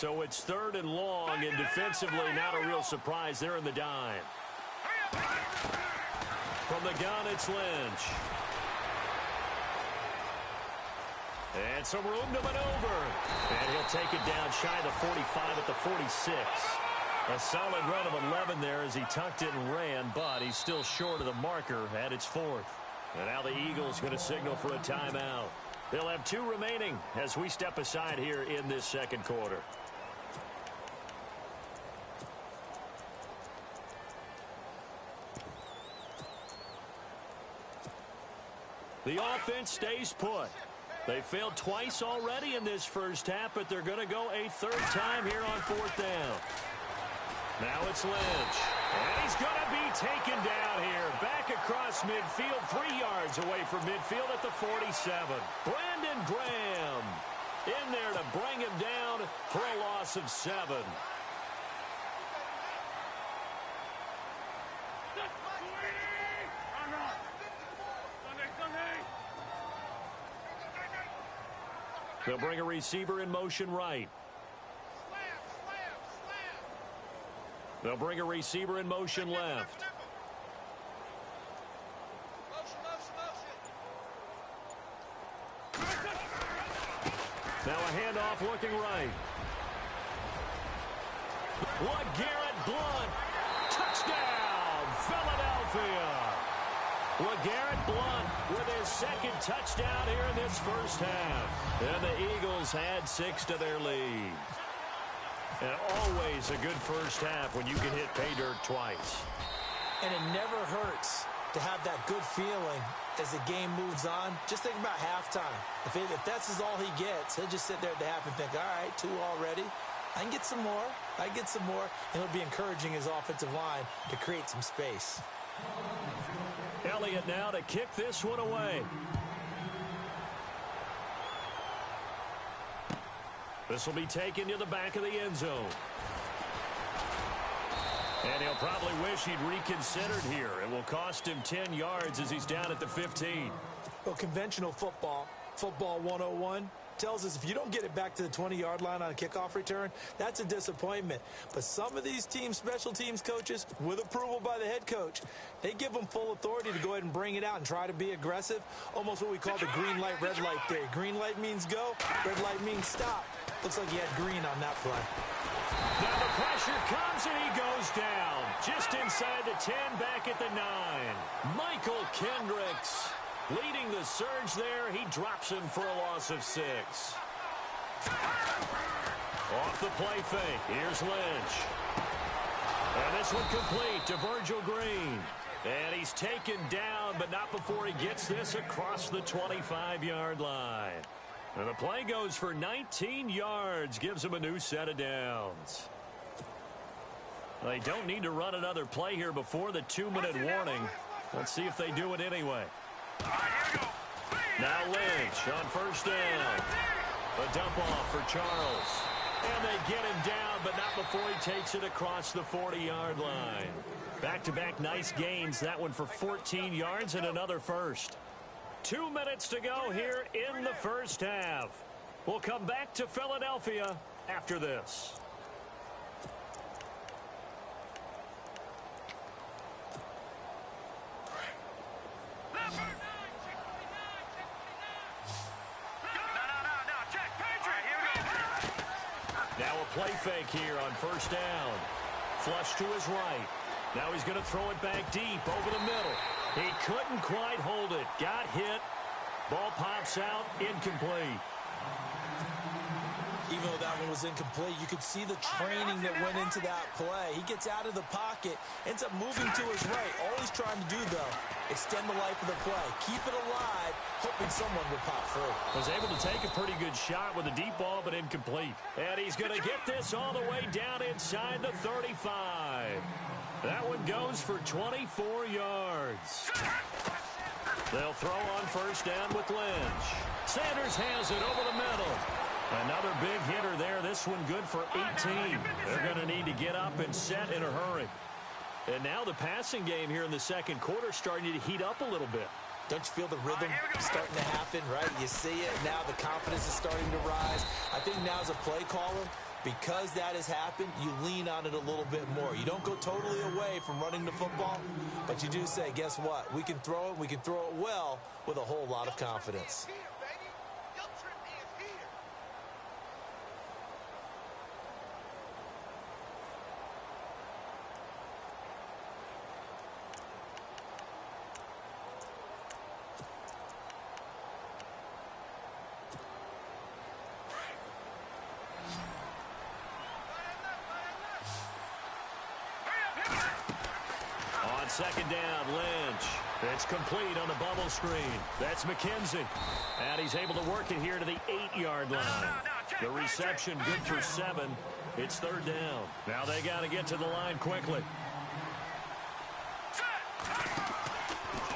So it's 3rd and long, and defensively not a real surprise. They're in the dime. From the gun, it's Lynch. And some room to maneuver. And he'll take it down shy of the 45 at the 46. A solid run of 11 there as he tucked it and ran, but he's still short of the marker at its 4th. And now the Eagles going to signal for a timeout. They'll have 2 remaining as we step aside here in this second quarter. The offense stays put. They failed twice already in this first half, but they're going to go a 3rd time here on 4th down. Now it's Lynch. And he's going to be taken down here. Back across midfield, 3 yards away from midfield at the 47. Brandon Graham in there to bring him down for a loss of 7. They'll bring a receiver in motion right. They'll bring a receiver in motion left. Now a handoff looking right. LeGarrette Blount. Touchdown, Philadelphia. LeGarrette Blount with his 2nd touchdown here in this first half. And the Eagles add 6 to their lead. And always a good first half when you can hit pay dirt twice. And it never hurts to have that good feeling as the game moves on. Just think about halftime. If that's all he gets, he'll just sit there at the half and think, all right, 2 already. I can get some more. I can get some more. And he'll be encouraging his offensive line to create some space. Elliott now to kick this one away. This will be taken to the back of the end zone. And he'll probably wish he'd reconsidered here. It will cost him 10 yards as he's down at the 15. Well, conventional football 101, tells us if you don't get it back to the 20-yard line on a kickoff return, that's a disappointment. But some of these teams, special teams coaches, with approval by the head coach, they give them full authority to go ahead and bring it out and try to be aggressive. Almost what we call the green light, red light theory. Green light means go, red light means stop. Looks like he had green on that play. Now the pressure comes and he goes down. Just inside the 10, back at the 9. Michael Kendricks leading the surge there. He drops him for a loss of 6. Off the play fake. Here's Lynch. And this one complete to Virgil Green. And he's taken down, but not before he gets this across the 25-yard line. And the play goes for 19 yards, gives him a new set of downs. They don't need to run another play here before the 2-minute warning. Let's see if they do it anyway. Now Lynch on first down. A dump off for Charles. And they get him down, but not before he takes it across the 40-yard line. Back-to-back nice gains. That one for 14 yards and another first. 2 minutes to go here in the first half. We'll come back to Philadelphia after this. Now a play fake here on first down. Flush to his right. Now he's going to throw it back deep over the middle. He couldn't quite hold it. Got hit. Ball pops out. Incomplete. Even though that one was incomplete, you could see the training that went into that play. He gets out of the pocket, ends up moving to his right. All he's trying to do, though, extend the life of the play. Keep it alive, hoping someone would pop through. Was able to take a pretty good shot with a deep ball, but incomplete. And he's going to get this all the way down inside the 35. That one goes for 24 yards. They'll throw on first down with Lynch. Sanders has it over the middle. Another big hitter there. This one good for 18. They're going to need to get up and set in a hurry. And now the passing game here in the second quarter starting to heat up a little bit. Don't you feel the rhythm starting to happen, right? You see it. Now the confidence is starting to rise. I think now as a play caller, Because that has happened, you lean on it a little bit more. You don't go totally away from running the football, but you do say, guess what? We can throw it. We can throw it well with a whole lot of confidence. On second down, Lynch. It's complete on the bubble screen. That's McKenzie. And he's able to work it here to the 8-yard line. The reception good for 7. It's third down. Now they got to get to the line quickly.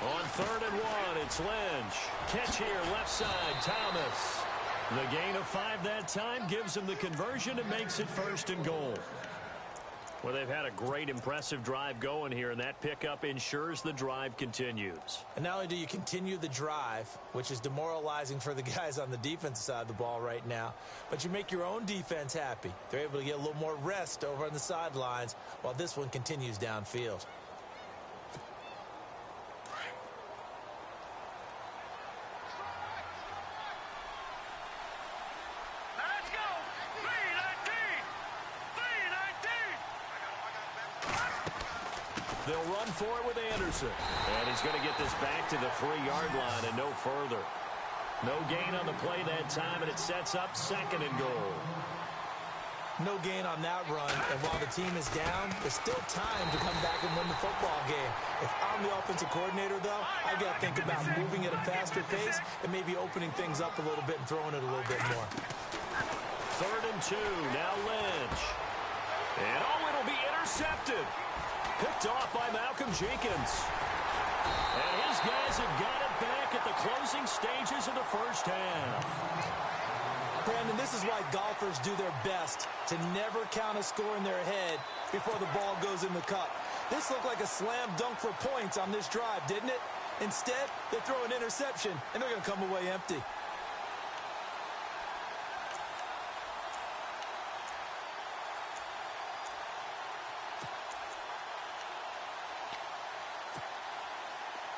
On 3rd and 1, it's Lynch. Catch here, left side, Thomas. The gain of 5 that time gives him the conversion and makes it 1st and goal. Well, they've had a great, impressive drive going here, and that pickup ensures the drive continues. And not only do you continue the drive, which is demoralizing for the guys on the defensive side of the ball right now, but you make your own defense happy. They're able to get a little more rest over on the sidelines while this one continues downfield. They'll run for it with Anderson. And he's going to get this back to the 3-yard line and no further. No gain on the play that time, and it sets up 2nd and goal. No gain on that run, and while the team is down, there's still time to come back and win the football game. If I'm the offensive coordinator, though, I've got to think about moving at a faster pace and maybe opening things up a little bit and throwing it a little bit more. 3rd and 2, now Lynch. And it'll be intercepted. Picked off by Malcolm Jenkins. And his guys have got it back at the closing stages of the first half. Brandon, this is why golfers do their best to never count a score in their head before the ball goes in the cup. This looked like a slam dunk for points on this drive, didn't it? Instead, they throw an interception, and they're going to come away empty.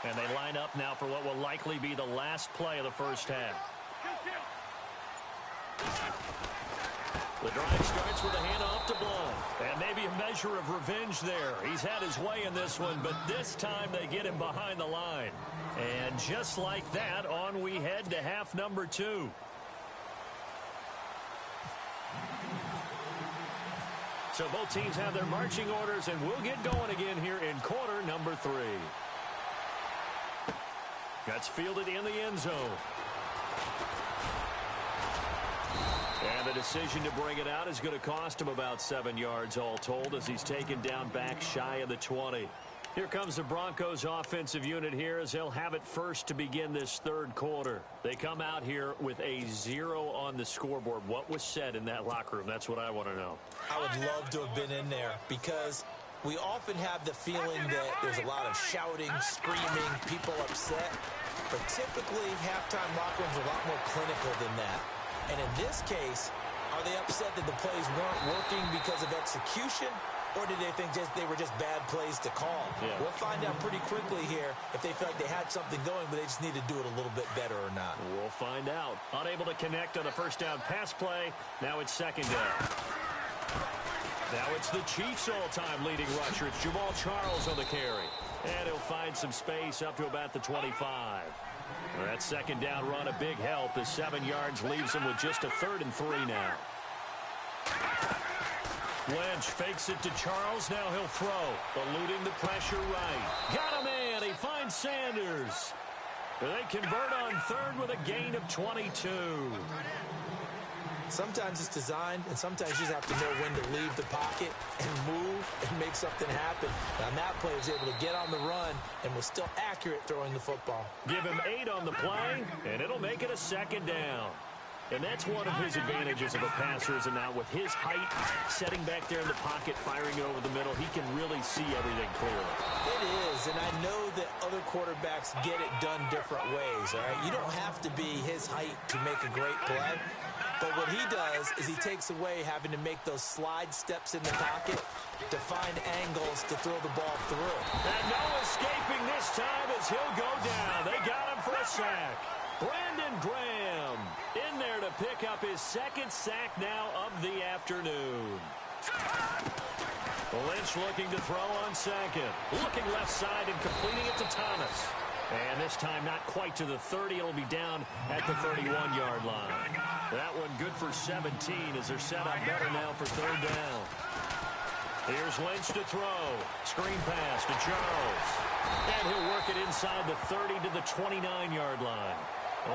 And they line up now for what will likely be the last play of the first half. The drive starts with a handoff to Blunt. And maybe a measure of revenge there. He's had his way in this one, but this time they get him behind the line. And just like that, on we head to half number 2. So both teams have their marching orders, and we'll get going again here in quarter number 3. That's fielded in the end zone. And the decision to bring it out is going to cost him about 7 yards all told as he's taken down back shy of the 20. Here comes the Broncos offensive unit here as they'll have it first to begin this 3rd quarter. They come out here with a 0 on the scoreboard. What was said in that locker room? That's what I want to know. I would love to have been in there because we often have the feeling that there's a lot of shouting, screaming, people upset. But typically, halftime locker rooms are a lot more clinical than that. And in this case, are they upset that the plays weren't working because of execution? Or did they think they were just bad plays to call? Yeah. We'll find out pretty quickly here if they feel like they had something going, but they just need to do it a little bit better or not. We'll find out. Unable to connect on the first down pass play. Now it's 2nd down. Now it's the Chiefs' all-time leading rusher. It's Jamal Charles on the carry. And he'll find some space up to about the 25. That 2nd down run a big help. The 7 yards leaves him with just a 3rd and 3 now. Lynch fakes it to Charles. Now he'll throw. Eluding the pressure right. Got a man. He finds Sanders. They convert on 3rd with a gain of 22. Sometimes it's designed, and sometimes you just have to know when to leave the pocket and move and make something happen. And on that play, he was able to get on the run and was still accurate throwing the football. Give him 8 on the play, and it'll make it a 2nd down. And that's one of his advantages of a passer, is now with his height, setting back there in the pocket, firing it over the middle, he can really see everything clearly. It is, and I know that other quarterbacks get it done different ways, all right? You don't have to be his height to make a great play, but what he does is he takes away having to make those slide steps in the pocket to find angles to throw the ball through. And no escaping this time as he'll go down. They got him for a sack. Brandon Graham in there to pick up his second sack now of the afternoon. Lynch looking to throw on second. Looking left side and completing it to Thomas. And this time not quite to the 30. It'll be down at the 31-yard line. That one good for 17 as they're set up better now for third down. Here's Lynch to throw. Screen pass to Charles. And he'll work it inside the 30 to the 29-yard line.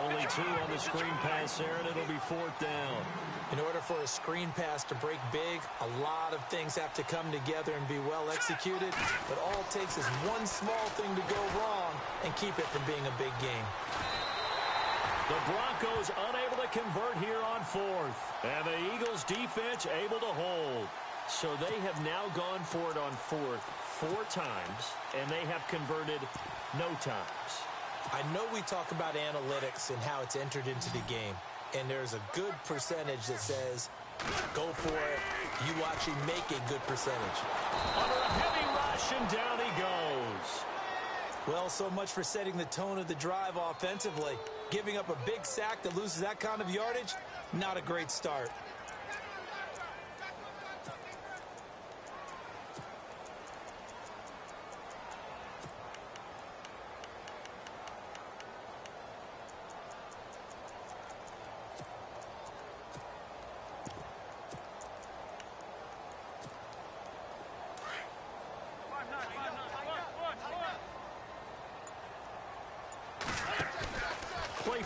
Only 2 on the screen pass there, and it'll be fourth down. In order for a screen pass to break big, a lot of things have to come together and be well executed. But all it takes is one small thing to go wrong and keep it from being a big game. The Broncos unable to convert here on fourth. And the Eagles defense able to hold. So they have now gone for it on fourth 4 times, and they have converted no times. I know we talk about analytics and how it's entered into the game, and there's a good percentage that says, go for it. You actually make a good percentage. Under a heavy rush, and down he goes. Well, so much for setting the tone of the drive offensively. Giving up a big sack that loses that kind of yardage, not a great start.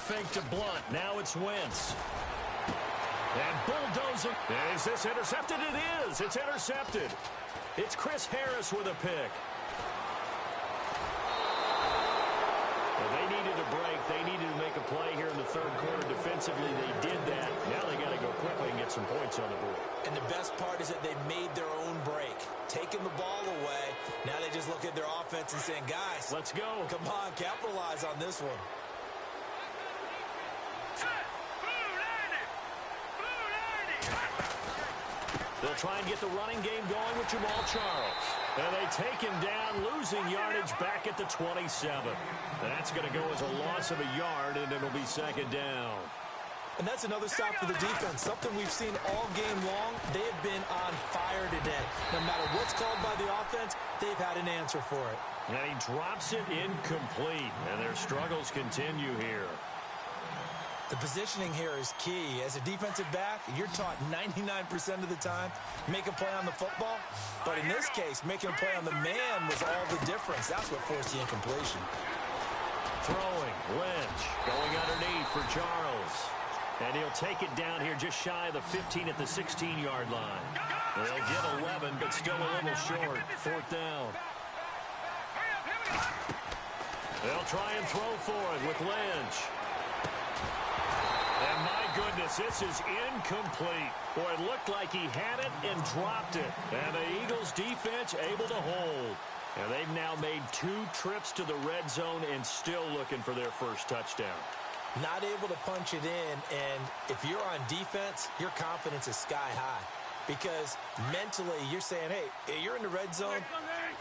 Fake to Blunt. Now it's Wentz. And bulldozer. Is this intercepted? It is. It's intercepted. It's Chris Harris with a pick. Well, they needed a break. They needed to make a play here in the third quarter. Defensively, they did that. Now they got to go quickly and get some points on the board. And the best part is that they made their own break. Taking the ball away. Now they just look at their offense and saying, guys, let's go. Come on, capitalize on this one. They'll try and get the running game going with Jamal Charles. And they take him down, losing yardage back at the 27. That's going to go as a loss of a yard, and it'll be second down. And that's another stop for the defense. Something we've seen all game long. They have been on fire today. No matter what's called by the offense, they've had an answer for it. And he drops it incomplete. And their struggles continue here. The positioning here is key. As a defensive back, you're taught 99% of the time, make a play on the football. But in this case, making a play on the man was all the difference. That's what forced the incompletion. Throwing, Lynch, going underneath for Charles. And he'll take it down here just shy of the 15 at the 16-yard line. They'll get 11, but still a little short. Fourth down. They'll try and throw for it with Lynch. And my goodness, this is incomplete. Boy, it looked like he had it and dropped it. And the Eagles defense able to hold. And they've now made 2 trips to the red zone and still looking for their first touchdown. Not able to punch it in, and if you're on defense, your confidence is sky high. Because mentally, you're saying, hey, you're in the red zone.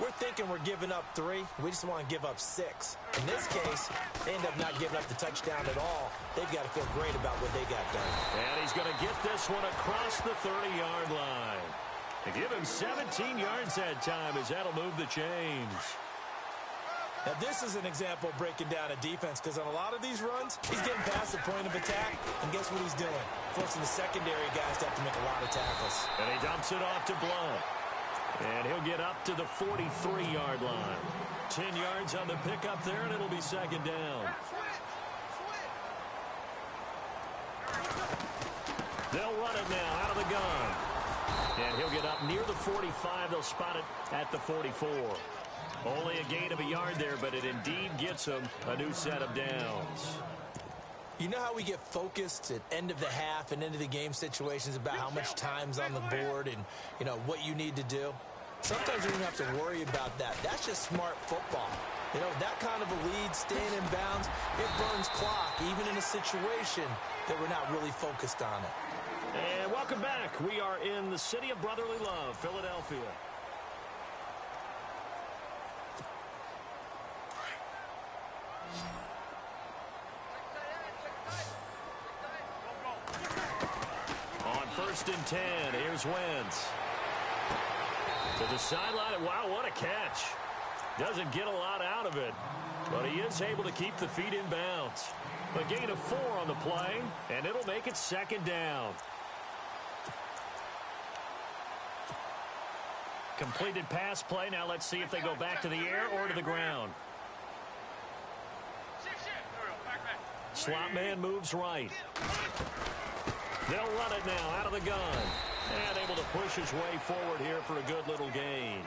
We're thinking we're giving up 3. We just want to give up 6. In this case, they end up not giving up the touchdown at all. They've got to feel great about what they got done. And he's going to get this one across the 30-yard line. And give him 17 yards that time as that'll move the chains. Now, this is an example of breaking down a defense, because on a lot of these runs, he's getting past the point of attack, and guess what he's doing? Forcing the secondary guys to have to make a lot of tackles. And he dumps it off to Blunt. And he'll get up to the 43-yard line. 10 yards on the pickup there, and it'll be second down. They'll run it now out of the gun. And he'll get up near the 45. They'll spot it at the 44. Only a gain of a yard there, but it indeed gets him a new set of downs. You know how we get focused at end of the half and into the game situations about how much time's on the board and, you know, what you need to do? Sometimes you don't have to worry about that. That's just smart football. You know, that kind of a lead, staying in bounds, it burns clock, even in a situation that we're not really focused on it. And welcome back. We are in the city of brotherly love, Philadelphia. On 1st and 10, here's Wentz. To the sideline. Wow, what a catch. Doesn't get a lot out of it, but he is able to keep the feet in bounds. A gain of 4 on the play, and it'll make it 2nd down. Completed pass play. Now let's see if they go back to the air or to the ground. Slot man moves right. They'll run it now out of the gun. And able to push his way forward here for a good little gain.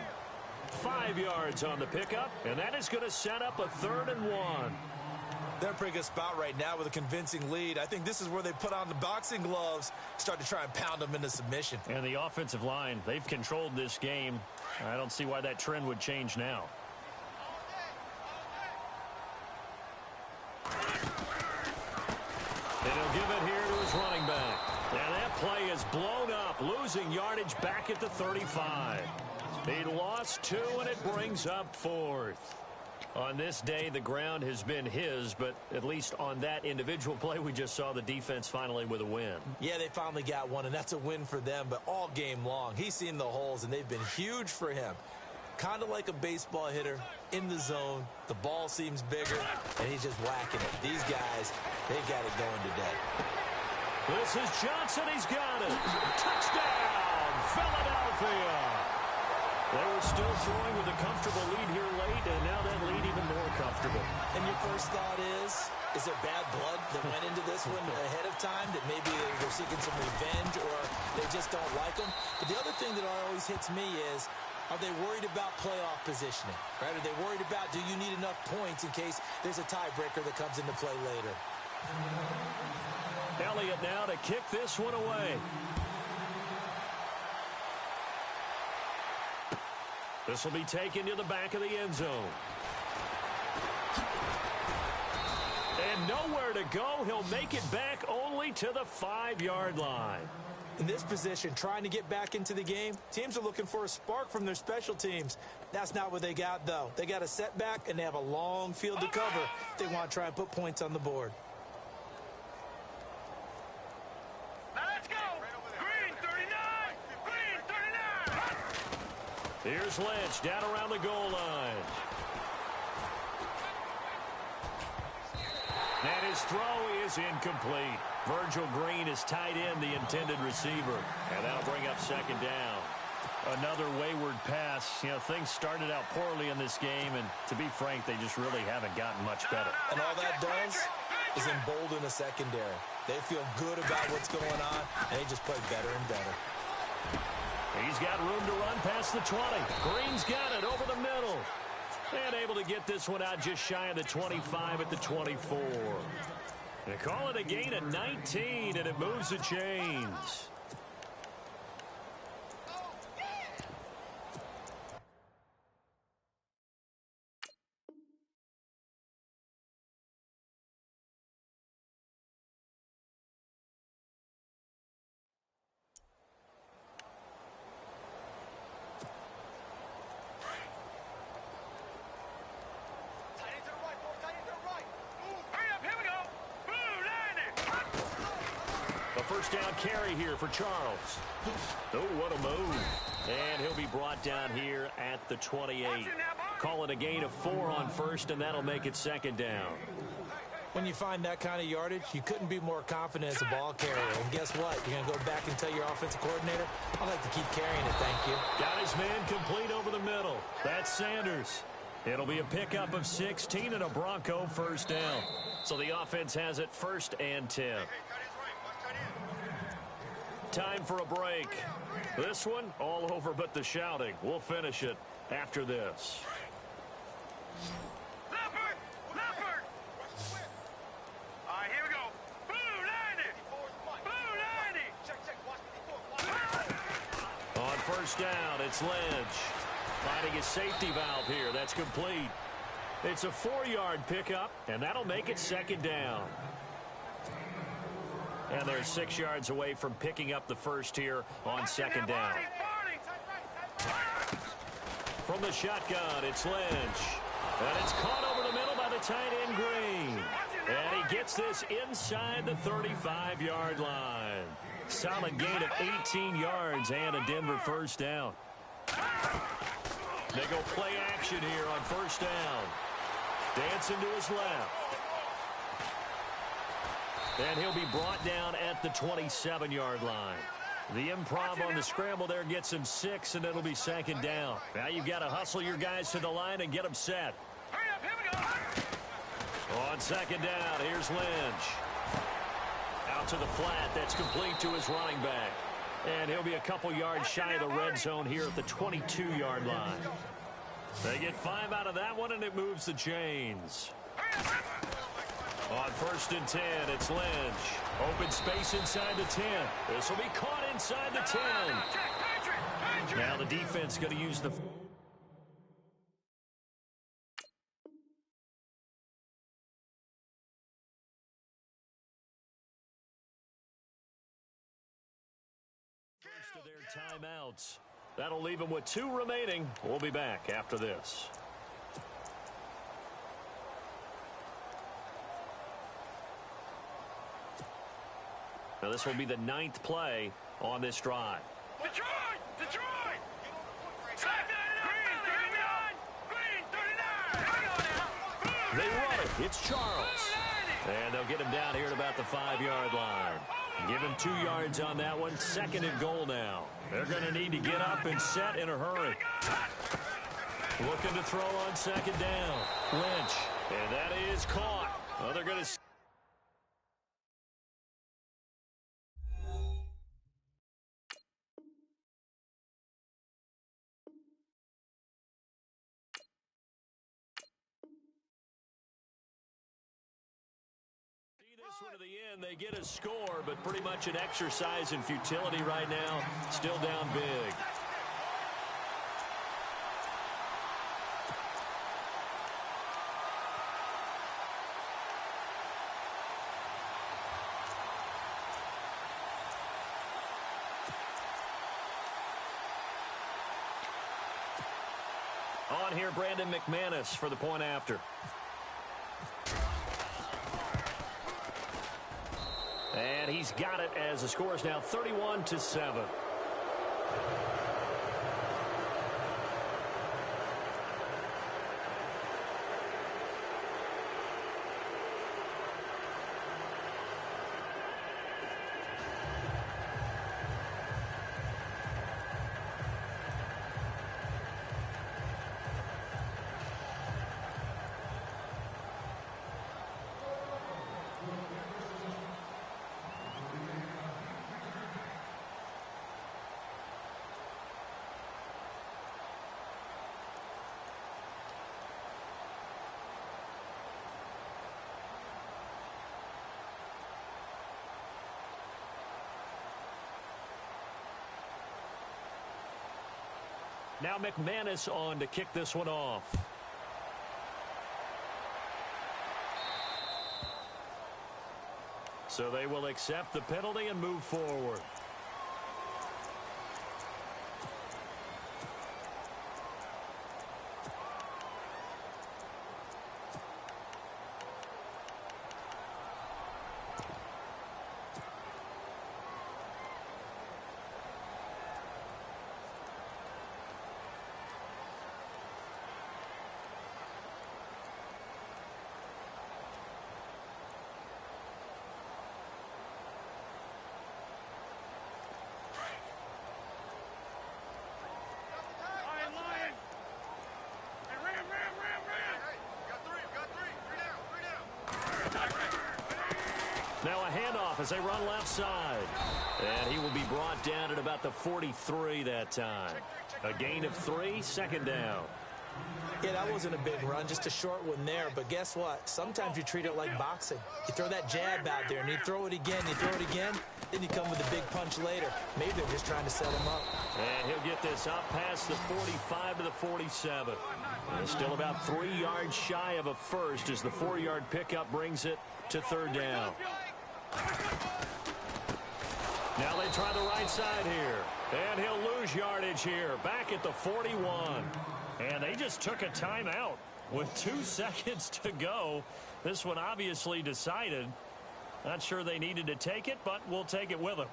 5 yards on the pickup, and that is going to set up a 3rd and 1. They're in a pretty good spot right now with a convincing lead. I think this is where they put on the boxing gloves, start to try and pound them into submission. And the offensive line, they've controlled this game. I don't see why that trend would change now. And he'll give it here to his running back. And that play is blown up, losing yardage back at the 35. He lost 2, and it brings up 4th. On this day, the ground has been his, but at least on that individual play, we just saw the defense finally with a win. Yeah, they finally got one, and that's a win for them, but all game long, he's seen the holes, and they've been huge for him. Kind of like a baseball hitter in the zone. The ball seems bigger, and he's just whacking it. These guys, they've got it going today. This is Johnson. He's got it. Touchdown, Philadelphia. They were still throwing with a comfortable lead here late, and now that lead even more comfortable. And your first thought is there bad blood that went into this one ahead of time, that maybe they're seeking some revenge or they just don't like them? But the other thing that always hits me is, are they worried about playoff positioning? Right? Are they worried about, do you need enough points in case there's a tiebreaker that comes into play later? Elliott now to kick this one away. This will be taken to the back of the end zone. And nowhere to go. He'll make it back only to the 5-yard line. In this position, trying to get back into the game, teams are looking for a spark from their special teams. That's not what they got, though. They got a setback, and they have a long field to cover if they want to try and put points on the board. Here's Lynch down around the goal line. And his throw is incomplete. Virgil Green is tied in, the intended receiver. And that'll bring up 2nd down. Another wayward pass. You know, things started out poorly in this game, and to be frank, they just really haven't gotten much better. And all that does is embolden a secondary. They feel good about what's going on, and they just play better and better. He's got room to run past the 20. Green's got it over the middle. And able to get this one out just shy of the 25 at the 24. They call it a gain of 19, and it moves the chains. First down carry here for Charles. Oh, what a move. And he'll be brought down here at the 28. Call it a gain of 4 on 1st, and that'll make it 2nd down. When you find that kind of yardage, you couldn't be more confident as a ball carrier. And guess what? You're going to go back and tell your offensive coordinator, I'd like to keep carrying it, thank you. Got his man complete over the middle. That's Sanders. It'll be a pickup of 16 and a Bronco first down. So the offense has it 1st and 10. Time for a break. This one, all over but the shouting. We'll finish it after this. Leopard! Leopard! All right, here we go. first down. It's Lynch finding his safety valve here. That's complete. It's a 4-yard pickup, and that'll make it second down. And they're 6 yards away from picking up the first here on second down. From the shotgun, it's Lynch. And it's caught over the middle by the tight end, Green. And he gets this inside the 35-yard line. Solid gain of 18 yards and a Denver first down. They go play action here on first down. Dancing to his left. And he'll be brought down at the 27-yard line. The improv on the scramble there gets him 6, and it'll be second down. Now you've got to hustle your guys to the line and get them set. Hurry up, here we go. On second down, here's Lynch. Out to the flat. That's complete to his running back. And he'll be a couple yards shy of the red zone here at the 22-yard line. They get 5 out of that one, and it moves the chains. On first and 10, it's Lynch. Open space inside the 10. This will be caught inside the 10. Now the defense going to use the... first of their timeouts. That'll leave them with 2 remaining. We'll be back after this. Now this will be the 9th play on this drive. Detroit! Detroit! They run it. It's Charles. And they'll get him down here at about the 5-yard line. Give him 2 yards on that one. Second and goal now. They're going to need to get up and set in a hurry. Looking to throw on second down. Lynch. And that is caught. Well, they're going to... one to the end. They get a score, but pretty much an exercise in futility right now. Still down big. On here, Brandon McManus for the point after. And he's got it as the score is now 31-7. Now McManus on to kick this one off. So they will accept the penalty and move forward. Now a handoff as they run left side. And he will be brought down at about the 43 that time. A gain of 3, second down. Yeah, that wasn't a big run, just a short one there. But guess what? Sometimes you treat it like boxing. You throw that jab out there, and you throw it again, then you come with a big punch later. Maybe they're just trying to set him up. And he'll get this up past the 45 to the 47. And still about 3 yards shy of a first as the 4-yard pickup brings it to third down. Now they try the right side here. And he'll lose yardage here. Back at the 41. And they just took a timeout with 2 seconds to go. This one obviously decided. Not sure they needed to take it, but we'll take it with them.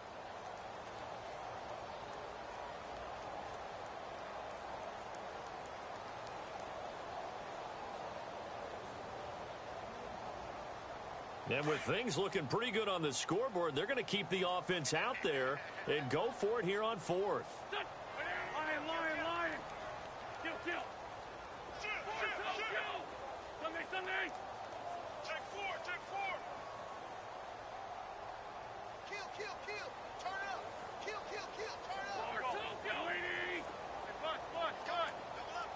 And with things looking pretty good on the scoreboard, they're going to keep the offense out there and go for it here on 4th. Lion. Kill. Sunday. Check 4. Kill. Turn up. Kill. Turn up. Go, lady. Punt. Double up.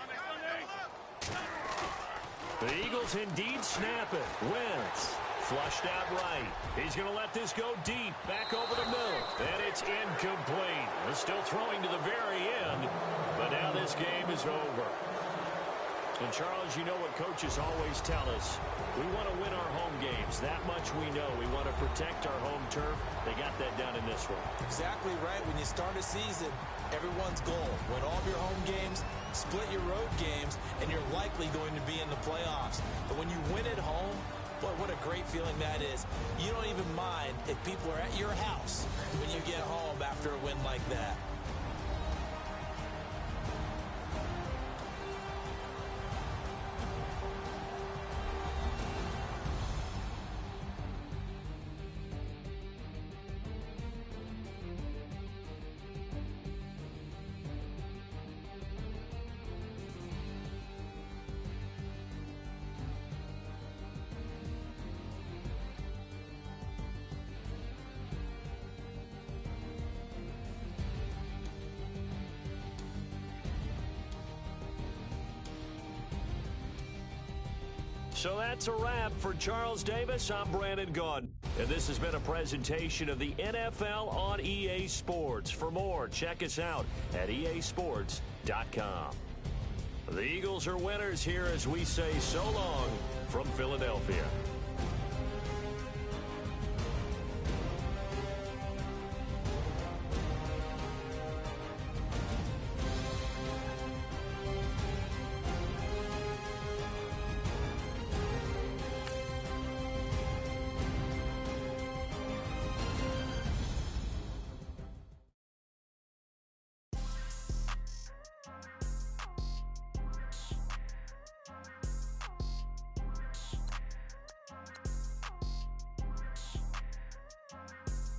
Sunday. The Eagles indeed snap it. Wentz flushed out right. He's going to let this go deep. Back over the middle. And it's incomplete. We're still throwing to the very end. But now this game is over. And, Charles, you know what coaches always tell us. We want to win our home games. That much we know. We want to protect our home turf. They got that done in this one. Exactly right. When you start a season, everyone's goal: win all of your home games, split your road games, and you're likely going to be in the playoffs. But when you win at home, boy, what a great feeling that is. You don't even mind if people are at your house when you get home after a win like that. So that's a wrap for Charles Davis. I'm Brandon Gaudin. And this has been a presentation of the NFL on EA Sports. For more, check us out at easports.com. The Eagles are winners here as we say so long from Philadelphia.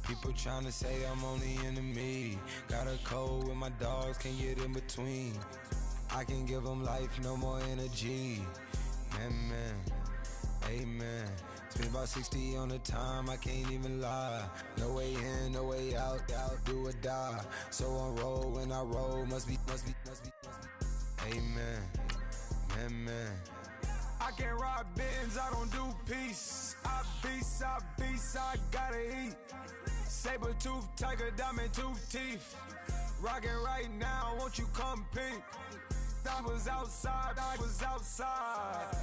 People tryna say I'm only enemy. Got a cold with my dogs, can't get in between. I can give them life, no more energy. Man, amen. Spent about 60 on the time, I can't even lie. No way in, no way out, do or die. So on roll, when I roll, must be. Amen, man. I can't ride Benz, I don't do peace. I beast, I gotta eat. Saber tooth, tiger, diamond tooth teeth. Rockin' right now, won't you come peep? I was outside.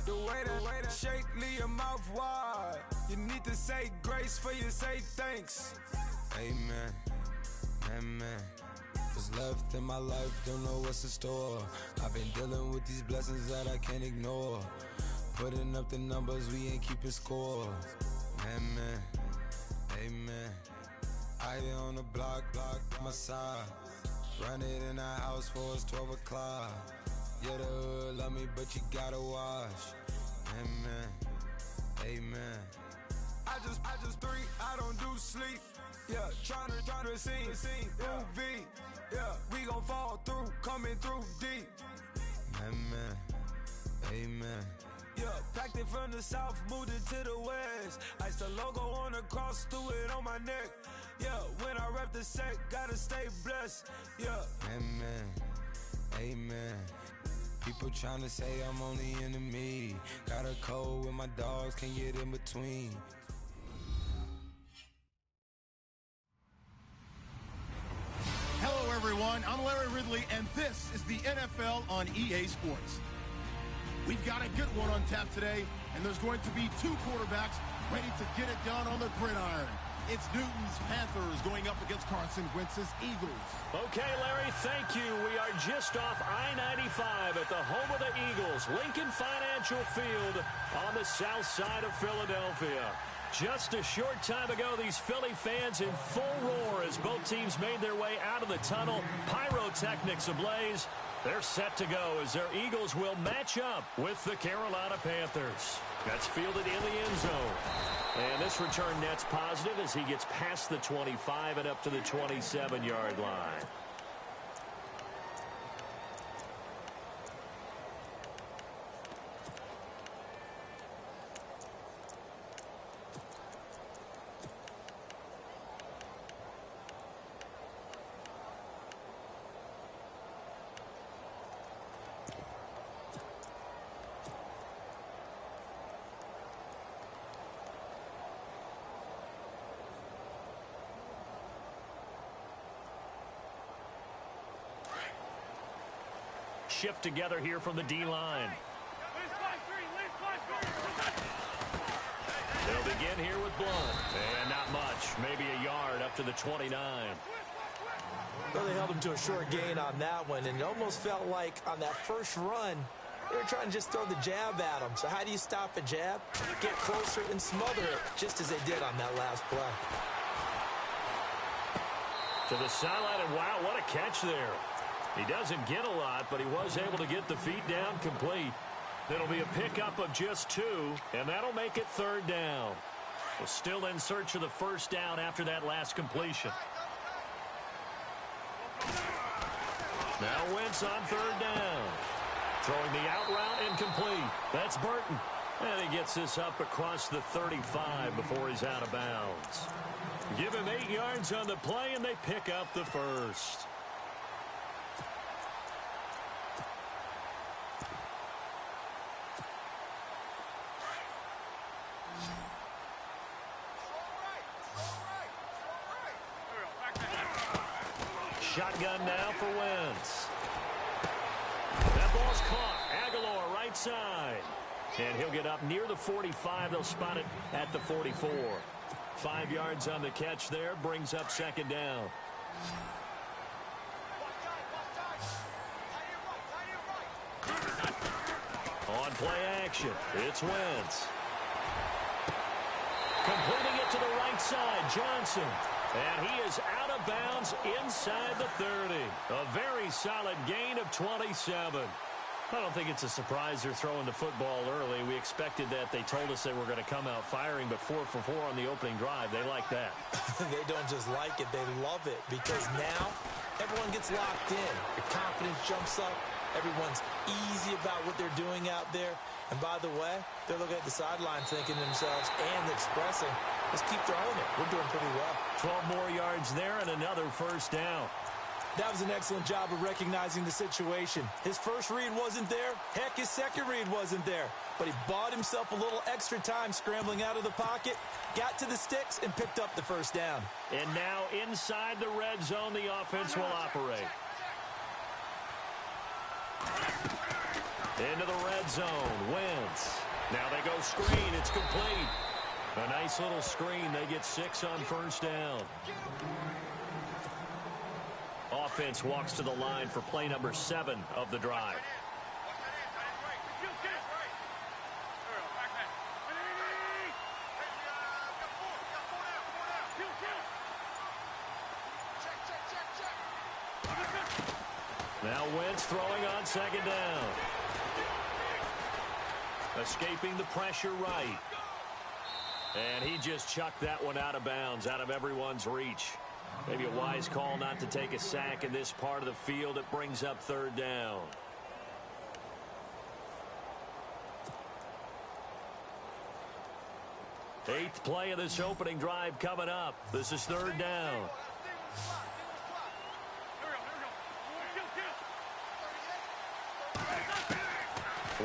The way that shake, leave your mouth wide. You need to say grace for you say thanks. Amen, what's left in my life, don't know what's in store. I've been dealing with these blessings that I can't ignore. Putting up the numbers, we ain't keeping score. Amen. I on the block, my side. Run it in the house for it's 12 o'clock. Yeah, the hood love me, but you gotta watch. Amen. I just three, I don't do sleep. Yeah, tryna see. UV. Yeah, we gon' fall through, coming through deep. Amen. Yeah, packed it from the south, moved it to the west. Iced the logo on the cross, threw it on my neck. Yeah, when I rep the set, gotta stay blessed. Yeah. Amen. People tryna say I'm only enemy. Got a cold with my dogs, can't get in between. everyone. I'm Larry Ridley, and this is the NFL on EA Sports. We've got a good one on tap today, and there's going to be two quarterbacks ready to get it done on the gridiron. It's Newton's Panthers going up against Carson Wentz's Eagles. Okay, Larry, thank you. We are just off I-95 at the home of the Eagles, Lincoln Financial Field on the south side of Philadelphia. Just a short time ago, these Philly fans in full roar as both teams made their way out of the tunnel. Pyrotechnics ablaze. They're set to go as their Eagles will match up with the Carolina Panthers. That's fielded in the end zone. And this return net's positive as he gets past the 25 and up to the 27-yard line. Shift together here from the D-line. They'll begin here with Blunt. And not much. Maybe a yard up to the 29. Well, they held him to a short gain on that one, and it almost felt like on that first run, they were trying to just throw the jab at him. So how do you stop a jab? Get closer and smother it, just as they did on that last play. To the sideline, and wow, what a catch there. He doesn't get a lot, but he was able to get the feet down complete. It'll be a pickup of just 2, and that'll make it third down. We're still in search of the first down after that last completion. Now Wentz on third down. Throwing the out route incomplete. That's Burton. And he gets this up across the 35 before he's out of bounds. Give him 8 yards on the play, and they pick up the first. Shotgun now for Wentz. That ball's caught. Aguilar right side. And he'll get up near the 45. They'll spot it at the 44. 5 yards on the catch there. Brings up second down. On play action, it's Wentz. Completing it to the right side, Johnson. And he is out of bounds inside the 30. A very solid gain of 27. I don't think it's a surprise they're throwing the football early. We expected that. They told us they were going to come out firing, but 4 for 4 on the opening drive. They like that. They don't just like it, they love it, because now everyone gets locked in. The confidence jumps up. Everyone's easy about what they're doing out there. And by the way, they're looking at the sideline thinking to themselves and expressing, let's keep throwing it. We're doing pretty well. 12 more yards there and another first down. That was an excellent job of recognizing the situation. His first read wasn't there. Heck, his second read wasn't there. But he bought himself a little extra time scrambling out of the pocket, got to the sticks, and picked up the first down. And now inside the red zone, the offense will operate. Into the red zone, Wentz. Now they go screen, it's complete. A nice little screen, they get 6 on first down. Offense walks to the line for play number 7 of the drive. Now Wentz throwing on second down. Escaping the pressure right. And he just chucked that one out of bounds, out of everyone's reach. Maybe a wise call not to take a sack in this part of the field. It brings up third down. Eighth play of this opening drive coming up. This is third down.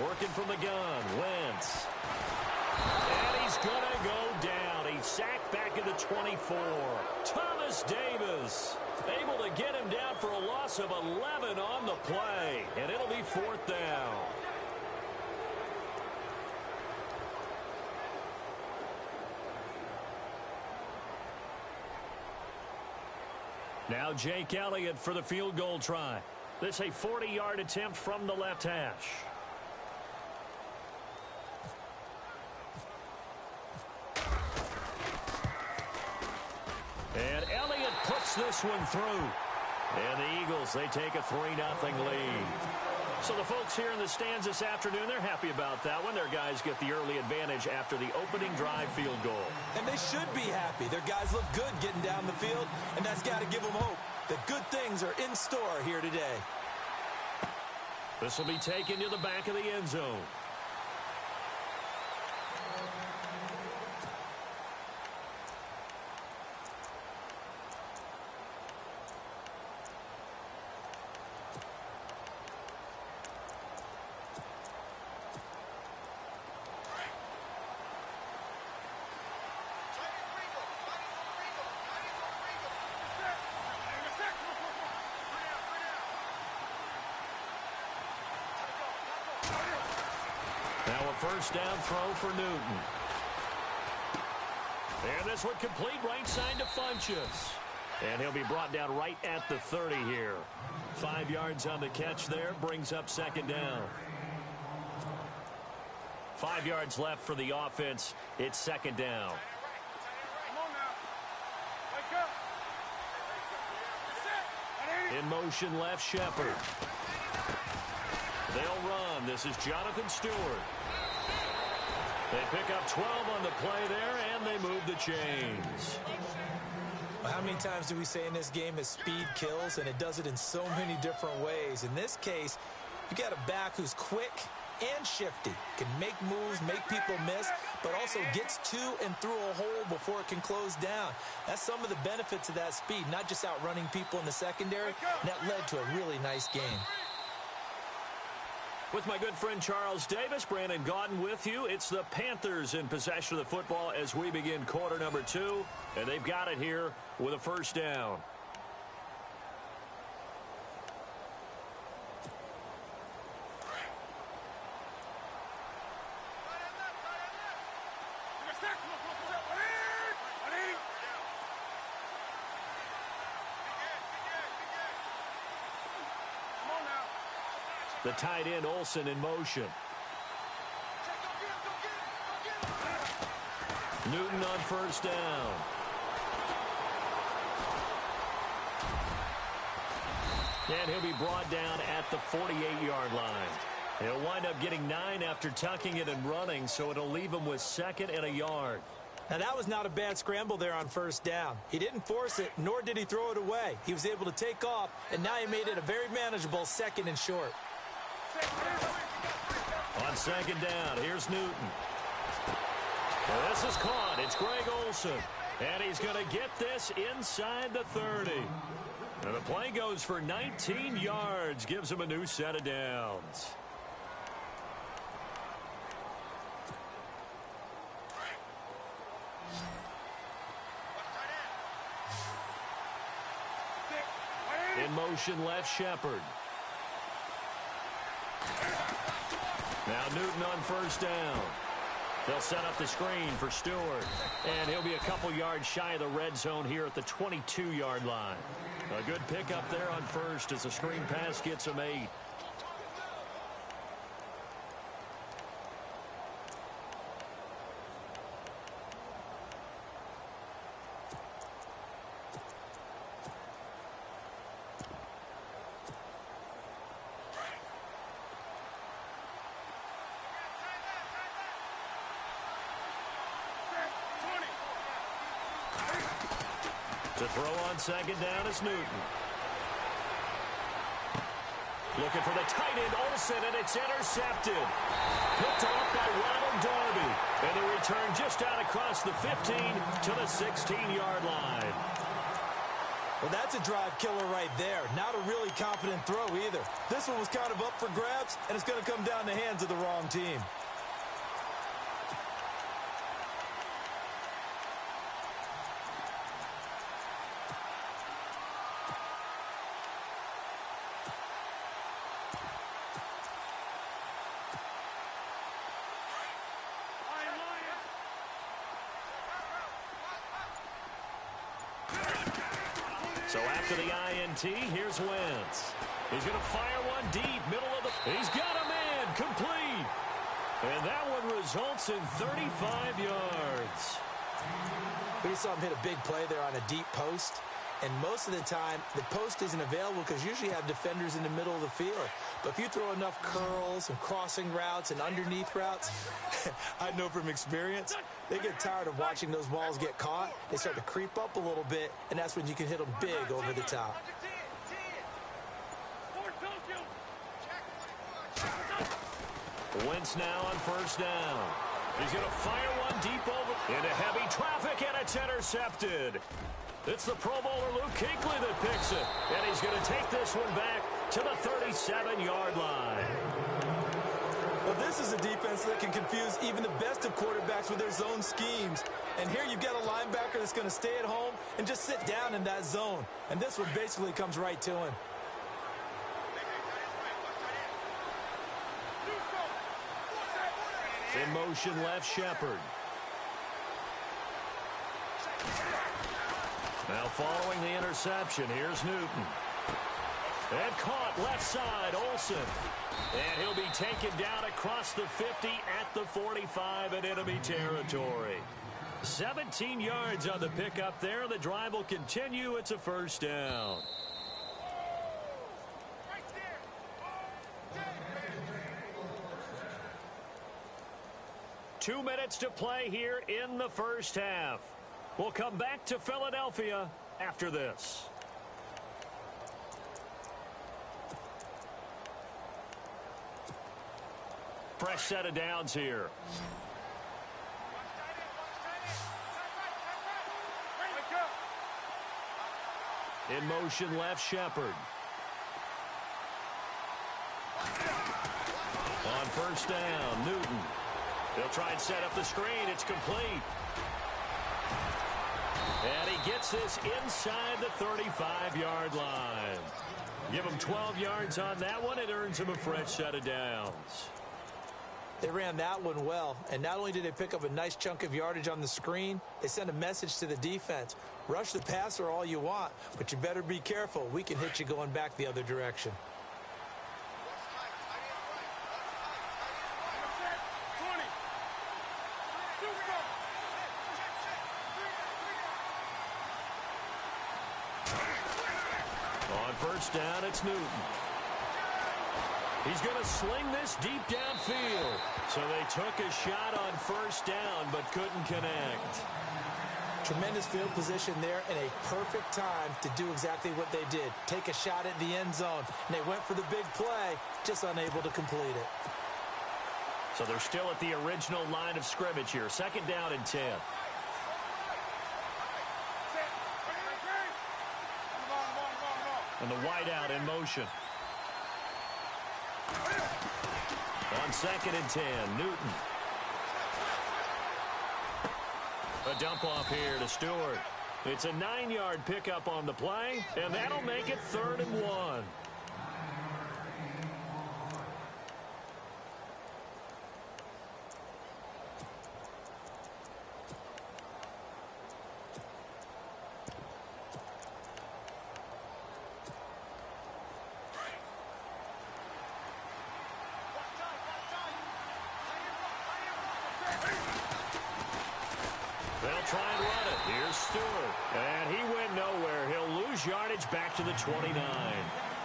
Working from the gun, Wentz. And he's going to go down. He's sacked back at the 24. Thomas Davis. Able to get him down for a loss of 11 on the play, and it'll be 4th down. Now Jake Elliott for the field goal try. This a 40-yard attempt from the left hash. And Elliott puts this one through. And the Eagles, they take a 3-0 lead. So the folks here in the stands this afternoon, they're happy about that one. Their guys get the early advantage after the opening drive field goal. And they should be happy. Their guys look good getting down the field, and that's got to give them hope that good things are in store here today. This will be taken to the back of the end zone. Now a first down throw for Newton. And this one complete right side to Funchess. And he'll be brought down right at the 30 here. 5 yards on the catch there, brings up 2nd down. 5 yards left for the offense. It's 2nd down. In motion left, Shepard. They'll run. This is Jonathan Stewart. They pick up 12 on the play there, and they move the chains. Well, how many times do we say in this game that speed kills, and it does it in so many different ways? In this case, you got a back who's quick and shifty, can make moves, make people miss, but also gets to and through a hole before it can close down. That's some of the benefits of that speed, not just outrunning people in the secondary, and that led to a really nice game. With my good friend Charles Davis, Brandon Gaudin with you. It's the Panthers in possession of the football as we begin quarter number 2. And they've got it here with a first down. The tight end, Olsen, in motion. Newton on first down. And he'll be brought down at the 48-yard line. He'll wind up getting 9 after tucking it and running, so it'll leave him with 2nd and a yard. Now, that was not a bad scramble there on first down. He didn't force it, nor did he throw it away. He was able to take off, and now he made it a very manageable 2nd and short. On 2nd down, here's Newton. Well, this is caught. It's Greg Olsen. And he's going to get this inside the 30. And the play goes for 19 yards. Gives him a new set of downs. In motion left, Shepard. Now Newton on first down. They'll set up the screen for Stewart. And he'll be a couple yards shy of the red zone here at the 22-yard line. A good pickup there on first as the screen pass gets him 8. To throw on 2nd down is Newton. Looking for the tight end, Olsen, and it's intercepted. Picked off by Ronald Darby. And the return just out across the 15 to the 16-yard line. Well, that's a drive killer right there. Not a really confident throw either. This one was kind of up for grabs, and it's going to come down the hands of the wrong team. So after the INT, here's Wentz. He's going to fire one deep, middle of the... He's got a man, complete. And that one results in 35 yards. We saw him hit a big play there on a deep post. And most of the time, the post isn't available because usually you have defenders in the middle of the field. But if you throw enough curls and crossing routes and underneath routes, I know from experience, they get tired of watching those balls get caught. They start to creep up a little bit, and that's when you can hit them big over the top. Wentz now on first down. He's going to fire one deep over into heavy traffic, and it's intercepted. It's the Pro Bowler Luke Kuechly that picks it. And he's going to take this one back to the 37-yard line. Well, this is a defense that can confuse even the best of quarterbacks with their zone schemes. And here you've got a linebacker that's going to stay at home and just sit down in that zone. And this one basically comes right to him. In motion, left Shepard. Now following the interception, here's Newton. And caught left side, Olsen. And he'll be taken down across the 50 at the 45 in enemy territory. 17 yards on the pickup there. The drive will continue. It's a first down. Two minutes to play here in the first half. We'll come back to Philadelphia after this. Fresh set of downs here. In motion, left Shepard. On first down, Newton. They'll try and set up the screen. It's complete. And he gets this inside the 35-yard line. Give him 12 yards on that one. It earns him a fresh set of downs. They ran that one well, and not only did they pick up a nice chunk of yardage on the screen, they sent a message to the defense. Rush the passer all you want, but you better be careful. We can hit you going back the other direction. On first down, it's Newton. He's going to sling this deep downfield. So they took a shot on first down, but couldn't connect. Tremendous field position there and a perfect time to do exactly what they did. Take a shot at the end zone. And they went for the big play, just unable to complete it. So they're still at the original line of scrimmage here. Second down and 10. And the wideout in motion. On second and 10, Newton. A dump off here to Stewart. It's a 9-yard pickup on the play, and that'll make it 3rd and 1. They'll try and run it. Here's Stewart. And he went nowhere. He'll lose yardage back to the 29.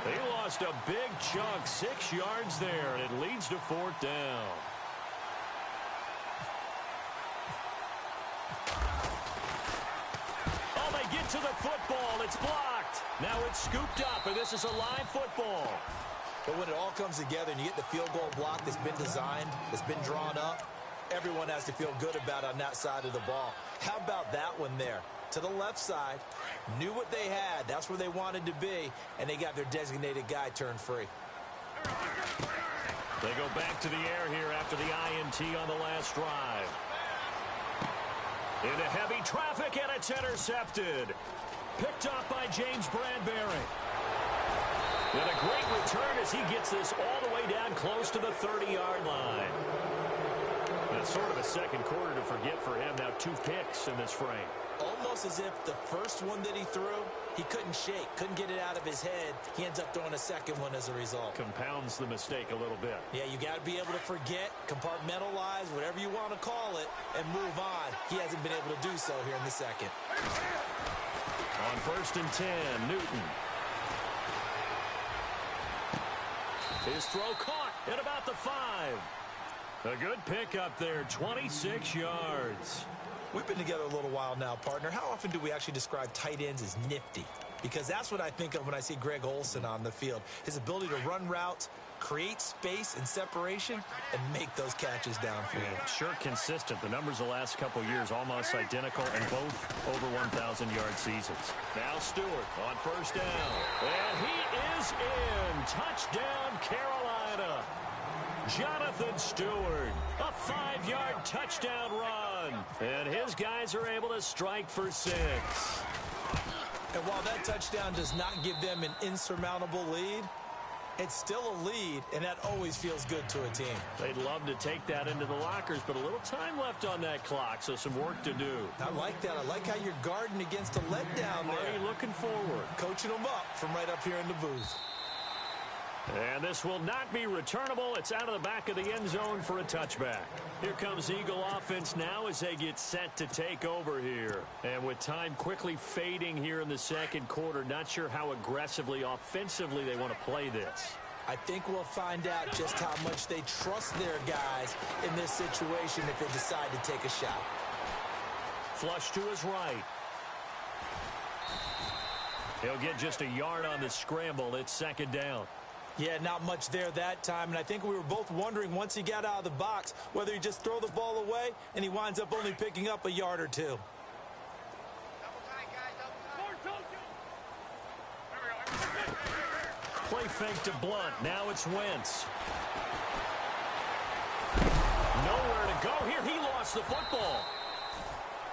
They lost a big chunk, 6 yards there, and it leads to 4th down. Oh, they get to the football. It's blocked. Now it's scooped up, and this is a live football. But when it all comes together and you get the field goal block that's been designed, that's been drawn up, everyone has to feel good about on that side of the ball. How about that one there? To the left side, knew what they had. That's where they wanted to be, and they got their designated guy turned free. They go back to the air here after the INT on the last drive. Into heavy traffic, and it's intercepted. Picked up by James Bradbury. And a great return as he gets this all the way down close to the 30-yard line. That's sort of a second quarter to forget for him. Now 2 picks in this frame. almost as if the first one that he threw, he couldn't shake, couldn't get it out of his head. He ends up throwing a second one as a result. Compounds the mistake a little bit. Yeah, you got to be able to forget, compartmentalize, whatever you want to call it, and move on. He hasn't been able to do so here in the second. On 1st and 10, Newton. His throw caught at about the 5. A good pickup there, 26 yards. We've been together a little while now, partner. How often do we actually describe tight ends as nifty? Because that's what I think of when I see Greg Olsen on the field. His ability to run routes, create space and separation, and make those catches downfield. Yeah, sure consistent. The numbers the last couple years almost identical, and both over 1,000-yard seasons. Now Stewart on 1st down. And he is in. Touchdown, Carolina. Jonathan Stewart, a 5-yard touchdown run. And his guys are able to strike for 6. And while that touchdown does not give them an insurmountable lead, it's still a lead, and that always feels good to a team. They'd love to take that into the lockers, but a little time left on that clock, so some work to do. I like that. I like how you're guarding against a letdown there. Already looking forward. Coaching them up from right up here in the booth. And this will not be returnable. It's out of the back of the end zone for a touchback. Here comes Eagle offense now as they get set to take over here. And with time quickly fading here in the second quarter, not sure how aggressively, offensively they want to play this. I think we'll find out just how much they trust their guys in this situation if they decide to take a shot. Flush to his right. He'll get just a yard on the scramble. It's 2nd down. Yeah, not much there that time, and I think we were both wondering once he got out of the box whether he just throw the ball away and he winds up only picking up a yard or 2. Play fake to Blunt. Now it's Wentz. Nowhere to go here. He lost the football.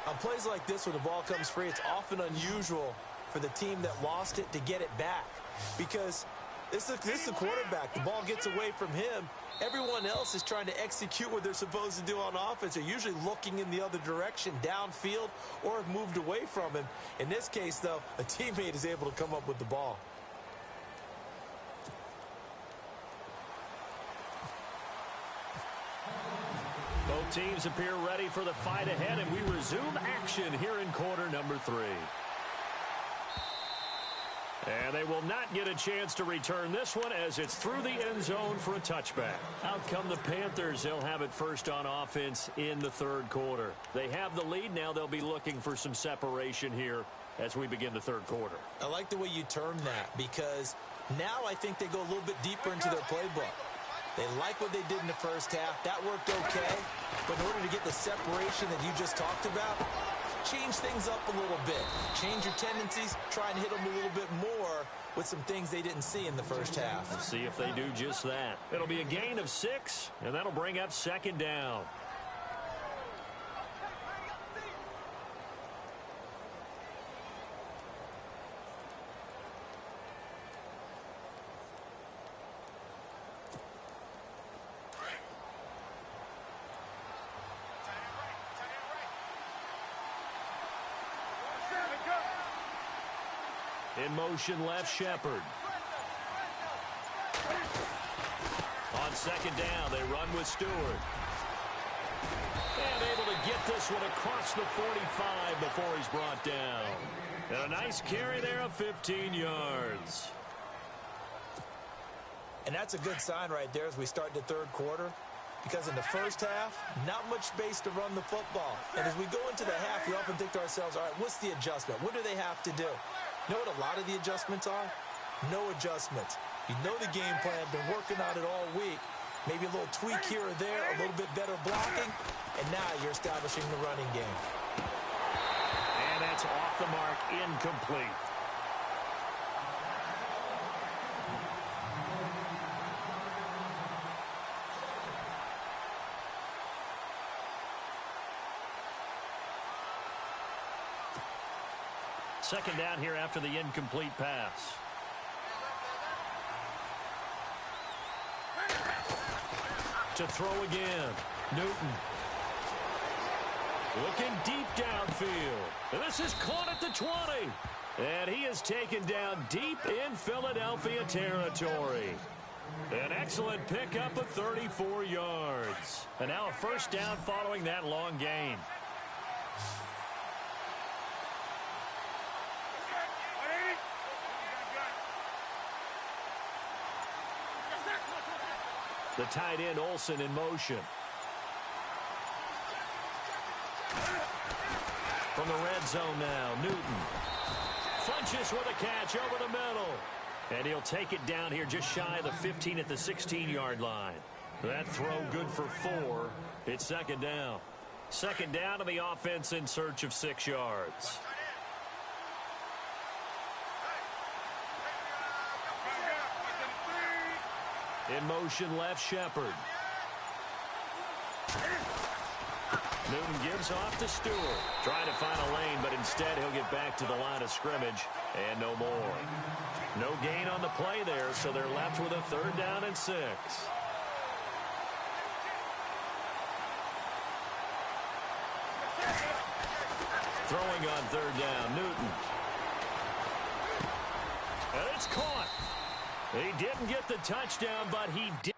On plays like this where the ball comes free, it's often unusual for the team that lost it to get it back because this is the quarterback. The ball gets away from him. Everyone else is trying to execute what they're supposed to do on offense. They're usually looking in the other direction, downfield, or have moved away from him. In this case, though, a teammate is able to come up with the ball. Both teams appear ready for the fight ahead, and we resume action here in quarter number 3. And they will not get a chance to return this one as it's through the end zone for a touchback. Out come the Panthers. They'll have it first on offense in the 3rd quarter. They have the lead. Now they'll be looking for some separation here as we begin the 3rd quarter. I like the way you term that because now I think they go a little bit deeper into their playbook. They like what they did in the first half. That worked okay. But in order to get the separation that you just talked about, change things up a little bit. Change your tendencies. Try and hit them a little bit more with some things they didn't see in the first half. Let's see if they do just that. It'll be a gain of 6, and that'll bring up 2nd down. In motion, left Shepard. On 2nd down, they run with Stewart. And able to get this one across the 45 before he's brought down. And a nice carry there of 15 yards. And that's a good sign right there as we start the 3rd quarter. Because in the first half, not much space to run the football. And as we go into the half, we often think to ourselves, all right, what's the adjustment? What do they have to do? You know what a lot of the adjustments are? No adjustments. You know the game plan, been working on it all week. Maybe a little tweak here or there, a little bit better blocking, and now you're establishing the running game. And that's off the mark, incomplete. Second down here after the incomplete pass. To throw again, Newton. Looking deep downfield. And this is caught at the 20. And he is taken down deep in Philadelphia territory. An excellent pickup of 34 yards. And now a first down following that long gain. The tight end Olsen in motion. From the red zone now, Newton. Funches with a catch over the middle. And he'll take it down here just shy of the 15 at the 16-yard line. That throw good for 4. It's second down. Second down, and the offense in search of 6 yards. In motion, left Shepard. Newton gives off to Stewart. Trying to find a lane, but instead he'll get back to the line of scrimmage. And no more. No gain on the play there, so they're left with a third down and 6. Throwing on third down, Newton. And it's caught. He didn't get the touchdown, but he did.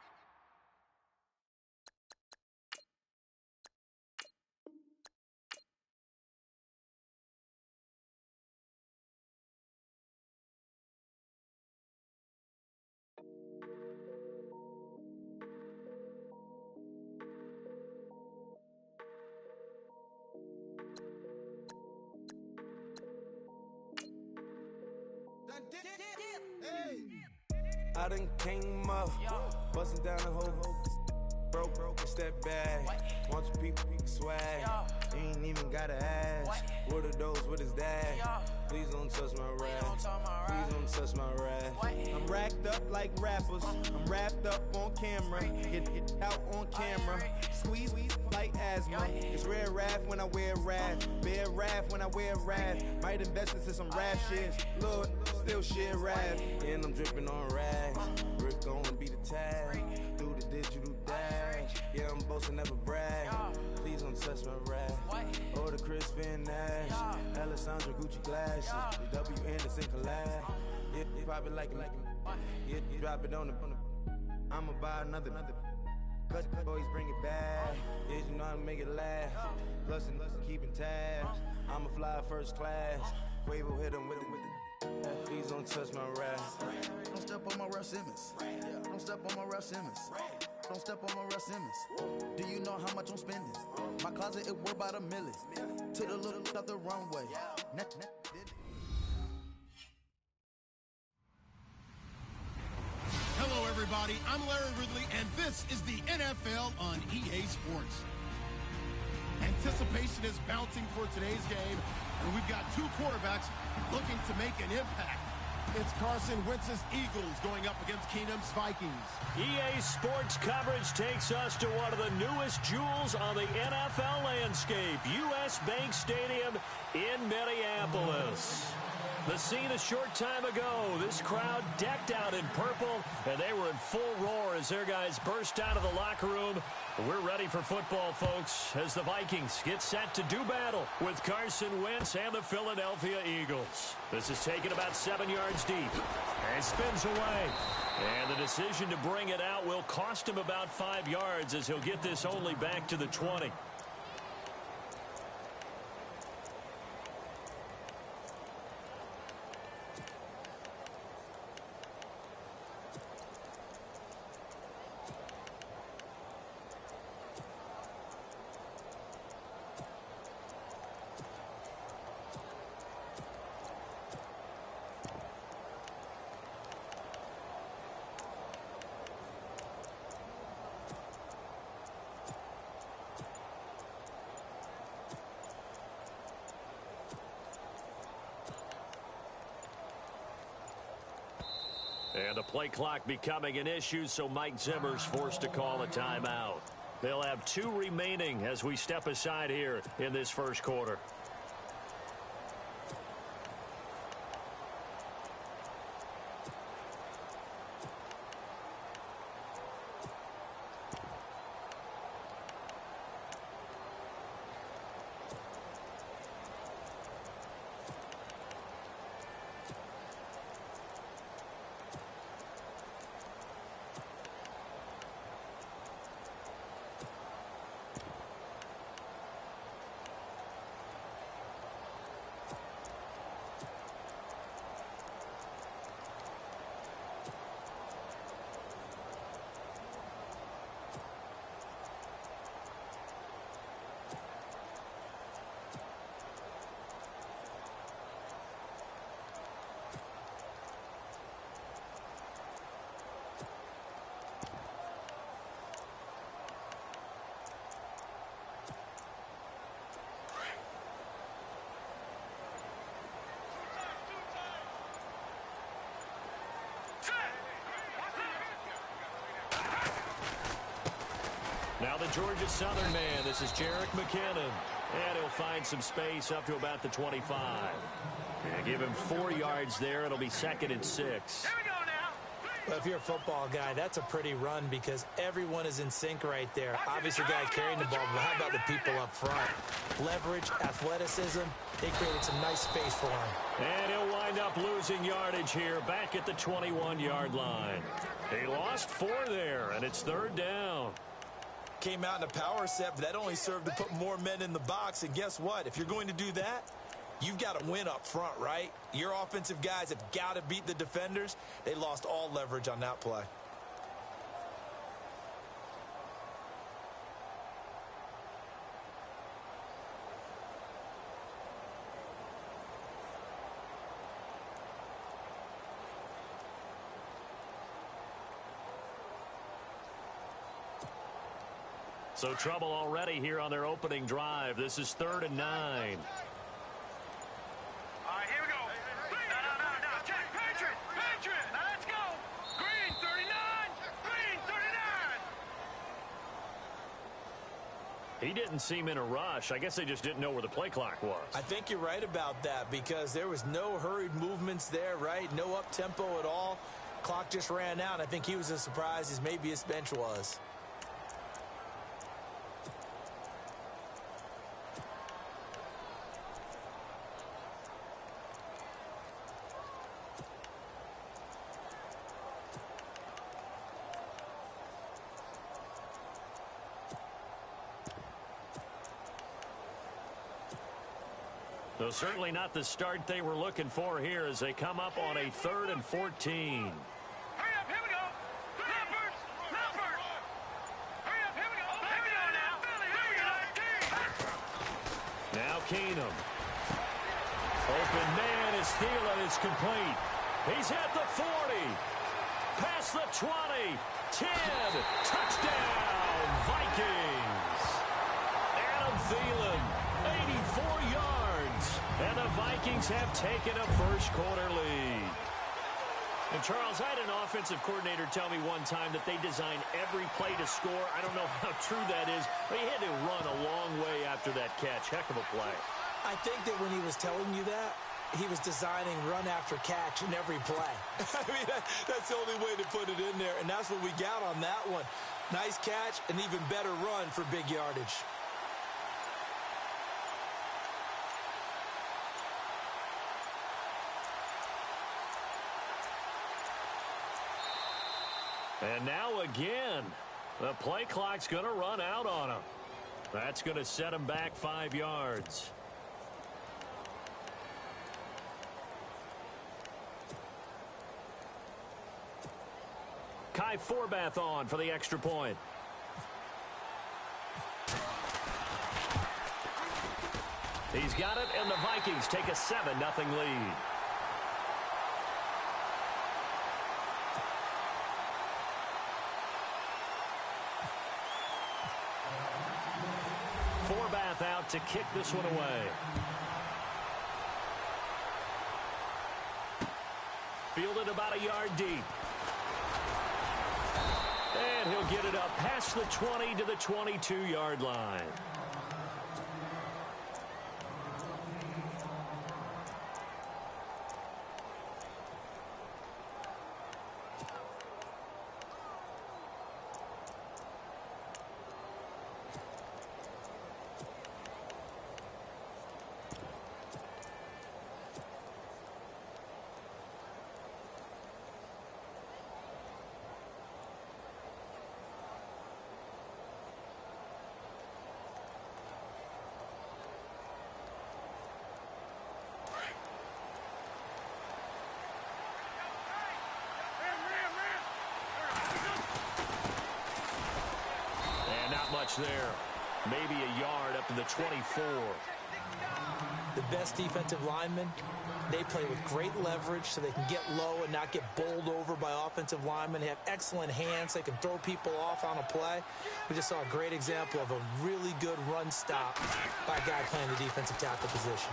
I done came up, busting down the whole broke, step back. Want your people swag, you ain't even gotta ask. What are those, what is that? Please don't touch my rap, please don't touch my rap. I'm racked up like rappers, I'm wrapped up on camera. Get out on camera, squeeze like asthma. It's rare wrath when I wear wrath, bare wrath when I wear wrath. Might invest into some rap shit, Lord, still shit wrath. And I'm dripping on rags, Rick gonna be the tag. Through the digital dash, yeah, I'm boasting, never brag. Please don't touch my rap. Or the Chris Van Nash, Alessandra Gucci glasses, the W Anderson collab. Yeah, you pop it like yeah, you drop it on the. I'ma buy another. Cut boys bring it back. Yeah, you know how to make it last. Plus and keeping tabs. I'ma fly first class. Quavo hit him with it. Please don't touch my rap. Don't step on my Ralph Simmons. Don't step on my Ralph Simmons. Don't step on my Ralph Simmons. Do you know how much I'm spending? My closet, it worth about $1 million. Took the little out the runway. Hello, everybody. I'm Larry Ridley, and this is the NFL on EA Sports. Anticipation is bouncing for today's game, and we've got two quarterbacks looking to make an impact. It's Carson Wentz's Eagles going up against Keenum's Vikings. EA Sports coverage takes us to one of the newest jewels on the NFL landscape, US Bank Stadium in Minneapolis. The scene a short time ago, this crowd decked out in purple, and they were in full roar as their guys burst out of the locker room. We're ready for football, folks, as the Vikings get set to do battle with Carson Wentz and the Philadelphia Eagles. This is taken about 7 yards deep and spins away. And the decision to bring it out will cost him about 5 yards as he'll get this only back to the 20. And the play clock becoming an issue, so Mike Zimmer's forced to call a timeout. They'll have 2 remaining as we step aside here in this first quarter. Now the Georgia Southern man. This is Jerick McKinnon. And he'll find some space up to about the 25. And give him 4 yards there. It'll be 2nd and 6. Here we go now. Well, if you're a football guy, that's a pretty run because everyone is in sync right there. Obviously, guys carrying the ball, but how about the people up front? Leverage, athleticism, they created some nice space for him. And he'll wind up losing yardage here back at the 21-yard line. He lost 4 there, and it's 3rd down. Came out in a power set, but that only served to put more men in the box. And guess what? If you're going to do that, you've got to win up front, right? Your offensive guys have got to beat the defenders. They lost all leverage on that play. So trouble already here on their opening drive. This is 3rd and 9. All right, here we go. No. Check. Patriot. Now let's go. Green, 39. Green, 39. He didn't seem in a rush. I guess they just didn't know where the play clock was. I think you're right about that because there was no hurried movements there, right? No up-tempo at all. Clock just ran out. I think he was as surprised as maybe his bench was. So certainly not the start they were looking for here as they come up on a 3rd and 14. Hurry up, here we go. Numbers. Hurry up, here we go. Here we go now. Now Keenum. Open man is Thielen. It's complete. He's at the 40. Past the 20. 10. Touchdown, Vikings. Adam Thielen, 84 yards. And the Vikings have taken a first-quarter lead. And, Charles, I had an offensive coordinator tell me one time that they design every play to score. I don't know how true that is, but he had to run a long way after that catch. Heck of a play. I think that when he was telling you that, he was designing run after catch in every play. I mean, that's the only way to put it in there, and that's what we got on that one. Nice catch, an even better run for big yardage. And now again, the play clock's going to run out on him. That's going to set him back 5 yards. Kai Forbath on for the extra point. He's got it, and the Vikings take a 7-0 lead. Forbath out to kick this one away. Fielded about a yard deep. And he'll get it up past the 20 to the 22-yard line. There, maybe a yard up to the 24. The best defensive linemen, they play with great leverage so they can get low and not get bowled over by offensive linemen. They have excellent hands. They can throw people off on a play. We just saw a great example of a really good run stop by a guy playing the defensive tackle position.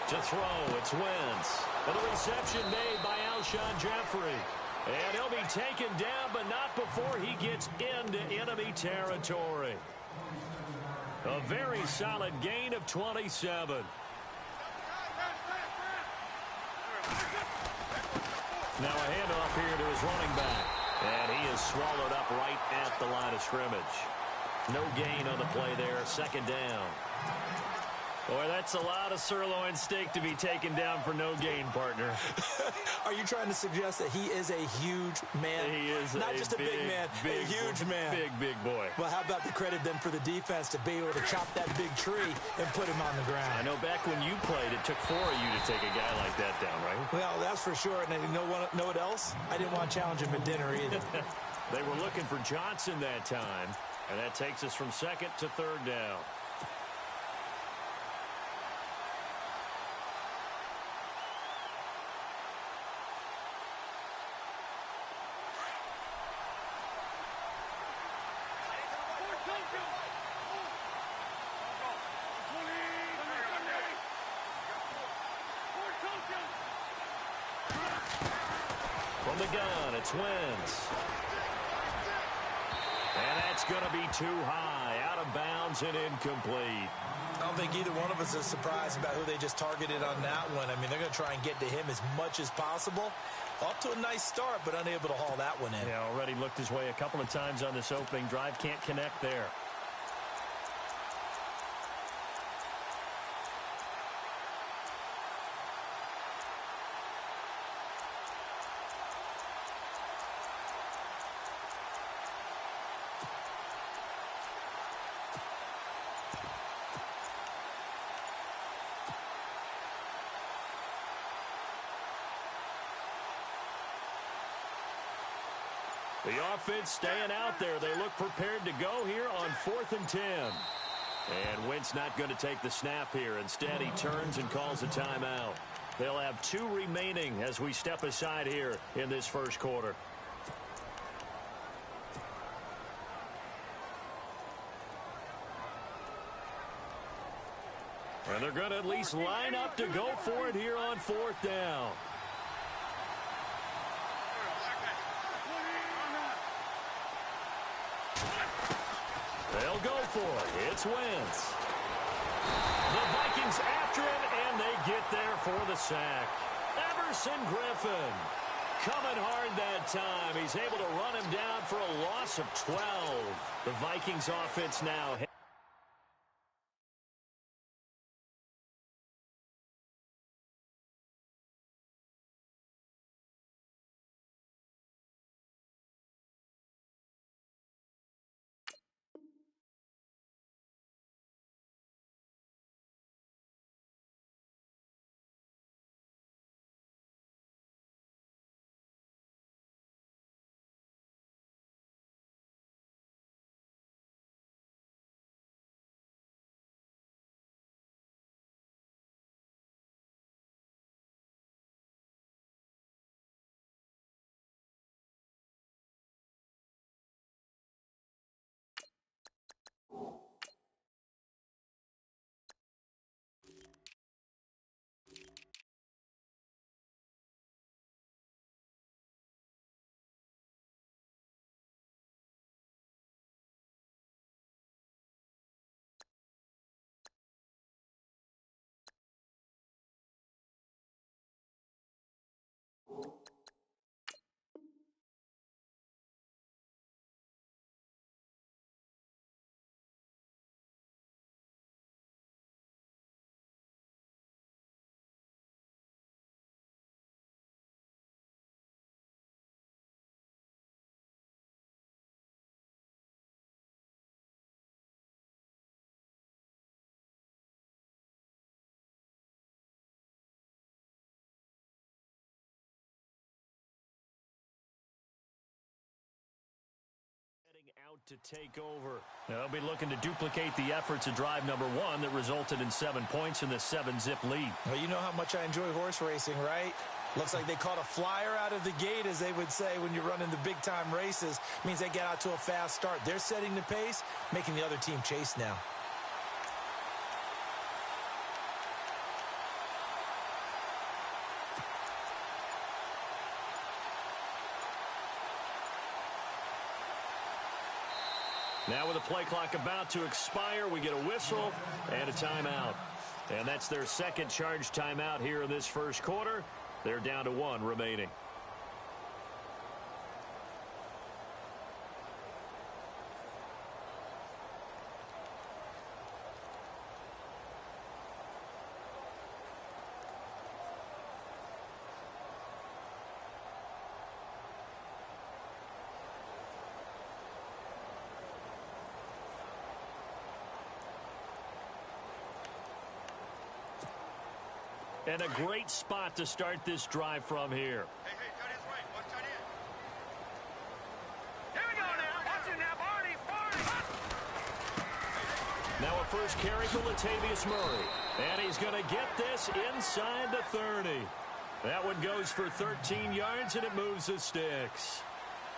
To throw, it's Wentz. And the reception made by Alshon Jeffrey. And he'll be taken down, but not before he gets into enemy territory. A very solid gain of 27. Now a handoff here to his running back. And he is swallowed up right at the line of scrimmage. No gain on the play there. Second down. Boy, that's a lot of sirloin steak to be taken down for no gain, partner. Are you trying to suggest that he is a huge man? He is not just a big man, a huge man. Big boy. Well, how about the credit then for the defense to be able to chop that big tree and put him on the ground? I know back when you played, it took 4 of you to take a guy like that down, right? Well, that's for sure. And you know what else? I didn't want to challenge him at dinner either. They were looking for Johnson that time, and that takes us from second to third down. From the gun, it's Wentz. And that's going to be too high, out of bounds and incomplete. I don't think either one of us is surprised about who they just targeted on that one. I mean, they're going to try and get to him as much as possible. Off to a nice start, but unable to haul that one in. Yeah, already looked his way a couple of times on this opening drive. Can't connect there. The offense staying out there. They look prepared to go here on 4th and 10. And Wentz not going to take the snap here. Instead, he turns and calls a timeout. They'll have 2 remaining as we step aside here in this first quarter. And they're going to at least line up to go for it here on 4th down. They'll go for it. It's Wentz. The Vikings after him, and they get there for the sack. Everson Griffin coming hard that time. He's able to run him down for a loss of 12. The Vikings offense now. Out to take over. They'll be looking to duplicate the efforts of drive number 1 that resulted in 7 points in the 7-zip lead. Well, you know how much I enjoy horse racing, right? Looks like they caught a flyer out of the gate, as they would say when you're running the big-time races. Means they get out to a fast start. They're setting the pace, making the other team chase now. Now with the play clock about to expire, we get a whistle and a timeout. And that's their second charge timeout here in this first quarter. They're down to 1 remaining. And a great spot to start this drive from here. Hey, tight end's right. One tight end. Here we go now. Watch it now, Barney. Now a first carry for Latavius Murray. And he's going to get this inside the 30. That one goes for 13 yards, and it moves the sticks.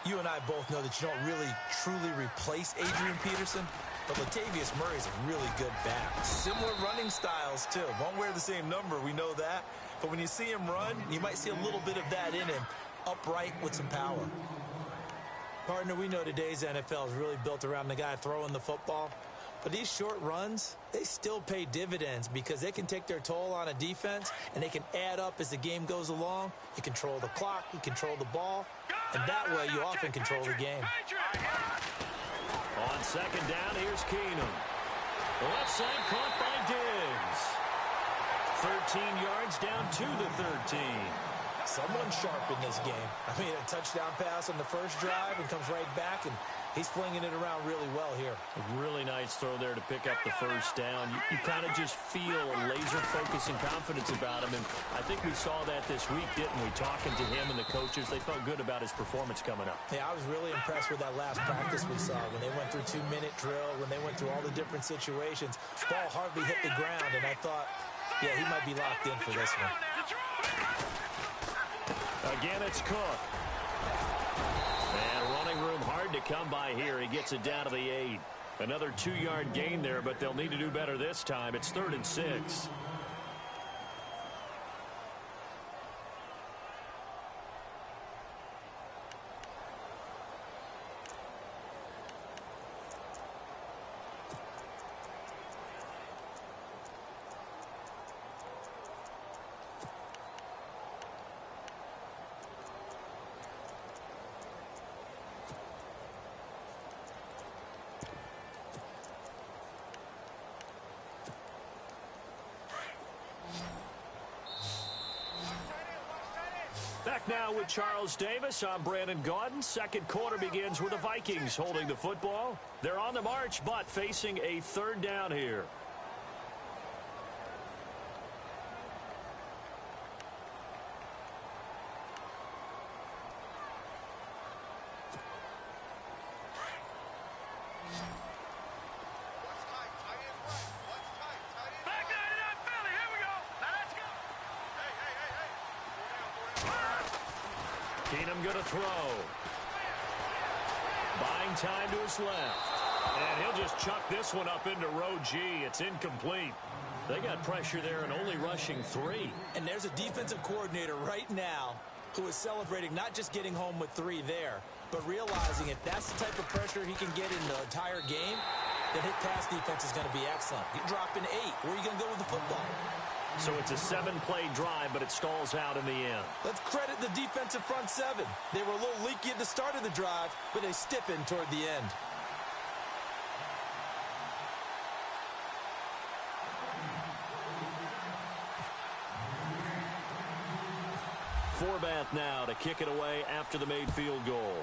You and I both know that you don't really, truly replace Adrian Peterson, but Latavius Murray's a really good back. Similar running styles, too. Won't wear the same number, we know that. But when you see him run, you might see a little bit of that in him, upright with some power. Partner, we know today's NFL is really built around the guy throwing the football. But these short runs, they still pay dividends because they can take their toll on a defense, and they can add up as the game goes along. You control the clock, you control the ball, and that way you often control the game. On second down, here's Keenum. Left side caught by Diggs. 13 yards down to the 13. Someone's sharp in this game. I mean, a touchdown pass on the first drive and comes right back, and he's flinging it around really well here. A really nice throw there to pick up the first down. You kind of just feel a laser focus and confidence about him, and I think we saw that this week, didn't we? Talking to him and the coaches, they felt good about his performance coming up. Yeah, I was really impressed with that last practice we saw when they went through 2-minute drill, when they went through all the different situations. Ball hardly hit the ground, and I thought, yeah, he might be locked in for this one. Again, it's Cook. And running room hard to come by here. He gets it down to the 8. Another 2-yard gain there, but they'll need to do better this time. It's 3rd and 6. Back now with Charles Davis. I'm Brandon Gaudin. Second quarter begins with the Vikings holding the football. They're on the march, but facing a 3rd down here. Keenum going to throw. Buying time to his left. And he'll just chuck this one up into row G. It's incomplete. They got pressure there and only rushing 3. And there's a defensive coordinator right now who is celebrating not just getting home with 3 there, but realizing if that's the type of pressure he can get in the entire game, then his pass defense is going to be excellent. You drop in 8. Where are you going to go with the football? So it's a 7-play drive, but it stalls out in the end. Let's credit the defensive front 7. They were a little leaky at the start of the drive, but they stiffened toward the end. Forbath now to kick it away after the made field goal.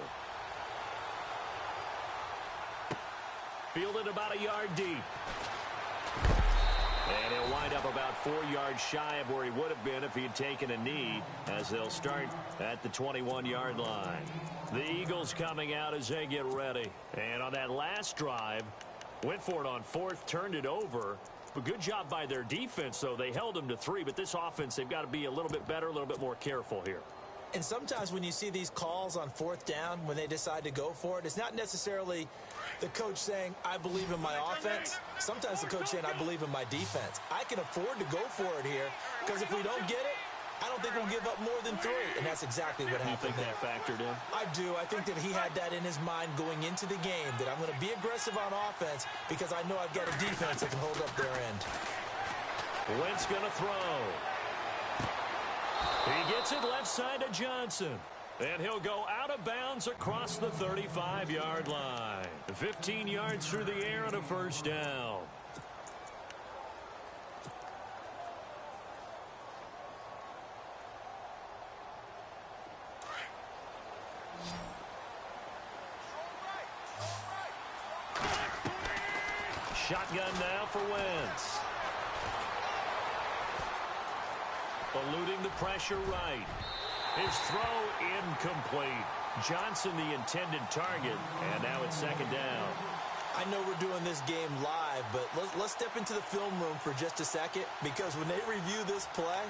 Fielded about a yard deep. And he'll wind up about 4 yards shy of where he would have been if he had taken a knee, as they'll start at the 21-yard line. The Eagles coming out as they get ready. And on that last drive, went for it on 4th, turned it over. But good job by their defense, though. They held them to 3, but this offense, they've got to be a little bit better, a little bit more careful here. And sometimes when you see these calls on 4th down, when they decide to go for it, it's not necessarily the coach saying, I believe in my offense. Sometimes the coach saying, I believe in my defense. I can afford to go for it here because if we don't get it, I don't think we'll give up more than 3, and that's exactly what happened. You think that factored in? I do. I think that he had that in his mind going into the game, that I'm going to be aggressive on offense because I know I've got a defense that can hold up their end. Wentz going to throw. He gets it left side to Johnson. And he'll go out of bounds across the 35-yard line. 15 yards through the air and a first down. Shotgun now for Wentz. Eluding the pressure right. His throw incomplete. Johnson the intended target, and now it's second down. I know we're doing this game live, but let's step into the film room for just a second, because when they review this play,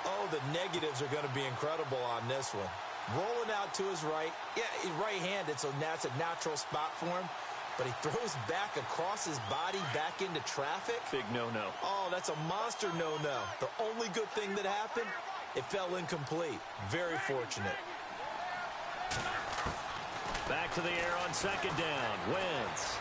oh, the negatives are going to be incredible on this one. Rolling out to his right. Yeah, he's right-handed, so that's a natural spot for him. But he throws back across his body back into traffic. Big no-no. Oh, that's a monster no-no. The only good thing that happened, it fell incomplete. Very fortunate. Back to the air on second down. Wentz.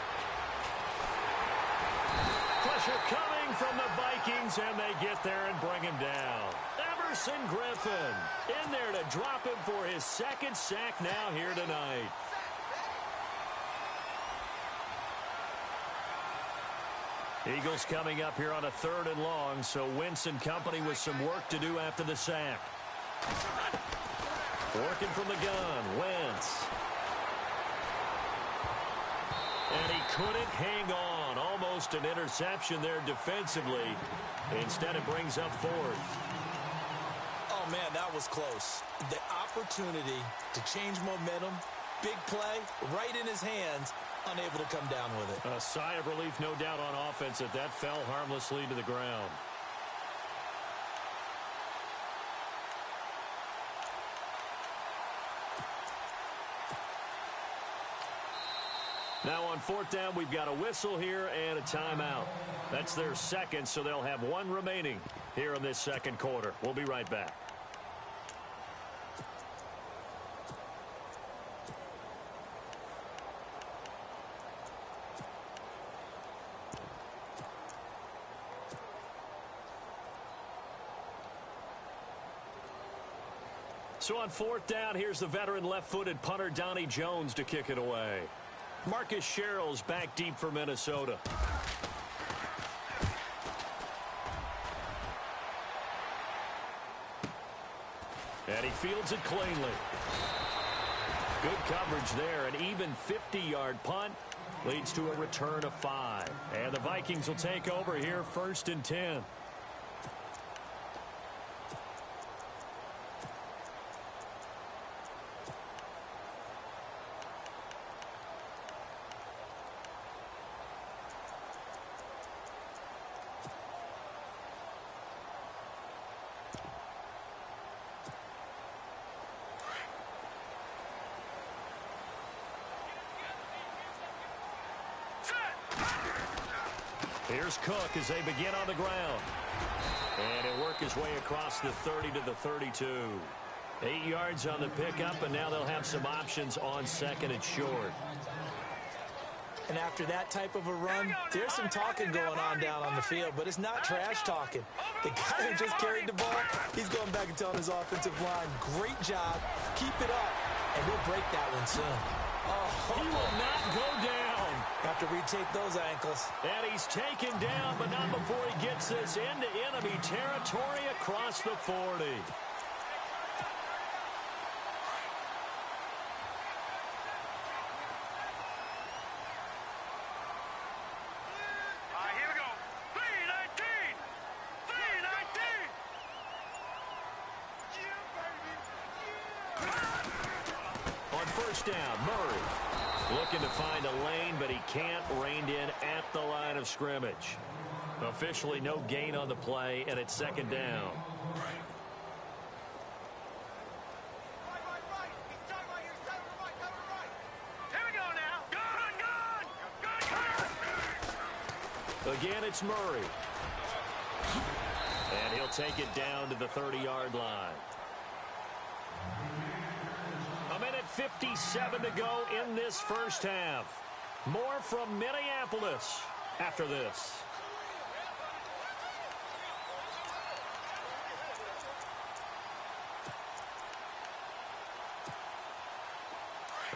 Pressure coming from the Vikings, and they get there and bring him down. Everson Griffin in there to drop him for his second sack now here tonight. Eagles coming up here on a 3rd and long, so Wentz and company with some work to do after the sack. Working from the gun, Wentz. And he couldn't hang on. Almost an interception there defensively. Instead, it brings up 4th. Oh, man, that was close. The opportunity to change momentum, big play, right in his hands, unable to come down with it. A sigh of relief, no doubt, on offense that fell harmlessly to the ground. Now on 4th down, we've got a whistle here and a timeout. That's their second, so they'll have 1 remaining here in this second quarter. We'll be right back. So on 4th down, here's the veteran left-footed punter Donnie Jones to kick it away. Marcus Sherrill's back deep for Minnesota. And he fields it cleanly. Good coverage there. An even 50-yard punt leads to a return of 5. And the Vikings will take over here 1st and 10. Here's Cook as they begin on the ground. And he'll work his way across the 30 to the 32. 8 yards on the pickup, and now they'll have some options on 2nd and short. And after that type of a run, there's some talking going on down on the field, but it's not trash talking. The guy who just carried the ball, he's going back and telling his offensive line, great job, keep it up, and we'll break that one soon. Oh, he will not go down. Have to retake those ankles. And he's taken down, but not before he gets this into enemy territory across the 40. Here we go. 319. 319. On 1st down, Murray looking to find a lane, but he can't. Reined in at the line of scrimmage. Officially no gain on the play, and it's 2nd down. Here we go now. Gun. Again, it's Murray. And he'll take it down to the 30-yard line. 1:57 to go in this first half. More from Minneapolis after this.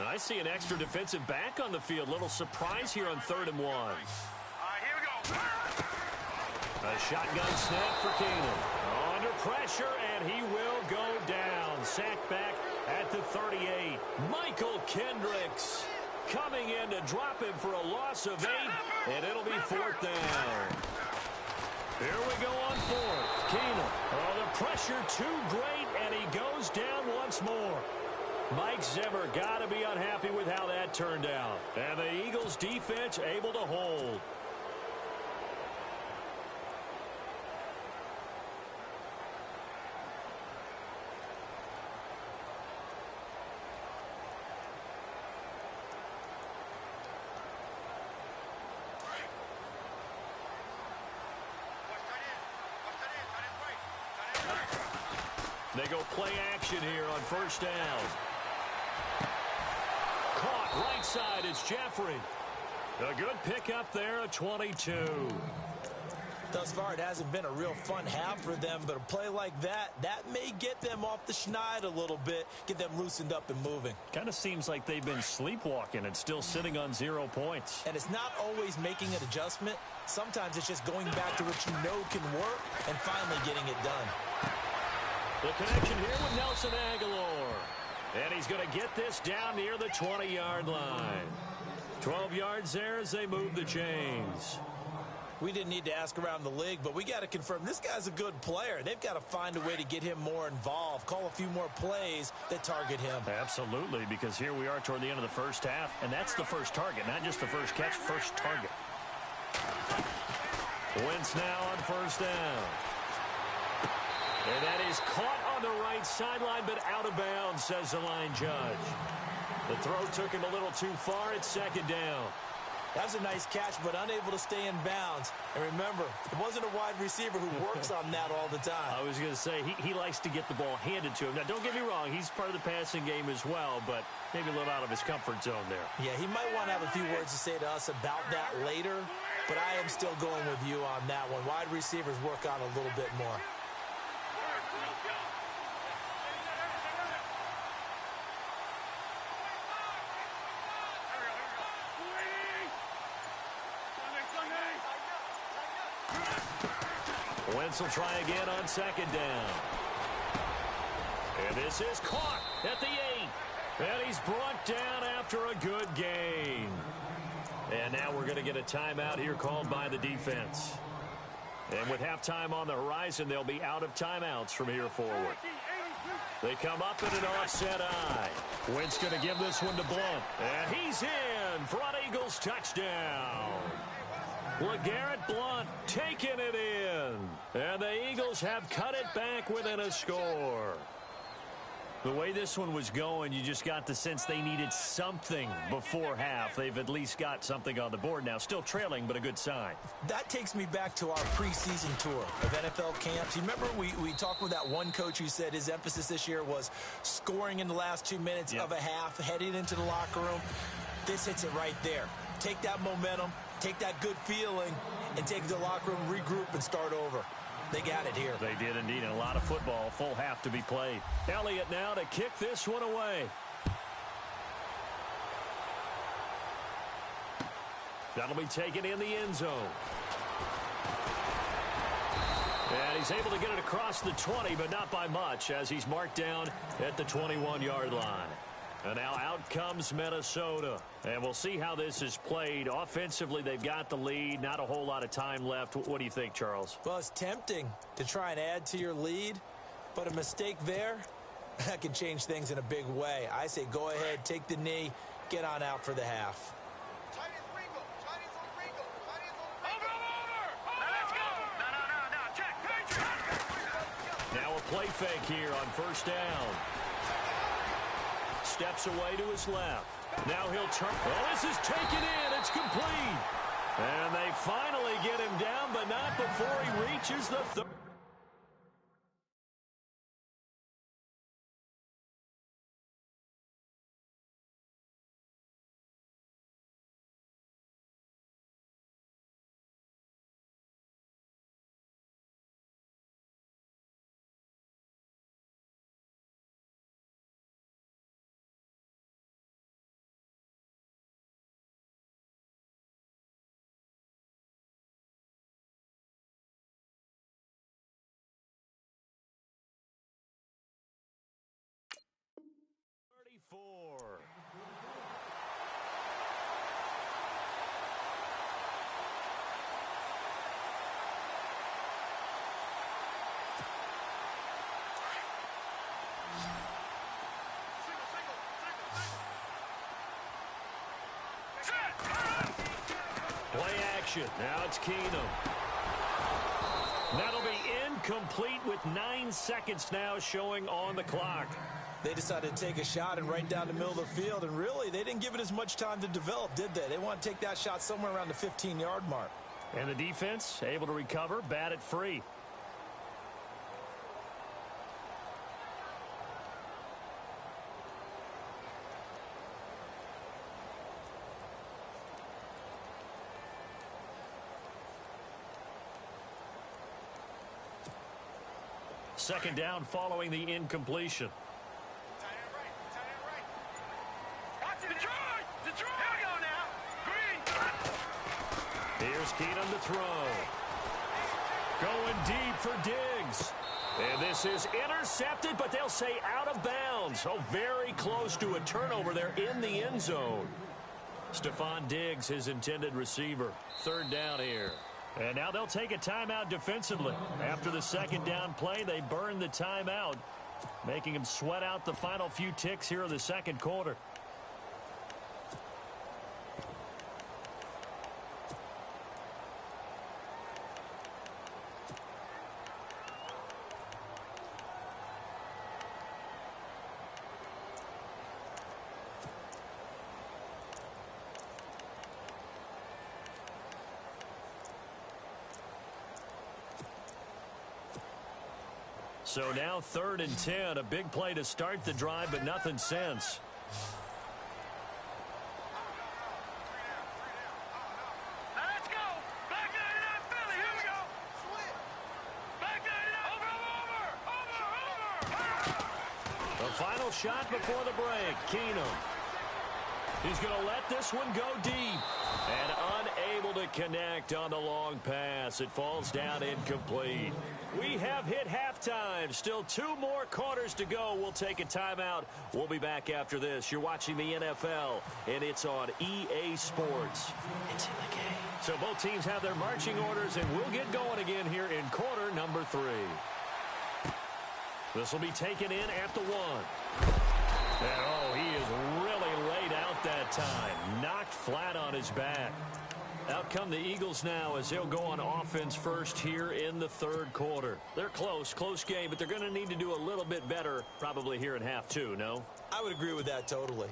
I see an extra defensive back on the field. Little surprise here on 3rd and 1. All right, here we go. A shotgun snap for Keenan. Under pressure, and he will go down. Sacked back at the 38. Michael Kendricks coming in to drop him for a loss of 8, and it'll be 4th down. Here we go on 4th. Keenan. Oh, the pressure too great, and he goes down once more. Mike Zimmer got to be unhappy with how that turned out. And the Eagles defense able to hold. They go play action here on 1st down. Caught right side, it's Jeffrey. A good pickup there at 22. Thus far, it hasn't been a real fun half for them, but a play like that may get them off the schneid a little bit, get them loosened up and moving. Kind of seems like they've been sleepwalking and still sitting on 0 points. And it's not always making an adjustment. Sometimes it's just going back to what you know can work and finally getting it done. The connection here with Nelson Aguilar. And he's going to get this down near the 20-yard line. 12 yards there as they move the chains. We didn't need to ask around the league, but we got to confirm this guy's a good player. They've got to find a way to get him more involved, call a few more plays that target him. Absolutely, because here we are toward the end of the first half, and that's the first target, not just the first catch, first target. Wentz now on 1st down. And that is caught on the right sideline, but out of bounds, says the line judge. The throw took him a little too far. It's 2nd down. That's a nice catch, but unable to stay in bounds. And remember, it wasn't a wide receiver who works on that all the time. I was going to say, he likes to get the ball handed to him. Now, don't get me wrong. He's part of the passing game as well, but maybe a little out of his comfort zone there. Yeah, he might want to have a few words to say to us about that later, but I am still going with you on that one. Wide receivers work on a little bit more. Wentz will try again on 2nd down. And this is caught at the 8. And he's brought down after a good gain. And now we're going to get a timeout here called by the defense. And with halftime on the horizon, they'll be out of timeouts from here forward. They come up in an offset eye. Wentz going to give this one to Blunt. And he's in. Front Eagles touchdown. LeGarrette Blunt taking it in. And the Eagles have cut it back within a score. The way this one was going, you just got the sense they needed something before half. They've at least got something on the board now. Still trailing, but a good sign. That takes me back to our preseason tour of NFL camps. You remember we talked with that one coach who said his emphasis this year was scoring in the last 2 minutes of a half, heading into the locker room. This hits it right there. Take that momentum, take that good feeling, and take it to the locker room, regroup, and start over. They got it here. They did indeed. And a lot of football, full half to be played. Elliott now to kick this one away. That'll be taken in the end zone. And he's able to get it across the 20, but not by much, as he's marked down at the 21-yard line. And now out comes Minnesota. And we'll see how this is played. Offensively, they've got the lead. Not a whole lot of time left. What do you think, Charles? Well, it's tempting to try and add to your lead, but a mistake there, that can change things in a big way. I say go ahead, take the knee, get on out for the half. Now a play fake here on 1st down. Steps away to his left. Now he'll turn. Oh, this is taken in. It's complete. And they finally get him down, but not before he reaches the action. Now it's Keenum. That'll be incomplete with 9 seconds now showing on the clock. They decided to take a shot and right down the middle of the field, and really, they didn't give it as much time to develop, did they? They want to take that shot somewhere around the 15-yard mark. And the defense able to recover, bat it free. Second down following the incompletion. Here's Keenum to throw. Going deep for Diggs. And this is intercepted, but they'll say out of bounds. Oh, very close to a turnover there in the end zone. Stephon Diggs, his intended receiver. Third down here. And now they'll take a timeout defensively. After the second down play, they burn the timeout, making them sweat out the final few ticks here in the second quarter. So now 3rd and 10, a big play to start the drive, but nothing since. Let's go. Back 99 Philly. Here we go. Back 99. Over. The final shot before the break. Keenum. He's going to let this one go deep. And unable to connect on the long pass. It falls down incomplete. We have hit halftime. Still 2 more quarters to go. We'll take a timeout. We'll be back after this. You're watching the NFL, and it's on EA Sports. It's in the game. So both teams have their marching orders, and we'll get going again here in quarter number 3. This will be taken in at the 1. And, oh, he is really laid out that time. Knocked flat on his back. Out come the Eagles now as they'll go on offense first here in the 3rd quarter. They're close game, but they're going to need to do a little bit better probably here in half 2, no? I would agree with that totally.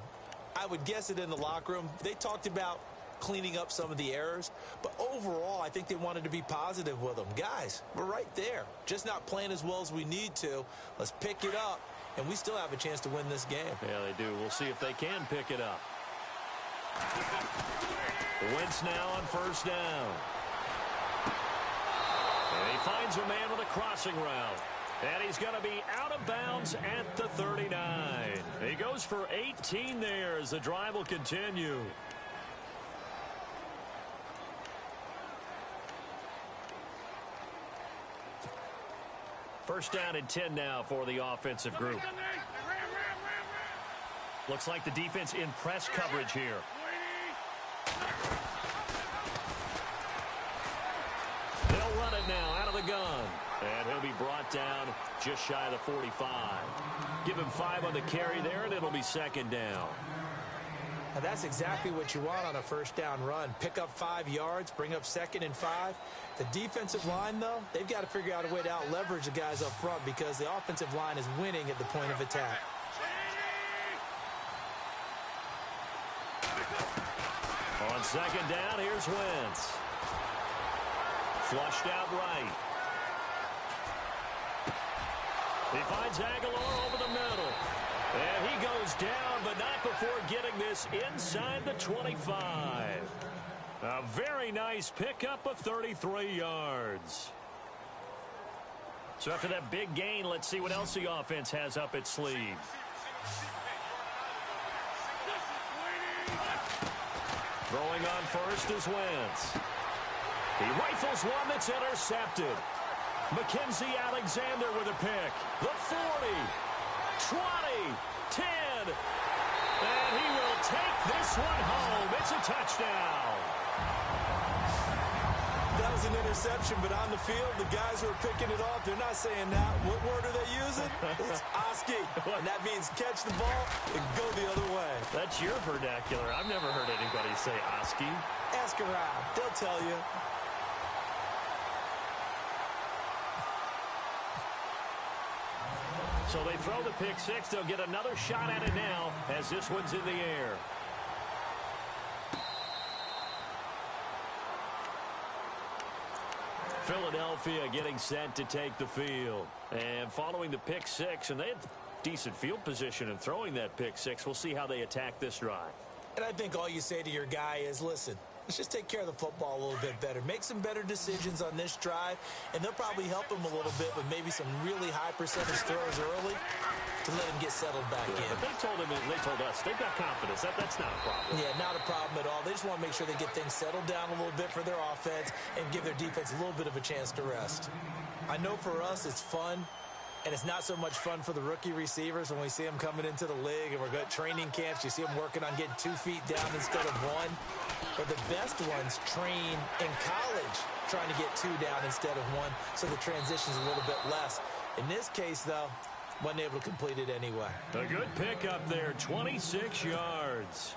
I would guess it in the locker room. They talked about cleaning up some of the errors, but overall, I think they wanted to be positive with them. Guys, we're right there. Just not playing as well as we need to. Let's pick it up, and we still have a chance to win this game. Yeah, they do. We'll see if they can pick it up. Wentz now on 1st down. And he finds a man with a crossing route. And he's going to be out of bounds at the 39. He goes for 18 there as the drive will continue. First down and 10 now for the offensive group. Looks like the defense in press coverage here. They'll run it now out of the gun. And he'll be brought down just shy of the 45. Give him 5 on the carry there, and it'll be 2nd down. Now that's exactly what you want on a 1st down run. Pick up 5 yards, bring up 2nd and 5. The defensive line, though, they've got to figure out a way to out-leverage the guys up front because the offensive line is winning at the point of attack. On 2nd down, here's Wentz. Flushed out right. He finds Aguilar over the middle. And he goes down, but not before getting this inside the 25. A very nice pickup of 33 yards. So after that big gain, let's see what else the offense has up its sleeve. Throwing on first is Wentz. He rifles one that's intercepted. Mackenzie Alexander with a pick. The 40, 20, 10. And he will take this one home. It's a touchdown. That was an interception, but on the field, the guys who are picking it off, they're not saying that. What word are they using? It's Oski. And that means catch the ball and go the other way. That's your vernacular. I've never heard anybody say Oski. Ask around. They'll tell you. So they throw the pick six. They'll get another shot at it now as this one's in the air. Philadelphia getting set to take the field. And following the pick six, and they had decent field position in throwing that pick six. We'll see how they attack this drive. And I think all you say to your guy is, listen, let's just take care of the football a little bit better. Make some better decisions on this drive, and they'll probably help him a little bit with maybe some really high percentage throws early to let him get settled back in. But they told him, and they told us, they've got confidence. That's not a problem. Yeah, not a problem at all. They just want to make sure they get things settled down a little bit for their offense and give their defense a little bit of a chance to rest. I know for us it's fun, and it's not so much fun for the rookie receivers when we see them coming into the league and we're got training camps. You see them working on getting 2 feet down instead of 1. But the best ones train in college trying to get 2 down instead of 1, so the transition's a little bit less. In this case, though, wasn't able to complete it anyway. A good pick up there, 26 yards.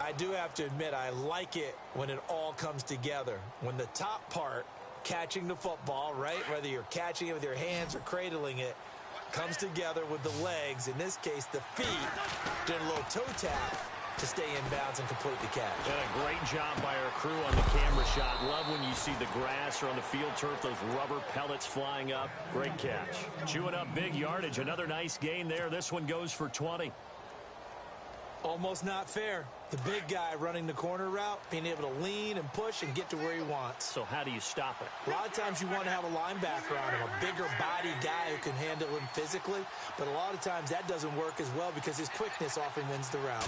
I do have to admit, I like it when it all comes together. When the top part, catching the football, right, whether you're catching it with your hands or cradling it, comes together with the legs, in this case the feet, doing a little toe tap to stay in bounds and complete the catch. And a great job by our crew on the camera shot. Love when you see the grass or on the field turf, those rubber pellets flying up. Great catch. Chewing up big yardage. Another nice gain there. This one goes for 20. Almost not fair. The big guy running the corner route, being able to lean and push and get to where he wants. So how do you stop it? A lot of times you want to have a linebacker on him, a bigger body guy who can handle him physically. But a lot of times that doesn't work as well because his quickness often wins the route.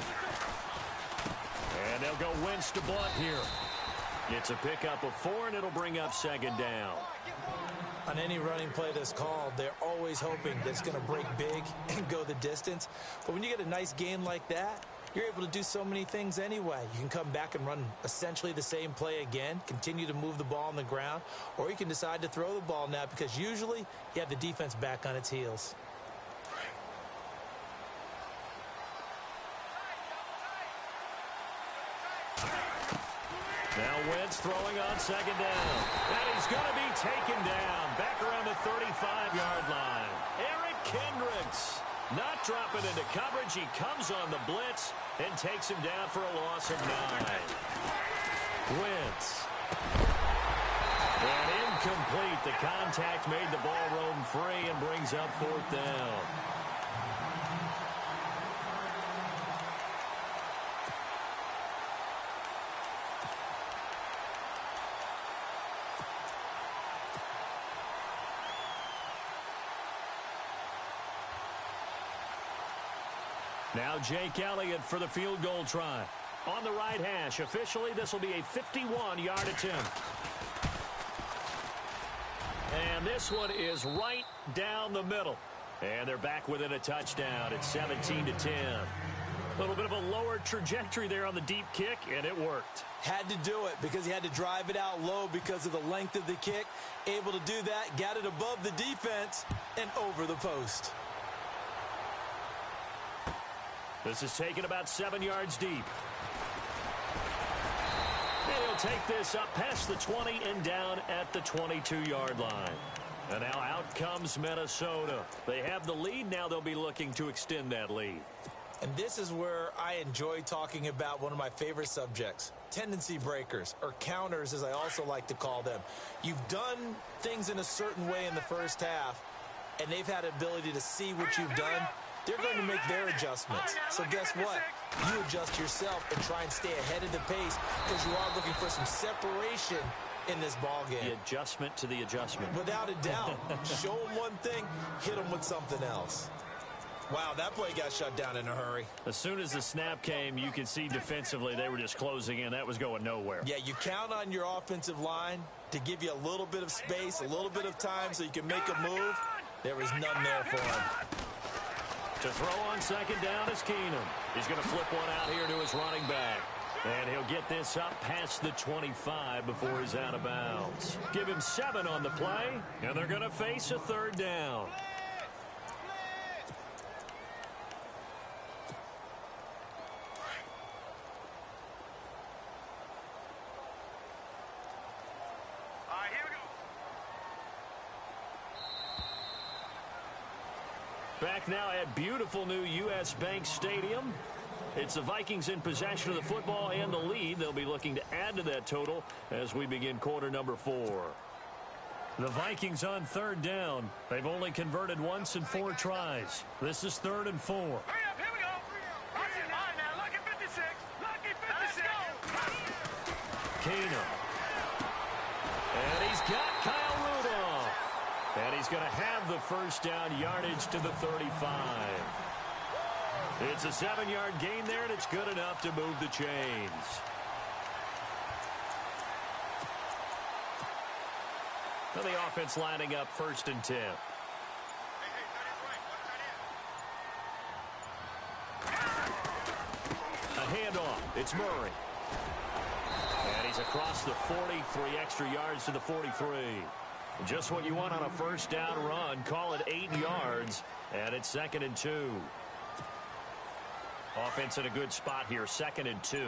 And they'll go Wentz to Blunt here. It's a pickup of 4, and it'll bring up second down. On any running play that's called, they're always hoping that it's going to break big and go the distance. But when you get a nice gain like that, you're able to do so many things anyway. You can come back and run essentially the same play again, continue to move the ball on the ground, or you can decide to throw the ball now because usually you have the defense back on its heels. Now Wentz throwing on second down. And he's going to be taken down back around the 35-yard line. Eric Kendricks not dropping into coverage. He comes on the blitz and takes him down for a loss of 9. Wentz. And incomplete. The contact made the ball roam free and brings up 4th down. Now Jake Elliott for the field goal try. On the right hash. Officially, this will be a 51-yard attempt. And this one is right down the middle. And they're back within a touchdown. It's 17-10. A little bit of a lower trajectory there on the deep kick, and it worked. Had to do it because he had to drive it out low because of the length of the kick. Able to do that, got it above the defense and over the post. This is taken about 7 yards deep. And he'll take this up past the 20 and down at the 22-yard line. And now out comes Minnesota. They have the lead. Now they'll be looking to extend that lead. And this is where I enjoy talking about one of my favorite subjects, tendency breakers, or counters as I also like to call them. You've done things in a certain way in the first half, and they've had ability to see what you've done. They're going to make their adjustments. So guess what? You adjust yourself and try and stay ahead of the pace because you are looking for some separation in this ball game. The adjustment to the adjustment. Without a doubt. Show them one thing, hit them with something else. Wow, that play got shut down in a hurry. As soon as the snap came, you could see defensively they were just closing in. That was going nowhere. Yeah, you count on your offensive line to give you a little bit of space, a little bit of time so you can make a move. There was none there for him. To throw on second down is Keenum. He's going to flip one out here to his running back. And he'll get this up past the 25 before he's out of bounds. Give him 7 on the play, and they're going to face a 3rd down. Back now at beautiful new U.S. Bank Stadium. It's the Vikings in possession of the football and the lead. They'll be looking to add to that total as we begin quarter number 4. The Vikings on third down. They've only converted once in 4 tries. This is 3rd and 4. Hurry up, here we go. All right, now, lucky 56. Lucky 56. Keenum. And he's got Kyle Rudolph. And he's going to have the first down, yardage to the 35. It's a 7-yard gain there, and it's good enough to move the chains. Now the offense lining up 1st and 10. A handoff. It's Murray. And he's across the 40, 3 extra yards to the 43. Just what you want on a first down run. Call it 8 yards, and it's 2nd and 2. Offense in a good spot here, 2nd and 2. All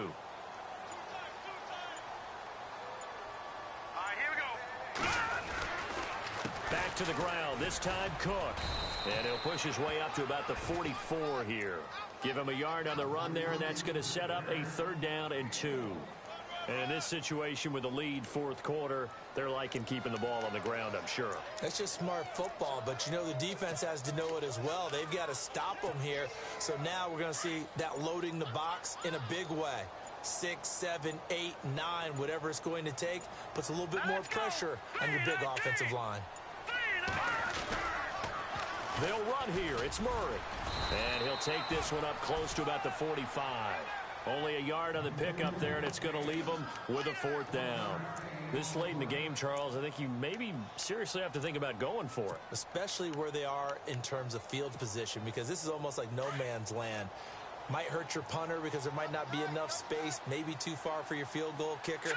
right, here we go. Back to the ground, this time Cook. And he'll push his way up to about the 44 here. Give him a yard on the run there, and that's going to set up a 3rd down and 2. And in this situation with the lead 4th quarter, they're liking keeping the ball on the ground, I'm sure. That's just smart football, but you know the defense has to know it as well. They've got to stop them here. So now we're going to see that loading the box in a big way. 6, 7, 8, 9, whatever it's going to take, puts a little bit more pressure on your big offensive line. They'll run here. It's Murray. And he'll take this one up close to about the 45. Only a yard on the pickup there, and it's going to leave them with a 4th down. This late in the game, Charles, I think you maybe seriously have to think about going for it. Especially where they are in terms of field position, because this is almost like no man's land. Might hurt your punter because there might not be enough space, maybe too far for your field goal kicker.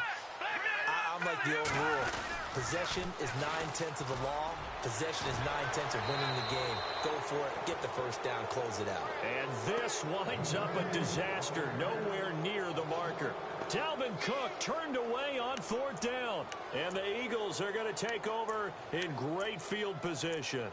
I'm like the old rule. Possession is 9/10 of the law. Possession is 9/10 of winning the game. Go for it. Get the first down. Close it out. And this winds up a disaster. Nowhere near the marker. Dalvin Cook turned away on 4th down. And the Eagles are going to take over in great field position.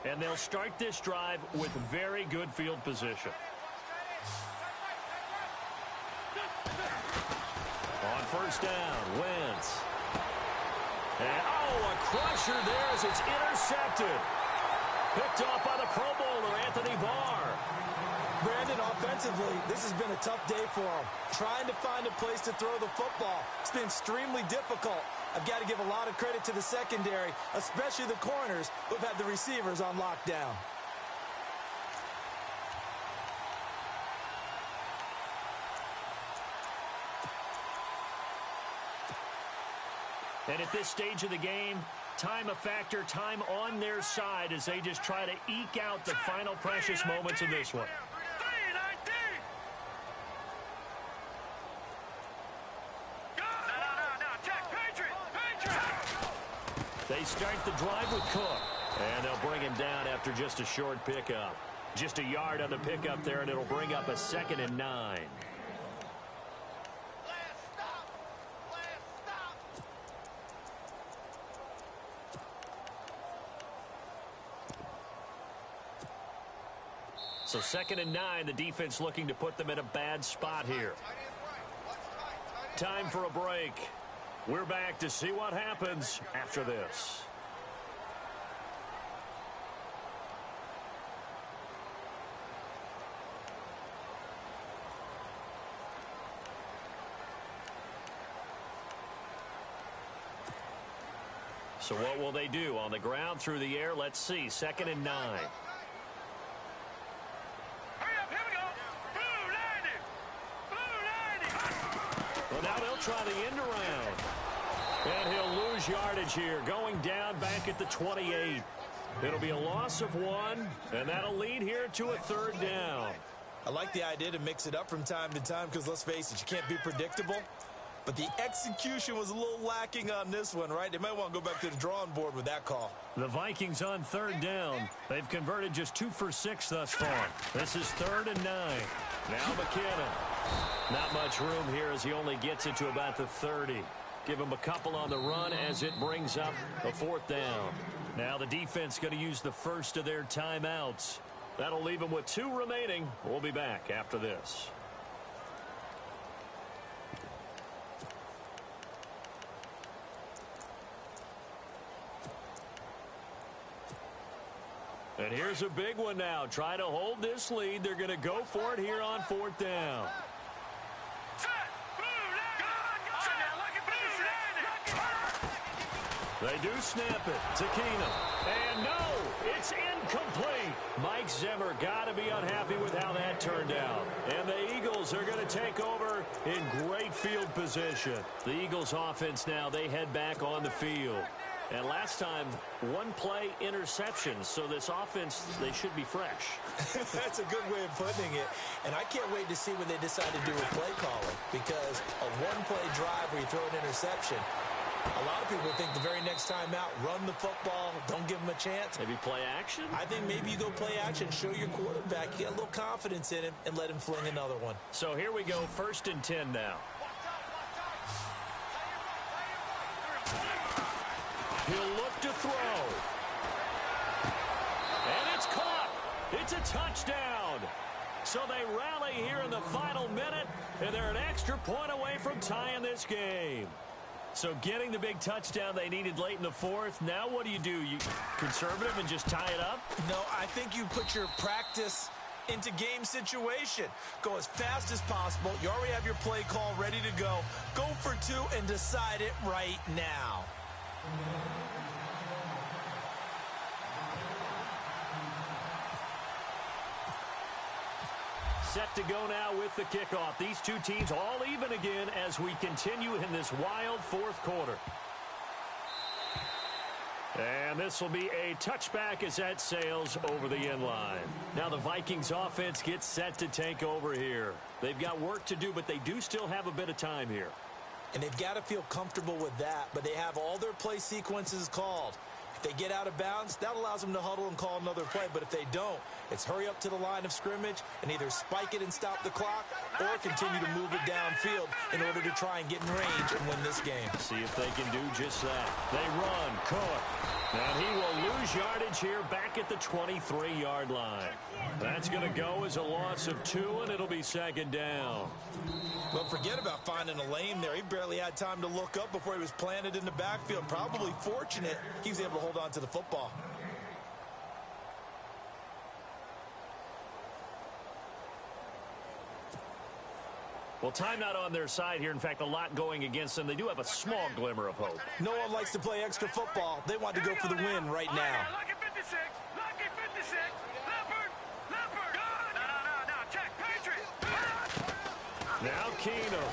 And they'll start this drive with very good field position. On 1st down, Wentz. And, a crusher there as it's intercepted. Picked off by the Pro Bowler, Anthony Barr. Brandon, offensively, this has been a tough day for him. Trying to find a place to throw the football. It's been extremely difficult. I've got to give a lot of credit to the secondary, especially the corners who've had the receivers on lockdown. And at this stage of the game, time a factor, time on their side as they just try to eke out the final precious moments of this one. They start the drive with Cook. And they'll bring him down after just a short pickup. Just a yard on the pickup there, and it'll bring up a 2nd and 9. So 2nd and 9, the defense looking to put them in a bad spot here. Time for a break. We're back to see what happens after this. So what will they do? On the ground, through the air? Let's see. 2nd and 9. Well, now they'll try the end around. And he'll lose yardage here, going down back at the 28. It'll be a loss of 1, and that'll lead here to a 3rd down. I like the idea to mix it up from time to time because, let's face it, you can't be predictable. But the execution was a little lacking on this one, right? They might want to go back to the drawing board with that call. The Vikings on 3rd down. They've converted just 2 for 6 thus far. This is 3rd and 9. Now McKinnon. Not much room here as he only gets it to about the 30. Give him a couple on the run as it brings up a 4th down. Now the defense going to use the first of their timeouts. That'll leave them with 2 remaining. We'll be back after this. And here's a big one now. Try to hold this lead. They're going to go for it here on 4th down. They do snap it to Keenum. And no, it's incomplete. Mike Zimmer got to be unhappy with how that turned out. And the Eagles are going to take over in great field position. The Eagles offense now, they head back on the field. And last time, 1-play interception. So this offense, they should be fresh. That's a good way of putting it. And I can't wait to see what they decide to do with play calling. Because a 1-play drive where you throw an interception, a lot of people think the very next time out, run the football, don't give them a chance. Maybe play action? I think maybe you go play action, show your quarterback, get a little confidence in him, and let him fling another one. So here we go, 1st and 10 now. He'll look to throw. And it's caught. It's a touchdown. So they rally here in the final minute, and they're an extra point away from tying this game. So getting the big touchdown they needed late in the 4th. Now what do? You conservative and just tie it up? No, I think you put your practice into game situation. Go as fast as possible. You already have your play call ready to go. Go for 2 and decide it right now. Set to go now with the kickoff. These two teams all even again as we continue in this wild 4th quarter. And this will be a touchback as that sails over the end line. Now the Vikings offense gets set to take over here. They've got work to do, but they do still have a bit of time here. And they've got to feel comfortable with that, but they have all their play sequences called. If they get out of bounds, that allows them to huddle and call another play. But if they don't, it's hurry up to the line of scrimmage and either spike it and stop the clock or continue to move it downfield in order to try and get in range and win this game. See if they can do just that. They run, Cook. And he will lose yardage here back at the 23-yard line. That's going to go as a loss of 2, and it'll be 2nd down. Well, forget about finding a lane there. He barely had time to look up before he was planted in the backfield. Probably fortunate he was able to hold on to the football. Well, time not on their side here. In fact, a lot going against them. They do have a small glimmer of hope. No one likes to play extra football. They want to go for the win right now. Lucky 56. Lucky 56. Leopard. Leopard. No. Check. Patriot. Now Keenum.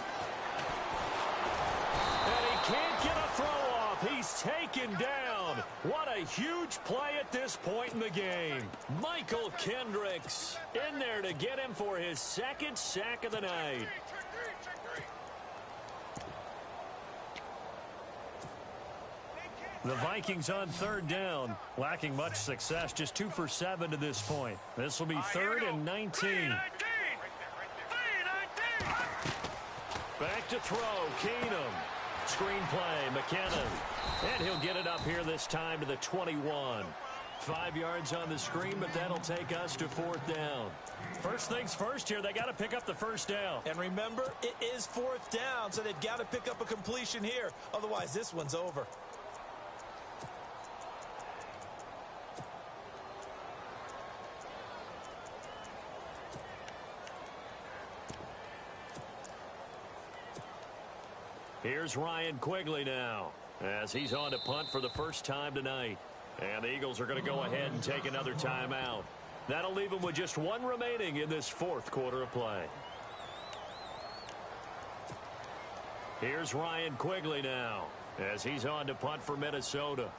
And he can't get a throw off. He's taken down. What a huge play at this point in the game. Michael Kendricks in there to get him for his 2nd sack of the night. The Vikings on 3rd down, lacking much success, just 2 for 7 to this point. This will be 3rd and 19. Back to throw, Keenum. Screen play, McKinnon. And he'll get it up here this time to the 21. 5 yards on the screen, but that'll take us to 4th down. First things first here, they got to pick up the 1st down. And remember, it is 4th down, so they've got to pick up a completion here. Otherwise, this one's over. Here's Ryan Quigley now as he's on to punt for the first time tonight. And the Eagles are going to go ahead and take another timeout. That'll leave them with just 1 remaining in this 4th quarter of play. Here's Ryan Quigley now as he's on to punt for Minnesota.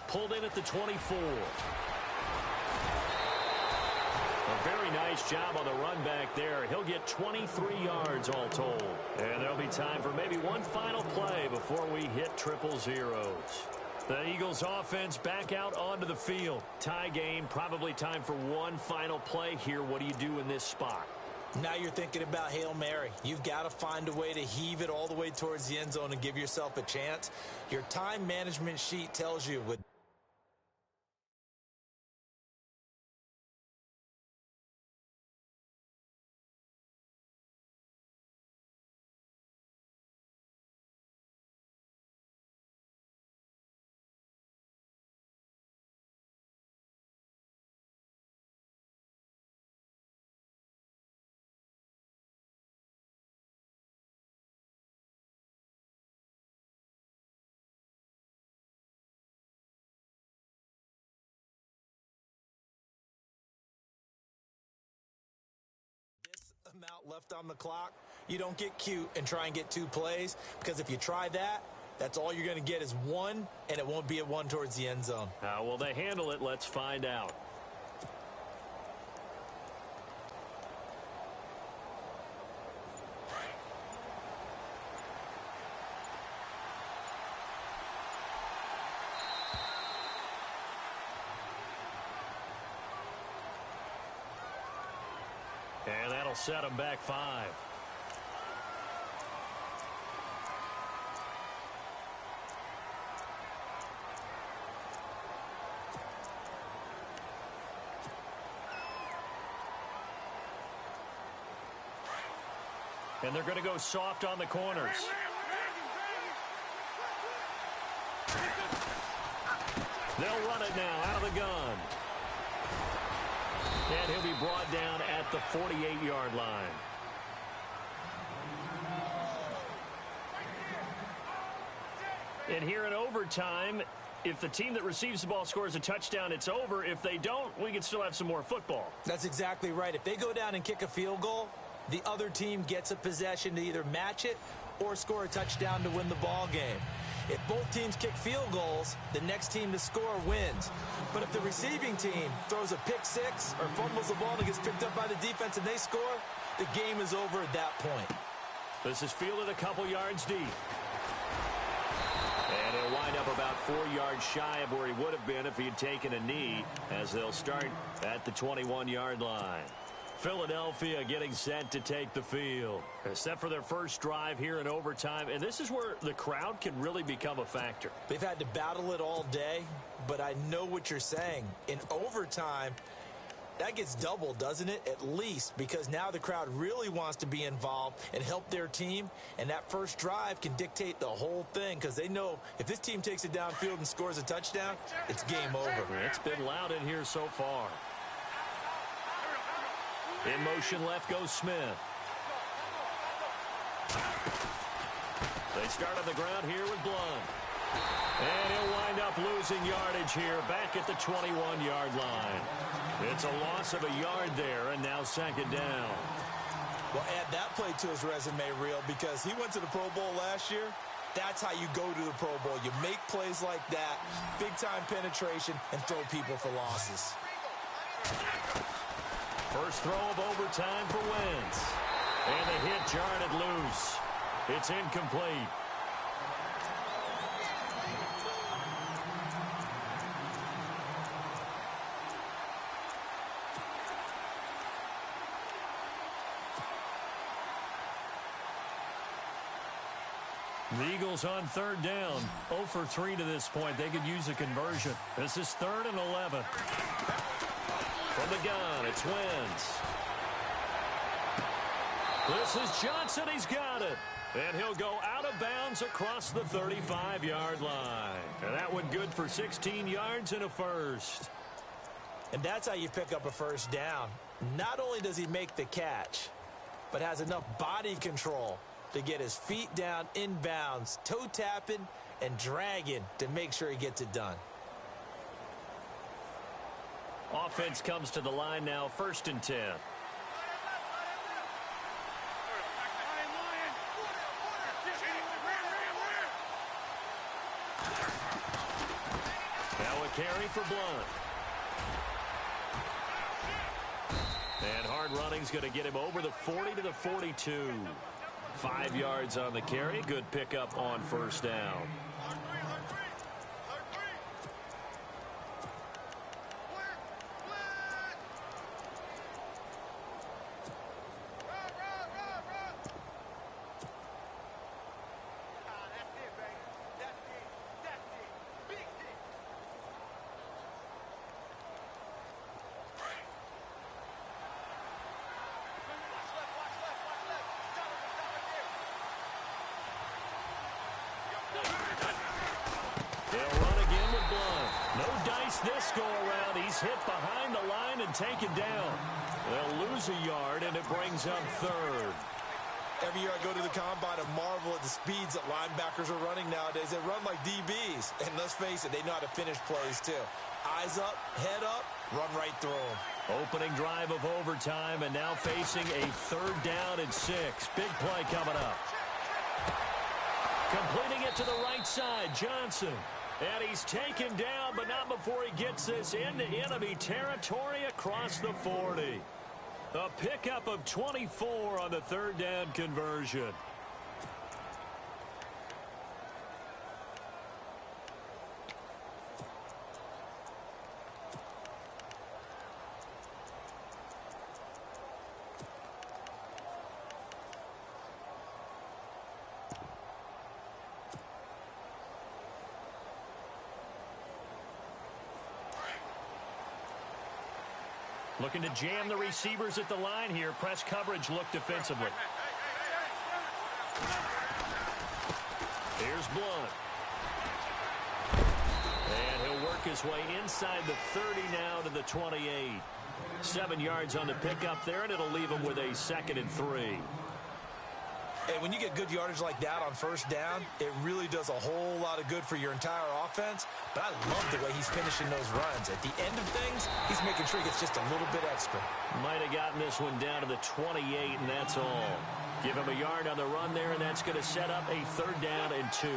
Pulled in at the 24. A very nice job on the run back there. He'll get 23 yards all told. And there'll be time for maybe one final play before we hit triple zeros. The Eagles offense back out onto the field. Tie game, probably time for one final play here. What do you do in this spot? Now you're thinking about Hail Mary. You've got to find a way to heave it all the way towards the end zone and give yourself a chance. Your time management sheet tells you with amount left on the clock, you don't get cute and try and get 2 plays, because if you try that, that's all you're going to get is 1, and it won't be a 1 towards the end zone. How will they handle it? Let's find out. And that'll set them back 5. And they're going to go soft on the corners. They'll run it now out of the gun. And he'll be brought down at the 48-yard line. And here in overtime, if the team that receives the ball scores a touchdown, it's over. If they don't, we can still have some more football. That's exactly right. If they go down and kick a field goal, the other team gets a possession to either match it or score a touchdown to win the ball game. If both teams kick field goals, the next team to score wins. But if the receiving team throws a pick 6 or fumbles the ball and gets picked up by the defense and they score, the game is over at that point. This is fielded a couple yards deep. And he'll wind up about 4 yards shy of where he would have been if he had taken a knee, as they'll start at the 21-yard line. Philadelphia getting set to take the field. Set for their first drive here in overtime, and this is where the crowd can really become a factor. They've had to battle it all day, but I know what you're saying. In overtime, that gets doubled, doesn't it? At least, because now the crowd really wants to be involved and help their team, and that first drive can dictate the whole thing, because they know if this team takes it downfield and scores a touchdown, it's game over. It's been loud in here so far. In motion left goes Smith. They start on the ground here with Blunt. And he'll wind up losing yardage here back at the 21-yard line. It's a loss of a yard there, and now second down. Well, add that play to his resume reel, because he went to the Pro Bowl last year. That's how you go to the Pro Bowl. You make plays like that, big-time penetration, and throw people for losses. First throw of overtime for Wentz. And the hit jarred it loose. It's incomplete. The Eagles on third down. 0 for 3 to this point. They could use a conversion. This is 3rd and 11. From the gun, it's Wentz. This is Johnson. He's got it. And he'll go out of bounds across the 35-yard line. And that one good for 16 yards and a first. And that's how you pick up a first down. Not only does he make the catch, but has enough body control to get his feet down inbounds, toe tapping and dragging to make sure he gets it done. Offense comes to the line now, 1st and 10. Now a carry for Blunt. And hard running's going to get him over the 40 to the 42. 5 yards on the carry. Good pickup on first down. This go around, he's hit behind the line and taken down. They'll lose a yard, and it brings up third. Every year I go to the combine and marvel at the speeds that linebackers are running nowadays. They run like DBs. And let's face it, they know how to finish plays too. Eyes up, head up, run right through them. Opening drive of overtime, and now facing a 3rd down and 6. Big play coming up. Completing it to the right side, Johnson. And he's taken down, but not before he gets this into enemy territory across the 40. A pickup of 24 on the 3rd down conversion. Looking to jam the receivers at the line here. Press coverage look defensively. Here's Blunt. And he'll work his way inside the 30 now to the 28. 7 yards on the pickup there, and it'll leave him with a 2nd and 3. And when you get good yardage like that on first down, it really does a whole lot of good for your entire offense. But I love the way he's finishing those runs. At the end of things, he's making sure he gets just a little bit extra. Might have gotten this one down to the 28, and that's all. Give him a yard on the run there, and that's going to set up a 3rd down and 2.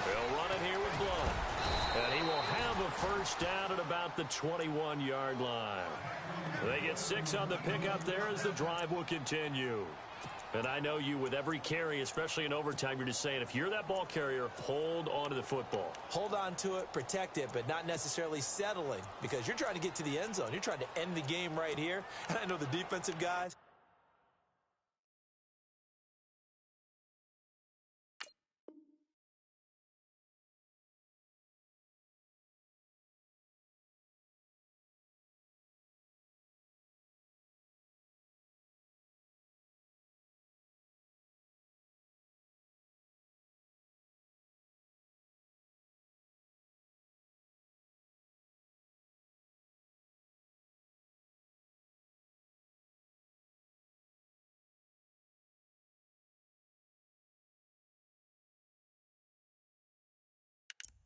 They'll run it here with Blunt. And he will have a 1st down at about the 21-yard line. They get 6 on the pickup there as the drive will continue. And I know you, with every carry, especially in overtime, you're just saying, if you're that ball carrier, hold on to the football. Hold on to it, protect it, but not necessarily settling, because you're trying to get to the end zone. You're trying to end the game right here. And I know the defensive guys.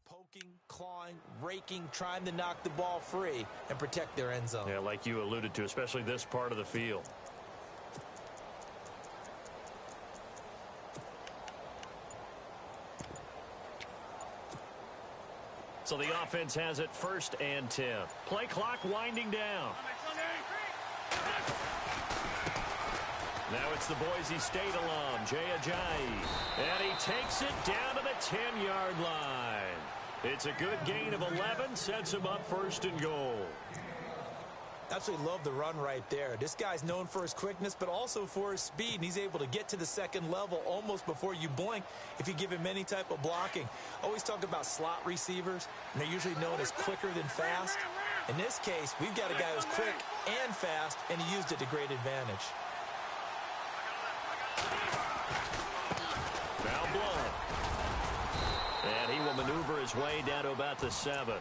Poking, clawing, raking, trying to knock the ball free and protect their end zone. Yeah, like you alluded to, especially this part of the field. So the offense has it 1st and 10. Play clock winding down. Now it's the Boise State alum, Jay Ajayi. And he takes it down to the 10-yard line. It's a good gain of 11, sets him up 1st and goal. Absolutely love the run right there. This guy's known for his quickness, but also for his speed. And he's able to get to the 2nd level almost before you blink if you give him any type of blocking. Always talk about slot receivers, and they're usually known as quicker than fast. In this case, we've got a guy who's quick and fast, and he used it to great advantage. Now Blunt. And he will maneuver his way down to about the 7.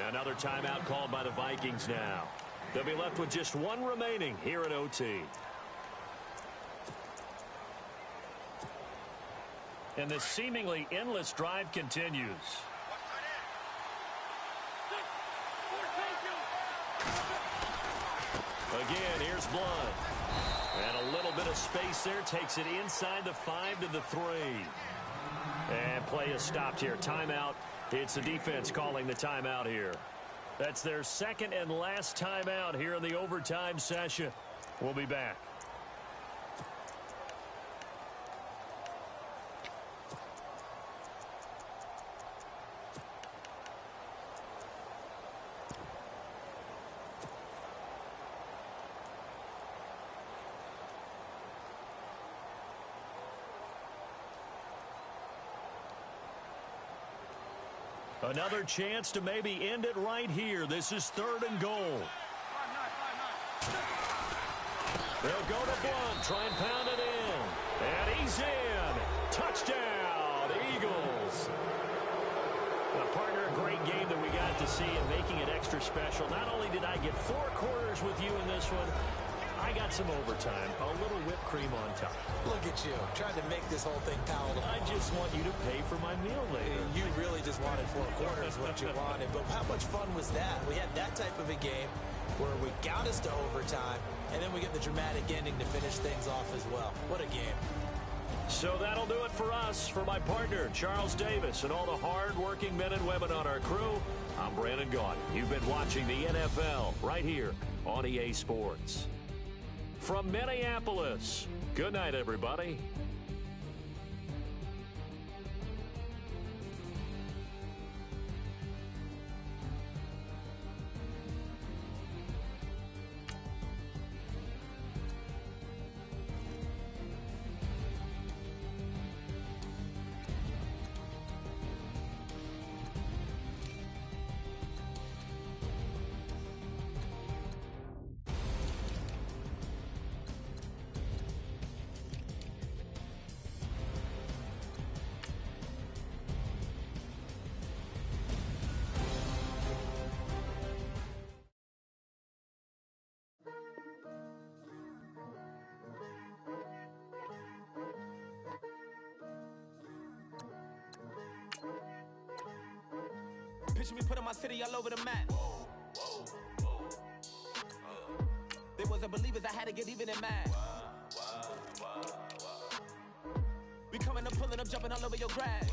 Another timeout called by the Vikings now. They'll be left with just 1 remaining here in OT. And this seemingly endless drive continues. Again, here's Blunt. And a little bit of space there, takes it inside the 5 to the 3. And play is stopped here. Timeout. It's the defense calling the timeout here. That's their second and last timeout here in the overtime session. We'll be back. Another chance to maybe end it right here. This is 3rd and goal. They'll go to Blunt, try and pound it in. And he's in. Touchdown, Eagles. Now, partner, a great game that we got to see and making it extra special. Not only did I get 4 quarters with you in this one, I got some overtime, a little whipped cream on top. Look at you, trying to make this whole thing palatable. I just want you to pay for my meal later. You really just wanted 4 quarters what you wanted, but how much fun was that? We had that type of a game where we got us to overtime, and then we get the dramatic ending to finish things off as well. What a game. So that'll do it for us. For my partner, Charles Davis, and all the hard-working men and women on our crew, I'm Brandon Gaudin. You've been watching the NFL right here on EA Sports. From Minneapolis, good night, everybody. Picture me putting my city all over the map. They wasn't believers, I had to get even and mad. We coming up, pulling up, jumping all over your grass.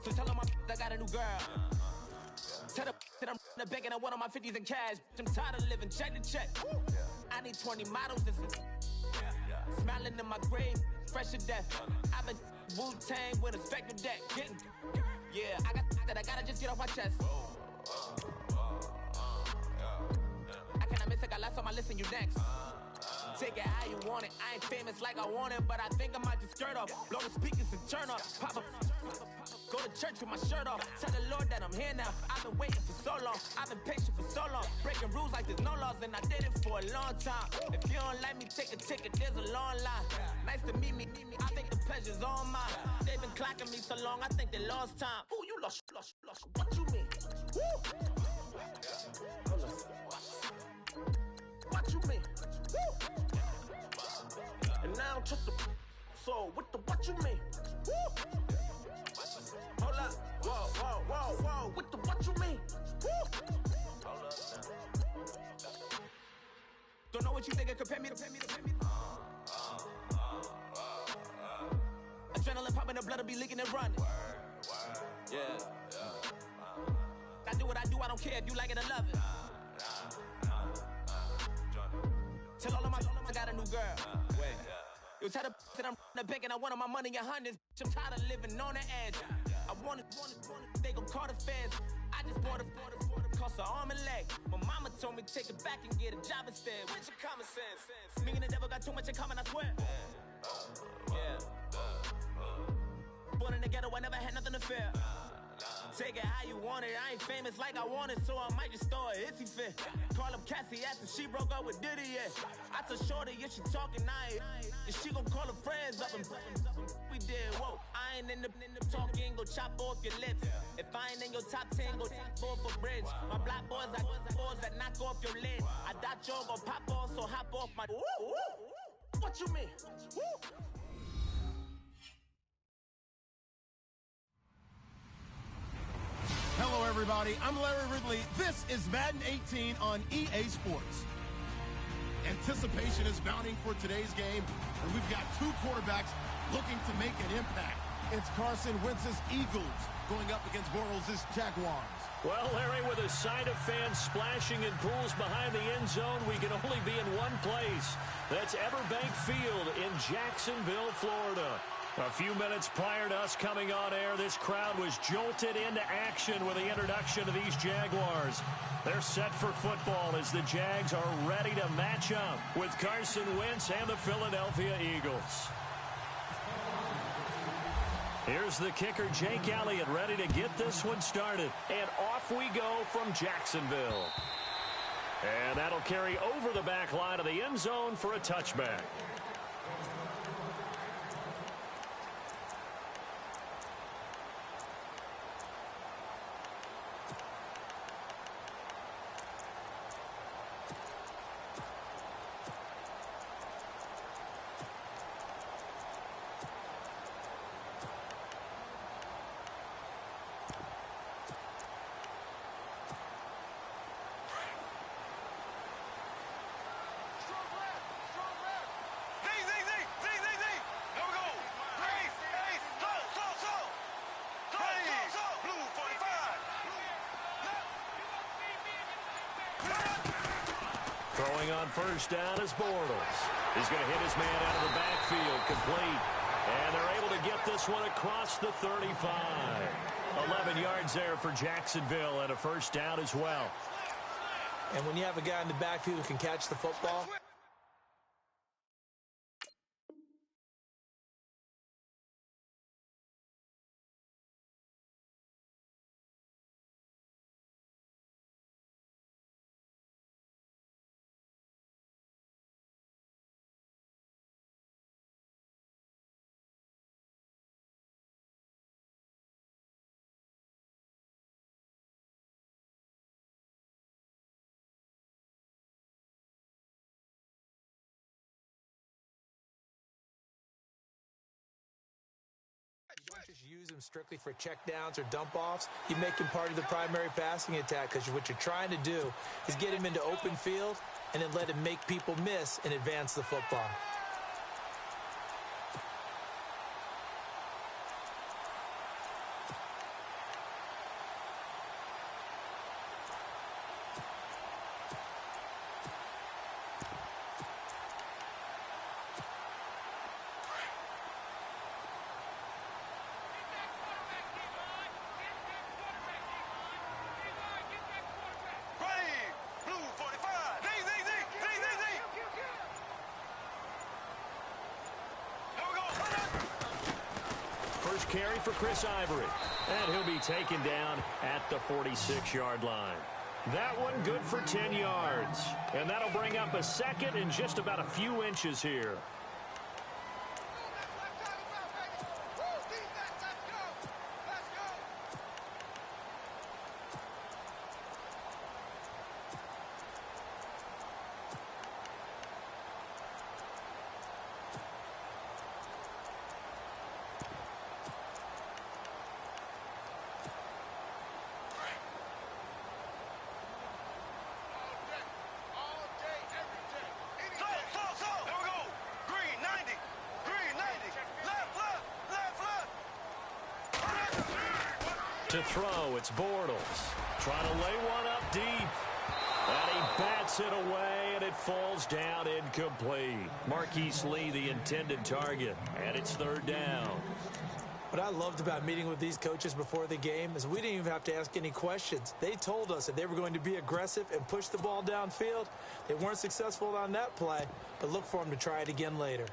So tell them I got a new girl. Tell them that I'm the bank and I want all my 50s in cash. I'm tired of living check to check. I need 20 models. This is smiling in my grave, fresh to death. I've been Wu-Tang with a spectrum deck. Getting, yeah, I gotta just get off my chest. I cannot miss it, got lots on my list and you next. Take it how you want it. I ain't famous like I want it, but I think I might just skirt off. Blow the speakers and turn off. Pop up. Go to church with my shirt off. Tell the Lord that I'm here now. I've been waiting for so long. I've been patient for so long. Breaking rules like there's no laws, and I did it for a long time. If you don't like me, take a ticket. There's a long line. Nice to meet me. I think the pleasure's all mine. They've been clocking me so long, I think they lost time. Ooh, you lost. What you mean? Woo! What you mean? Woo! And now I don't trust the so what you mean? Woo! Hold up, whoa, what you mean? Woo! Hold up now. Don't know what you think it compare me to. Adrenaline popping, the blood'll be leaking and running. Yeah. I do what I do, I don't care if you like it or love it. Tell all of my I got a new girl. Wait. You tell the that I'm the bank and I want all my money in hundreds. I'm tired of living on the edge. I want it, they gon' call the feds. I just bought a cost an arm and leg. My mama told me take it back and get a job instead. Where's your common sense? Me and the devil got too much in common, I swear. Yeah. Born in the ghetto, I never had nothing to fear. Take it how you want it. I ain't famous like I want it, so I might just throw a hissy fit. Call up Cassie after she broke up with Diddy, yeah. I told Shorty if she talking, I ain't. And she gon' call her friends up and we did, whoa. I ain't in the talking, go chop off your lips. If I ain't in your top 10, go top 4 for bridge. My black boys, I boys that knock off your lid. I doubt you're gon' pop off, so hop off my. What you mean? Woo! Hello, everybody. I'm Larry Ridley. This is Madden 18 on EA Sports. Anticipation is mounting for today's game, and we've got 2 quarterbacks looking to make an impact. It's Carson Wentz's Eagles going up against Bortles' Jaguars? Well, Larry, with a sight of fans splashing in pools behind the end zone, we can only be in one place. That's Everbank Field in Jacksonville, Florida. A few minutes prior to us coming on air, this crowd was jolted into action with the introduction of these Jaguars. They're set for football as the Jags are ready to match up with Carson Wentz and the Philadelphia Eagles. Here's the kicker, Jake Elliott, ready to get this one started. And off we go from Jacksonville. And that'll carry over the back line of the end zone for a touchback. Throwing on first down is Bortles. He's going to hit his man out of the backfield, complete. And they're able to get this one across the 35. 11 yards there for Jacksonville and a first down as well. And when you have a guy in the backfield who can catch the football, you don't just use him strictly for checkdowns or dump-offs. You make him part of the primary passing attack because what you're trying to do is get him into open field and then let him make people miss and advance the football. First carry for Chris Ivory. And he'll be taken down at the 46-yard line. That one good for 10 yards. And that'll bring up a second in just about a few inches here. To throw, it's Bortles. Trying to lay one up deep. And he bats it away, and it falls down incomplete. Marquise Lee, the intended target, and it's third down. What I loved about meeting with these coaches before the game is we didn't even have to ask any questions. They told us that they were going to be aggressive and push the ball downfield. They weren't successful on that play, but look for them to try it again later.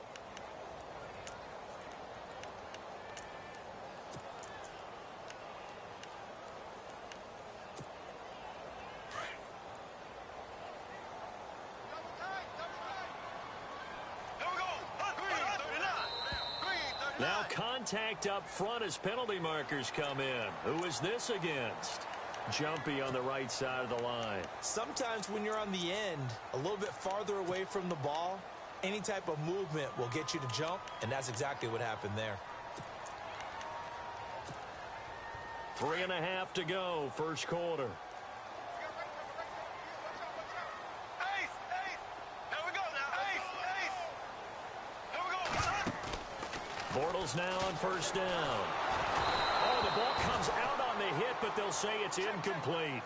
Now contact up front as penalty markers come in. Who is this against? Jumpy on the right side of the line. Sometimes when you're on the end, a little bit farther away from the ball, any type of movement will get you to jump, and that's exactly what happened there. 3.5 to go, first quarter. Bortles now on first down. Oh, the ball comes out will say it's incomplete.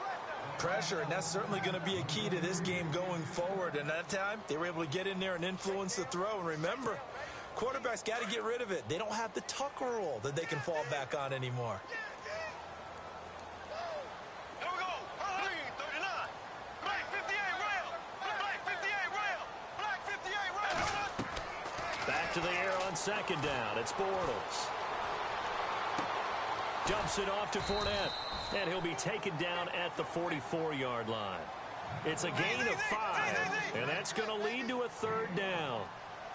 Pressure, and that's certainly going to be a key to this game going forward. And that time, they were able to get in there and influence the throw. And remember, quarterbacks got to get rid of it. They don't have the tuck rule that they can fall back on anymore. Here we go. Green 39. Black 58 rail. Black 58 rail. Black 58 rail. Back to the air on second down. It's Bortles. Dumps it off to Fournette. And he'll be taken down at the 44-yard line. It's a gain of 5, and that's going to lead to a third down.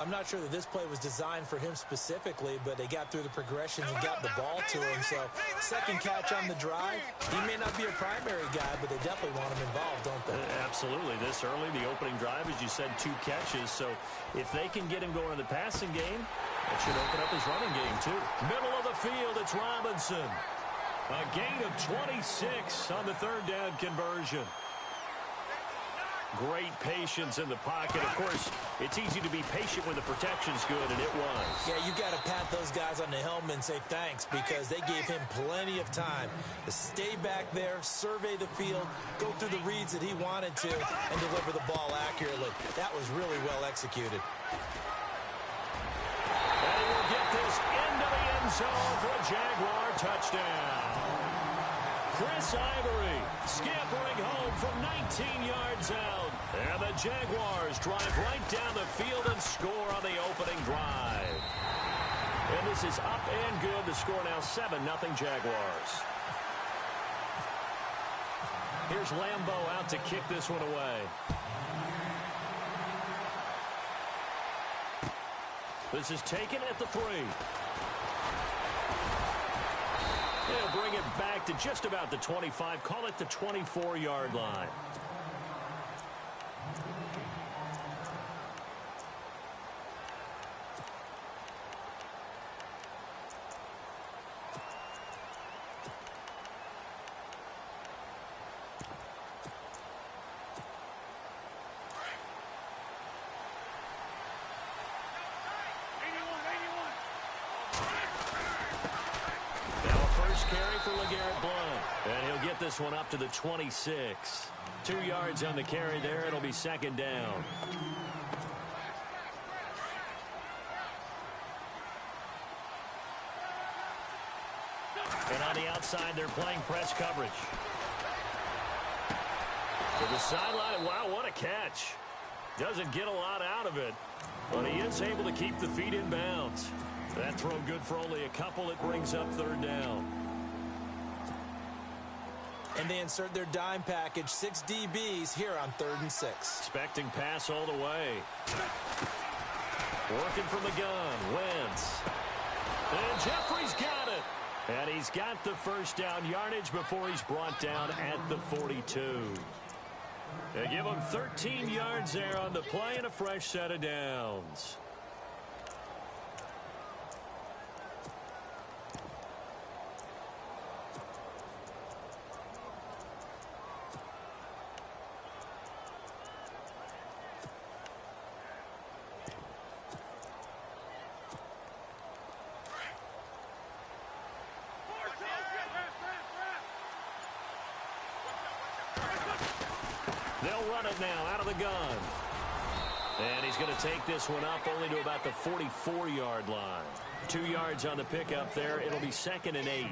I'm not sure that this play was designed for him specifically, but they got through the progressions and got the ball to him. So second catch on the drive. He may not be a primary guy, but they definitely want him involved, don't they? Absolutely. This early, the opening drive, as you said, 2 catches. So if they can get him going in the passing game, that should open up his running game too. Middle of the field, it's Robinson. A gain of 26 on the third down conversion. Great patience in the pocket. Of course, it's easy to be patient when the protection's good, and it was. Yeah, you got to pat those guys on the helmet and say thanks, because they gave him plenty of time to stay back there, survey the field, go through the reads that he wanted to, and deliver the ball accurately. That was really well executed. And he will get this into the end zone for a Jaguar touchdown. Chris Ivory scampering home from 19 yards out. And the Jaguars drive right down the field and score on the opening drive. And this is up and good. The score now 7-0 Jaguars. Here's Lambeau out to kick this one away. This is taken at the 3. They'll bring it back to just about the 25. Call it the 24-yard line. Carry for LeGarrette Blount. And he'll get this one up to the 26. 2 yards on the carry there. It'll be second down. And on the outside, they're playing press coverage. To the sideline. Wow, what a catch. Doesn't get a lot out of it, but he is able to keep the feet in bounds. That throw good for only a couple. It brings up third down. And they insert their dime package, 6 DBs here on 3rd and 6. Expecting pass all the way. Working from the gun. Wentz. And Jeffrey's got it. And he's got the first down yardage before he's brought down at the 42. They give him 13 yards there on the play and a fresh set of downs. They'll run it now out of the gun. And he's going to take this one up only to about the 44-yard line. 2 yards on the pickup there. It'll be 2nd and 8.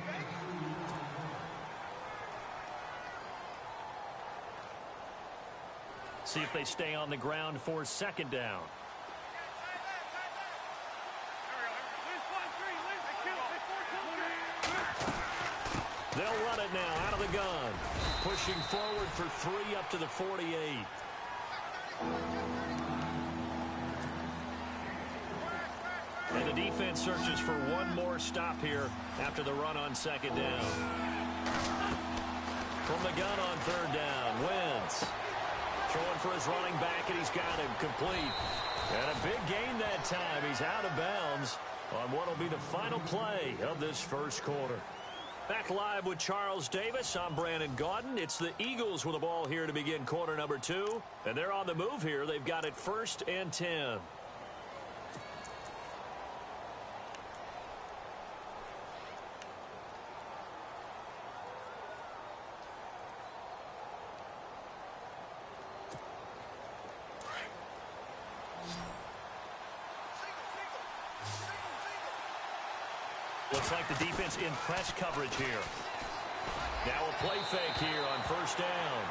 See if they stay on the ground for second down. They'll run it now out of the gun. Pushing forward for 3 up to the 48. And the defense searches for one more stop here after the run on second down. From the gun on third down, Wentz throwing for his running back, and he's got him complete. And a big gain that time. He's out of bounds on what will be the final play of this first quarter. Back live with Charles Davis. I'm Brandon Gaudin. It's the Eagles with the ball here to begin quarter number 2. And they're on the move here. They've got it 1st and 10. Looks like the defense in press coverage here. Now a play fake here on first down.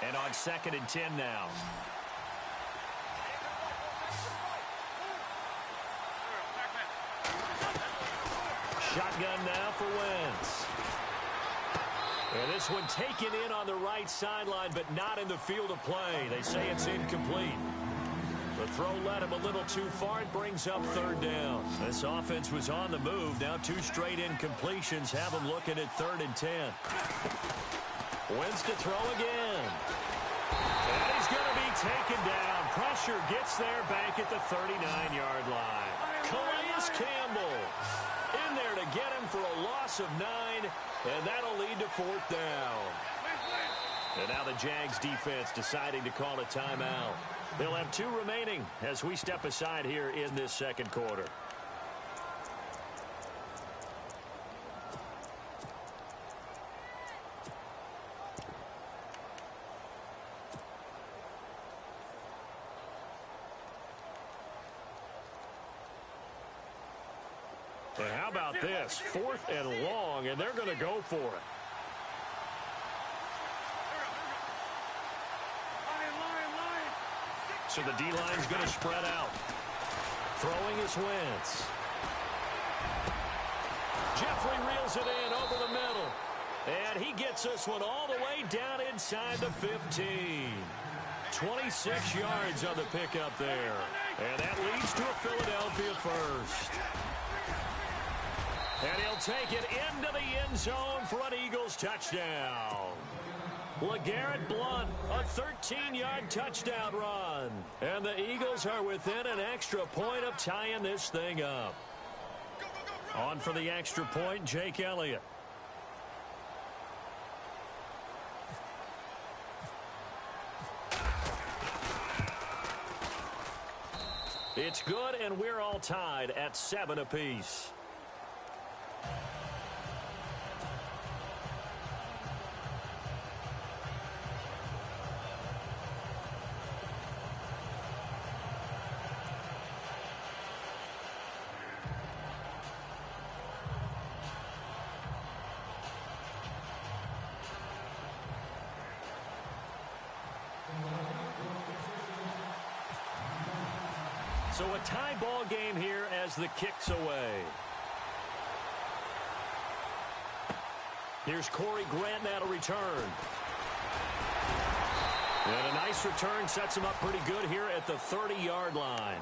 And on 2nd and 10 now. Shotgun now for Wentz. And this one taken in on the right sideline, but not in the field of play. They say it's incomplete. The throw led him a little too far. It brings up 3rd down. This offense was on the move. Now 2 straight incompletions have them looking at 3rd and 10. Wentz to throw again. And he's going to be taken down. Pressure gets there back at the 39-yard line. Calais Campbell in there to get him for a loss of 9, and that'll lead to 4th down. And now the Jags defense deciding to call a timeout. They'll have 2 remaining as we step aside here in this 2nd quarter. And how about this? 4th and long, and they're going to go for it. So the D-line's going to spread out. Throwing is Wentz. Jeffrey reels it in over the middle. And he gets this one all the way down inside the 15. 26 yards on the pickup there. And that leads to a Philadelphia first. And he'll take it into the end zone for an Eagles touchdown. LeGarrette Blount, a 13-yard touchdown run. And the Eagles are within an extra point of tying this thing up. On for the extra point, Jake Elliott. It's good, and we're all tied at 7 apiece. So a tie ball game here as the kick's away. Here's Corey Grant now to return. And a nice return sets him up pretty good here at the 30-yard line.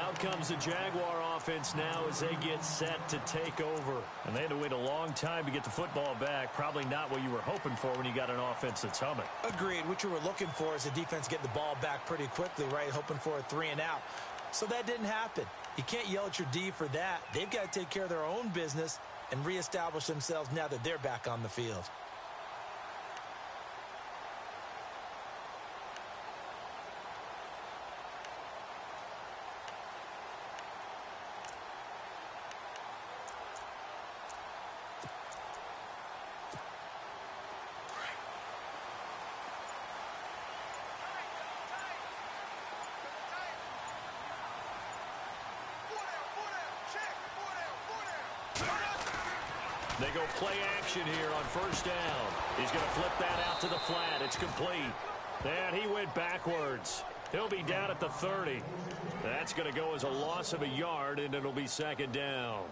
Out comes the Jaguar offense now as they get set to take over. And they had to wait a long time to get the football back. Probably not what you were hoping for when you got an offense that's humming. Agreed. What you were looking for is the defense getting the ball back pretty quickly, right? Hoping for a 3 and out. So that didn't happen. You can't yell at your D for that. They've got to take care of their own business and reestablish themselves now that they're back on the field. They go play action here on first down. He's going to flip that out to the flat. It's complete. And he went backwards. He'll be down at the 30. That's going to go as a loss of a yard, and it'll be 2nd down.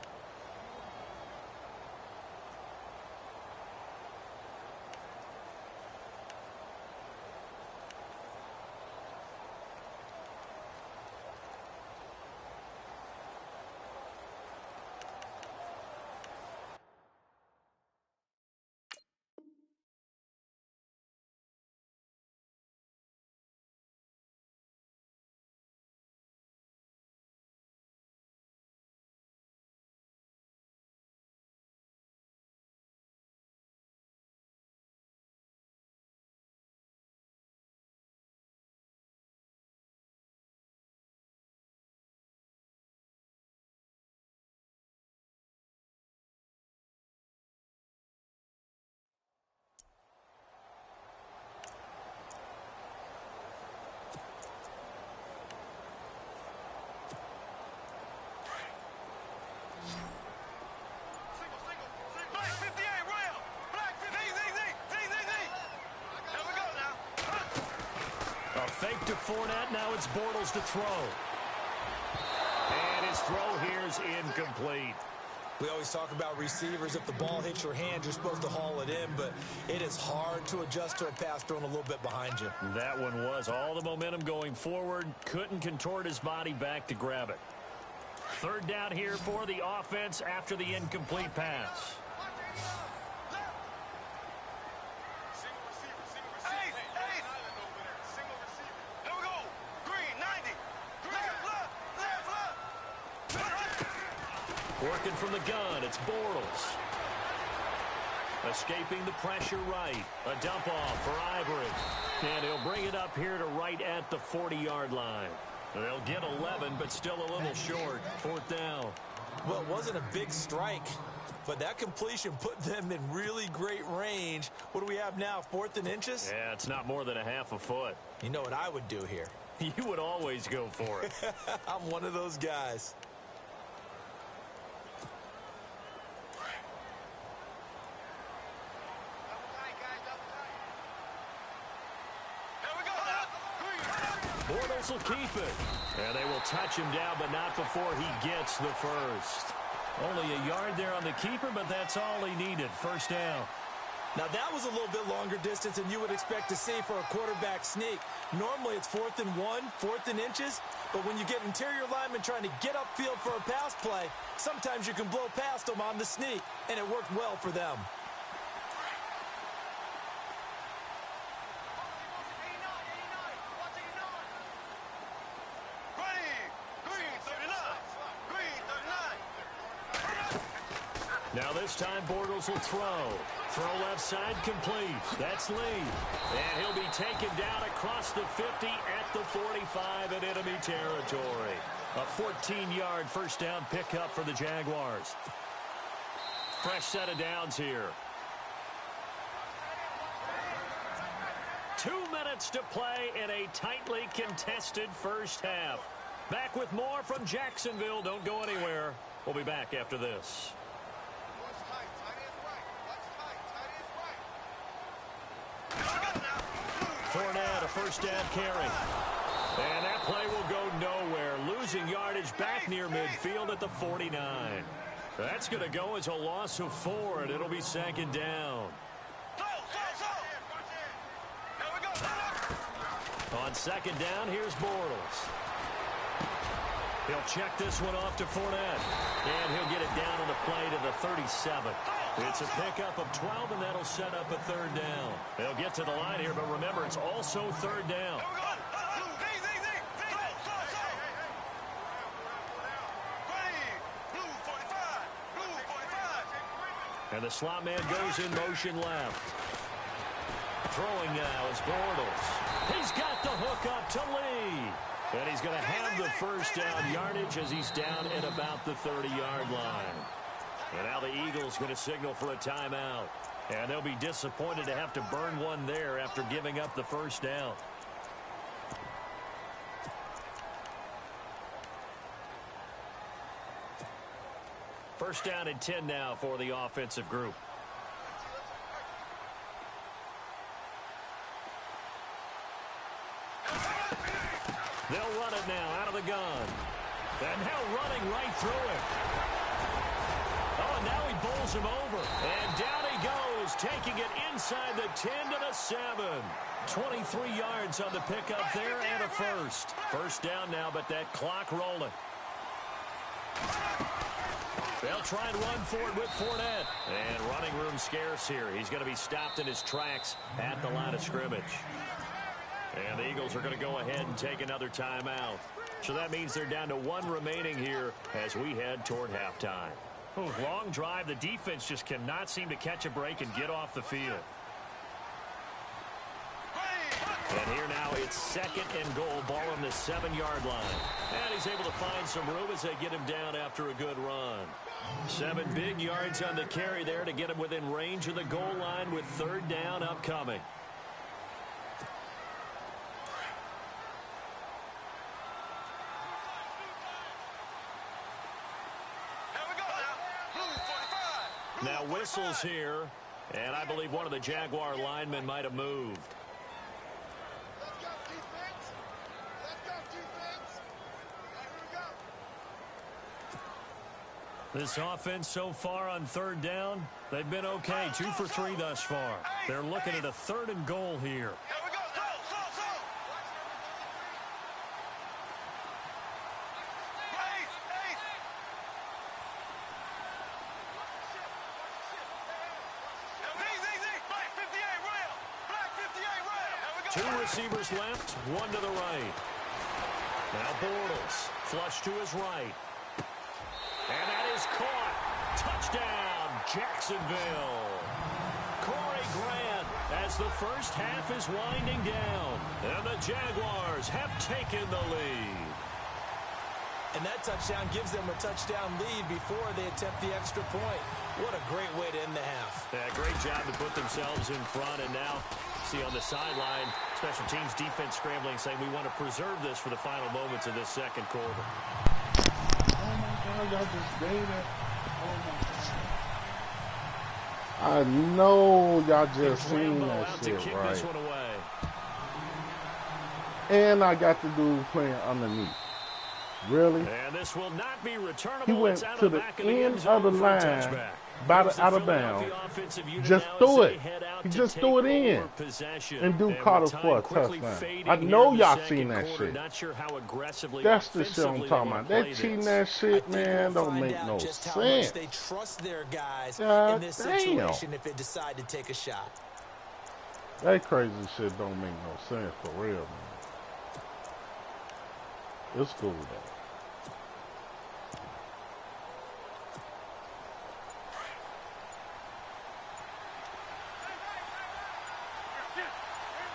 to Fournette. Now it's Bortles to throw. And his throw here is incomplete. We always talk about receivers. If the ball hits your hand, you're supposed to haul it in, but it is hard to adjust to a pass thrown a little bit behind you. That one was all the momentum going forward. Couldn't contort his body back to grab it. Third down here for the offense after the incomplete pass. Working from the gun, it's Bortles. Escaping the pressure right. A dump off for Ivory. And he'll bring it up here to right at the 40-yard line. They'll get 11, but still a little short. Fourth down. Well, it wasn't a big strike, but that completion put them in really great range. What do we have now, 4th and inches? Yeah, it's not more than a half a foot. You know what I would do here? You would always go for it. I'm one of those guys. Bortles will keep it. And they will touch him down, but not before he gets the first. Only a yard there on the keeper, but that's all he needed. First down. Now, that was a little bit longer distance than you would expect to see for a quarterback sneak. Normally, it's 4th and 1, 4th and inches. But when you get interior linemen trying to get upfield for a pass play, sometimes you can blow past them on the sneak, and it worked well for them. Now this time Bortles will throw. Throw left side complete. That's Lee. And he'll be taken down across the 50 at the 45 in enemy territory. A 14-yard first down pickup for the Jaguars. Fresh set of downs here. 2 minutes to play in a tightly contested first half. Back with more from Jacksonville. Don't go anywhere. We'll be back after this. Fournette, a first down carry. And that play will go nowhere. Losing yardage back near midfield at the 49. That's going to go as a loss of 4, and it'll be second down. On second down, here's Bortles. He'll check this one off to Fournette. And he'll get it down on the play to the 37. It's a pickup of 12, and that'll set up a third down. They'll get to the line here, but remember, it's also third down. And the slot man goes in motion left. Throwing now is Bortles. He's got the hook up to Lee. And he's going to have the first down yardage as he's down at about the 30-yard line. And now the Eagles going to signal for a timeout. And they'll be disappointed to have to burn one there after giving up the first down. First down and 10 now for the offensive group. They'll run it now out of the gun. And now running right through it. Oh, and now he bowls him over. And down he goes, taking it inside the 10 to the 7. 23 yards on the pickup there and a first. First down now, but that clock rolling. They'll try and run for it with Fournette. And running room scarce here. He's going to be stopped in his tracks at the line of scrimmage. And the Eagles are going to go ahead and take another timeout. So that means they're down to 1 remaining here as we head toward halftime. Oh, long drive. The defense just cannot seem to catch a break and get off the field. And here now it's second and goal. Ball on the 7-yard line. And he's able to find some room as they get him down after a good run. 7 big yards on the carry there to get him within range of the goal line with third down upcoming. Now whistles here, and I believe one of the Jaguar linemen might have moved. This offense so far on third down, they've been okay. 2 for 3 thus far. They're looking at a 3rd and goal here. Here we go. Slow. Eight. Black 58 rail. Black 58 rail. Here we go. 2 receivers left, 1 to the right. Now Bortles, flush to his right. And that is caught. Touchdown, Jacksonville. Corey Grant as the first half is winding down. And the Jaguars have taken the lead. And that touchdown gives them a touchdown lead before they attempt the extra point. What a great way to end the half. Yeah, great job to put themselves in front. And now, see on the sideline, special teams defense scrambling, saying we want to preserve this for the final moments of this second quarter. Y'all just gave it. I know y'all just seen that shit, right? And I got the dude playing underneath. Really? And this will not be returnable. He went to the end of the line, out of bounds, just threw it. He just threw it in. And dude caught us for a touchdown. I know y'all seen that shit. That's the shit I'm talking about. They cheating that shit, man, don't make no sense. They trust their guys God in this damn. situation if they decide to take a shot. That crazy shit don't make no sense for real, man. It's cool, though.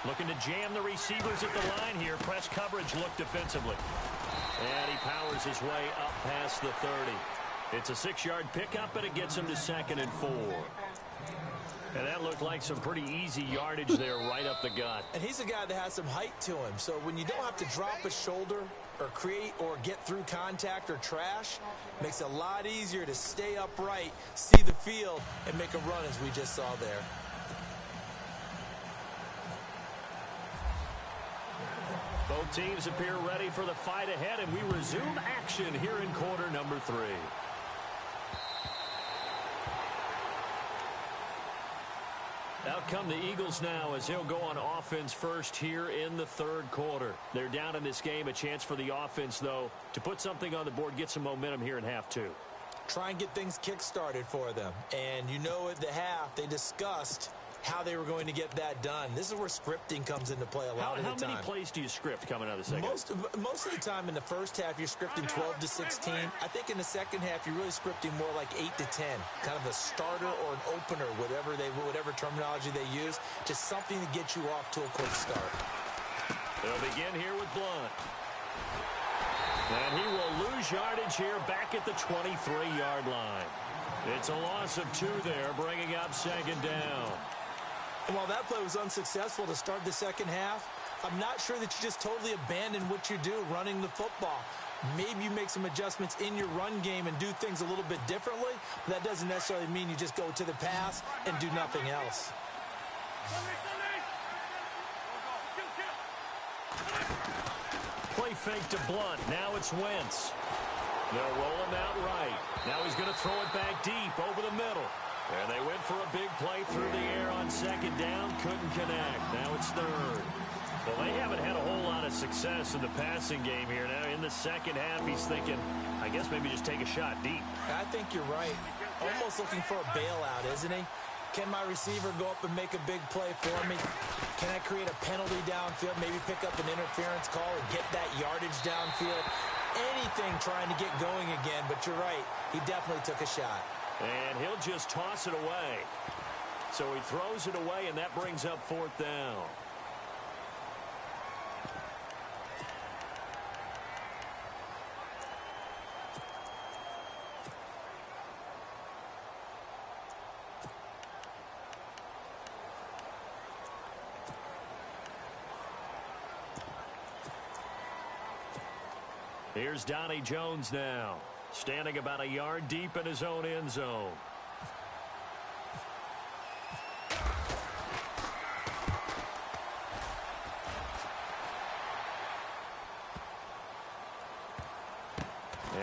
Looking to jam the receivers at the line here. Press coverage look defensively. And he powers his way up past the 30. It's a 6-yard pickup, and it gets him to 2nd and 4. And that looked like some pretty easy yardage there right up the gut. And he's a guy that has some height to him. So when you don't have to drop a shoulder or create or get through contact or trash, makes it a lot easier to stay upright, see the field, and make a run as we just saw there. Both teams appear ready for the fight ahead, and we resume action here in quarter number 3. Out come the Eagles now as he'll go on offense first here in the 3rd quarter. They're down in this game. A chance for the offense, though, to put something on the board, get some momentum here in half 2. Try and get things kick-started for them. And you know at the half, they discussed how they were going to get that done. This is where scripting comes into play a lot of the time. How many plays do you script coming out of the second? Most of the time in the first half, you're scripting 12 to 16. I think in the second half, you're really scripting more like 8 to 10. Kind of a starter or an opener, whatever terminology they use. Just something to get you off to a quick start. They'll begin here with Blunt. And he will lose yardage here back at the 23-yard line. It's a loss of 2 there, bringing up 2nd down. And while that play was unsuccessful to start the second half, I'm not sure that you just totally abandon what you do running the football. Maybe you make some adjustments in your run game and do things a little bit differently, but that doesn't necessarily mean you just go to the pass and do nothing else. Play fake to Blunt. Now it's Wentz. They'll roll him out right. Now he's going to throw it back deep over the middle. And they went for a big play through the air on 2nd down. Couldn't connect. Now it's 3rd. Well, they haven't had a whole lot of success in the passing game here. Now in the second half, he's thinking, I guess maybe just take a shot deep. I think you're right. Almost looking for a bailout, isn't he? Can my receiver go up and make a big play for me? Can I create a penalty downfield, maybe pick up an interference call and get that yardage downfield? Anything trying to get going again, but you're right. He definitely took a shot. And he'll just toss it away. So he throws it away, and that brings up 4th down. Here's Donnie Jones now, standing about a yard deep in his own end zone.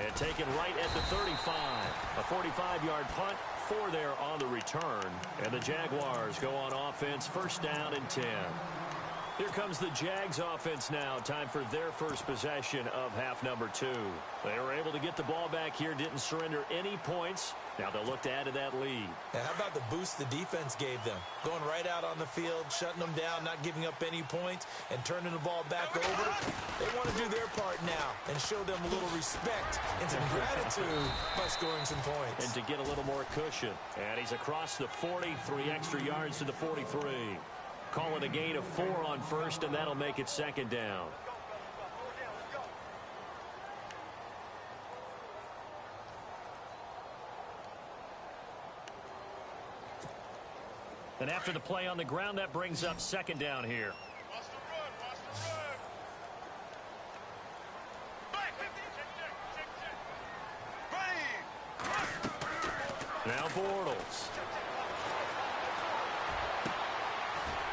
And taken right at the 35. A 45-yard punt, 4 there on the return. And the Jaguars go on offense, first down and 10. Here comes the Jags offense now. Time for their first possession of half number 2. They were able to get the ball back here, didn't surrender any points. Now they'll look to add to that lead. Now, how about the boost the defense gave them? Going right out on the field, shutting them down, not giving up any points, and turning the ball back over. They want to do their part now and show them a little respect and some gratitude by scoring some points. And to get a little more cushion. And he's across the 40, 3 extra yards to the 43. Call it a gain of 4 on first, and that'll make it second down. And after the play on the ground, that brings up second down here. Now Bortles.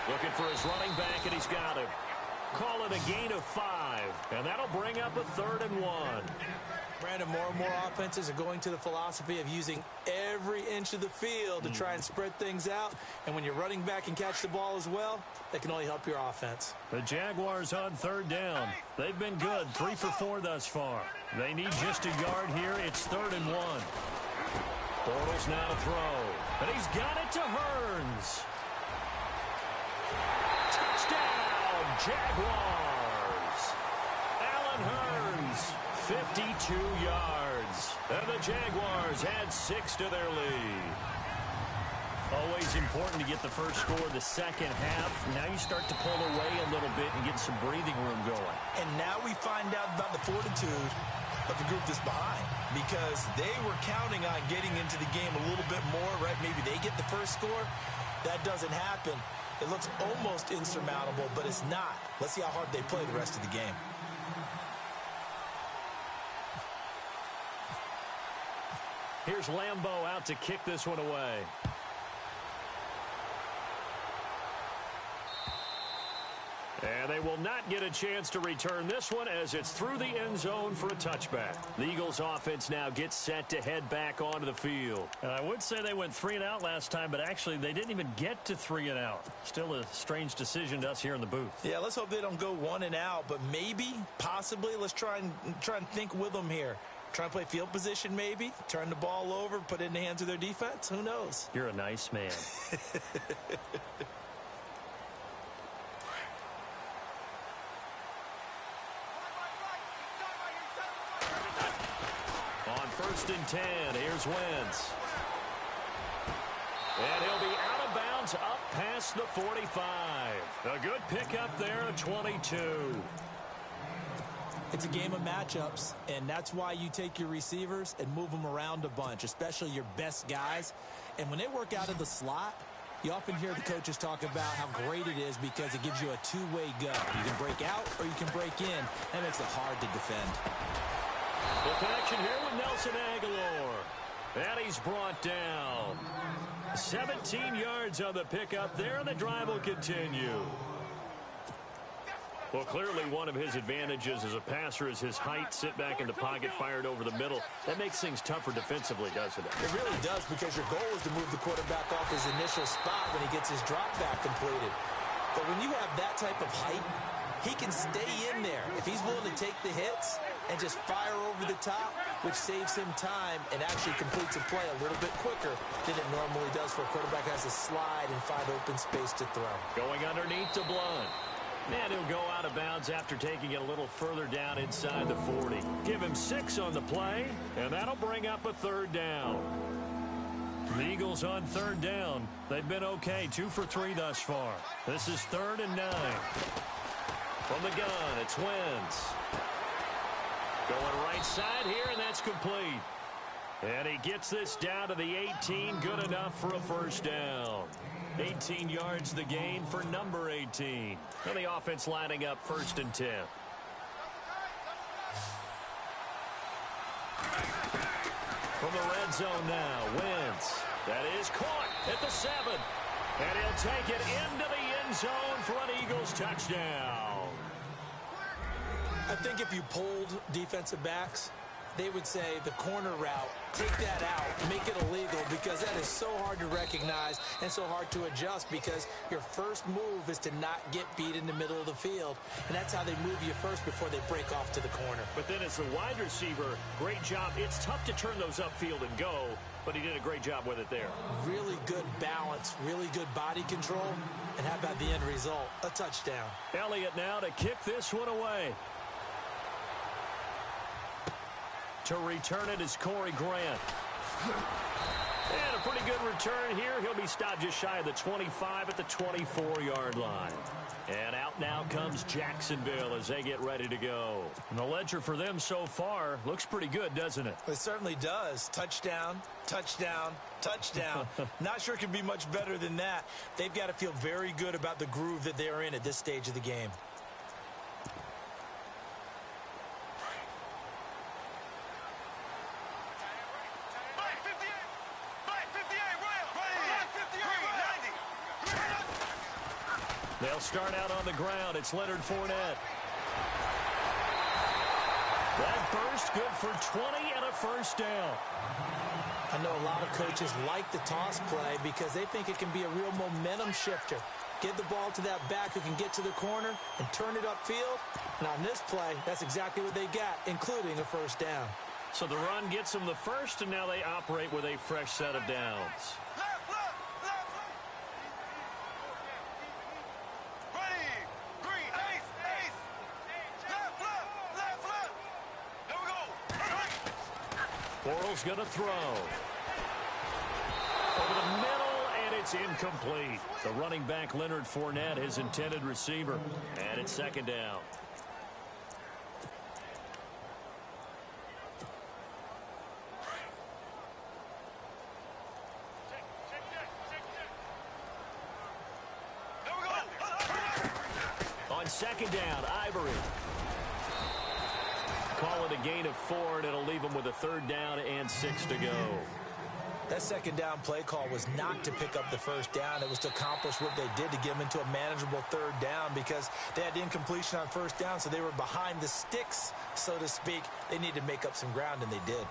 Looking for his running back, and he's got him. Call it a gain of 5, and that'll bring up a 3rd and 1. Brandon, more and more offenses are going to the philosophy of using every inch of the field to try and spread things out. And when you're running back and catch the ball as well, that can only help your offense. The Jaguars on 3rd down. They've been good, 3 for 4 thus far. They need just a yard here. It's 3rd and 1. Bortles now to throw, and he's got it to Hearns. Touchdown, Jaguars. Allen Hearns, 52 yards. And the Jaguars add 6 to their lead. Always important to get the first score of the second half. Now you start to pull away a little bit and get some breathing room going. And now we find out about the fortitude of the group that's behind, because they were counting on getting into the game a little bit more, right? Maybe they get the first score. That doesn't happen. It looks almost insurmountable, but it's not. Let's see how hard they play the rest of the game. Here's Lambeau out to kick this one away. And they will not get a chance to return this one as it's through the end zone for a touchback. The Eagles offense now gets set to head back onto the field. And I would say they went 3 and out last time, but actually they didn't even get to 3 and out. Still a strange decision to us here in the booth. Yeah, let's hope they don't go 1 and out, but maybe, possibly, let's try and think with them here. Try and play field position maybe, turn the ball over, put it in the hands of their defense. Who knows? You're a nice man. On 1st and 10, here's Wentz. And he'll be out of bounds up past the 45. A good pickup there at 22. It's a game of matchups, and that's why you take your receivers and move them around a bunch, especially your best guys. And when they work out of the slot, you often hear the coaches talk about how great it is because it gives you a two-way go. You can break out or you can break in. That makes it hard to defend. The connection here with Nelson Aguilar. And he's brought down. 17 yards on the pickup there, and the drive will continue. Well, clearly one of his advantages as a passer is his height. Sit back in the pocket, fired over the middle. That makes things tougher defensively, doesn't it? It really does, because your goal is to move the quarterback off his initial spot when he gets his drop back completed. But when you have that type of height, he can stay in there. If he's willing to take the hits and just fire over the top, which saves him time and actually completes a play a little bit quicker than it normally does for a quarterback has to slide and find open space to throw. Going underneath to Blunt. And he'll go out of bounds after taking it a little further down inside the 40. Give him 6 on the play, and that'll bring up a 3rd down. The Eagles on 3rd down. They've been okay, 2 for 3 thus far. This is 3rd and 9. From the gun, it's Wentz. Going right side here, and that's complete. And he gets this down to the 18. Good enough for a first down. 18 yards the gain for number 18. And the offense lining up 1st and 10. From the red zone now, Wentz. That is caught at the 7. And he'll take it into the end zone for an Eagles touchdown. I think if you pulled defensive backs, they would say the corner route, take that out, make it illegal, because that is so hard to recognize and so hard to adjust, because your first move is to not get beat in the middle of the field, and that's how they move you first before they break off to the corner. But then as the wide receiver, great job. It's tough to turn those upfield and go, but he did a great job with it there. Really good balance, really good body control, and how about the end result? A touchdown. Elliott now to kick this one away. To return it is Corey Grant. And a pretty good return here. He'll be stopped just shy of the 25 at the 24-yard line. And out now comes Jacksonville as they get ready to go. And the ledger for them so far looks pretty good, doesn't it? It certainly does. Touchdown, touchdown, touchdown. Not sure it can be much better than that. They've got to feel very good about the groove that they're in at this stage of the game. They'll start out on the ground. It's Leonard Fournette. That burst good for 20 and a first down. I know a lot of coaches like the toss play because they think it can be a real momentum shifter. Get the ball to that back who can get to the corner and turn it upfield. And on this play, that's exactly what they got, including a first down. So the run gets them the first, and now they operate with a fresh set of downs. Bortles going to throw. Over the middle, and it's incomplete. The running back, Leonard Fournette, his intended receiver. And it's second down. On second down, Ivory. Call it a gain of 4, and it'll leave them with a third down and 6 to go. That second down play call was not to pick up the first down. It was to accomplish what they did to get them into a manageable third down because they had incompletion on first down, so they were behind the sticks, so to speak. They needed to make up some ground, and they did.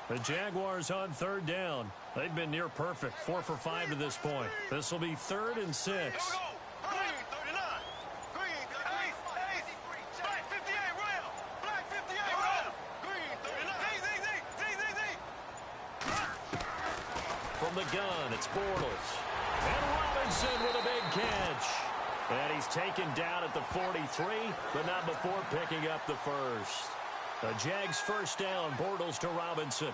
The Jaguars on third down. They've been near perfect, 4 for 5 to this point. This will be 3rd and 6. From the gun, it's Bortles. And Robinson with a big catch. And he's taken down at the 43, but not before picking up the first. The Jags first down, Bortles to Robinson.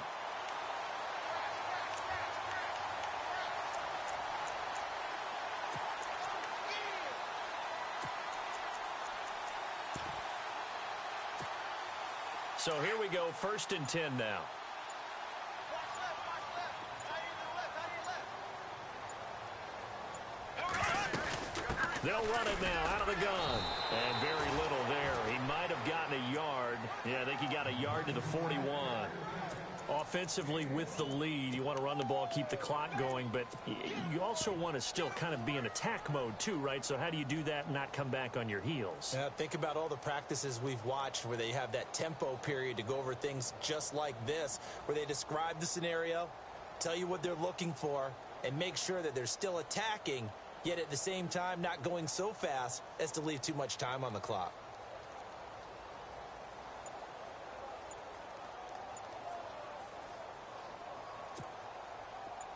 So here we go, 1st and 10 now. They'll run it now out of the gun. And very little there. He might have gotten a yard. Yeah, I think he got a yard to the 41. Offensively with the lead, you want to run the ball, keep the clock going, but you also want to still kind of be in attack mode too, right? So how do you do that and not come back on your heels? Yeah, think about all the practices we've watched where they have that tempo period to go over things just like this, where they describe the scenario, tell you what they're looking for, and make sure that they're still attacking, yet at the same time not going so fast as to leave too much time on the clock.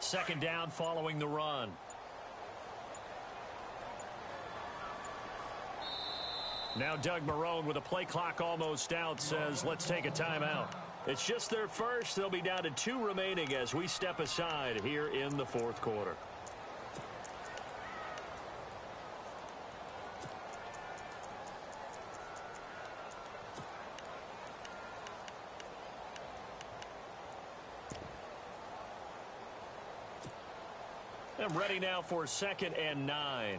Second down following the run. Now Doug Marrone with a play clock almost out says, let's take a timeout. It's just their first. They'll be down to 2 remaining as we step aside here in the 4th quarter. And ready now for 2nd and 9.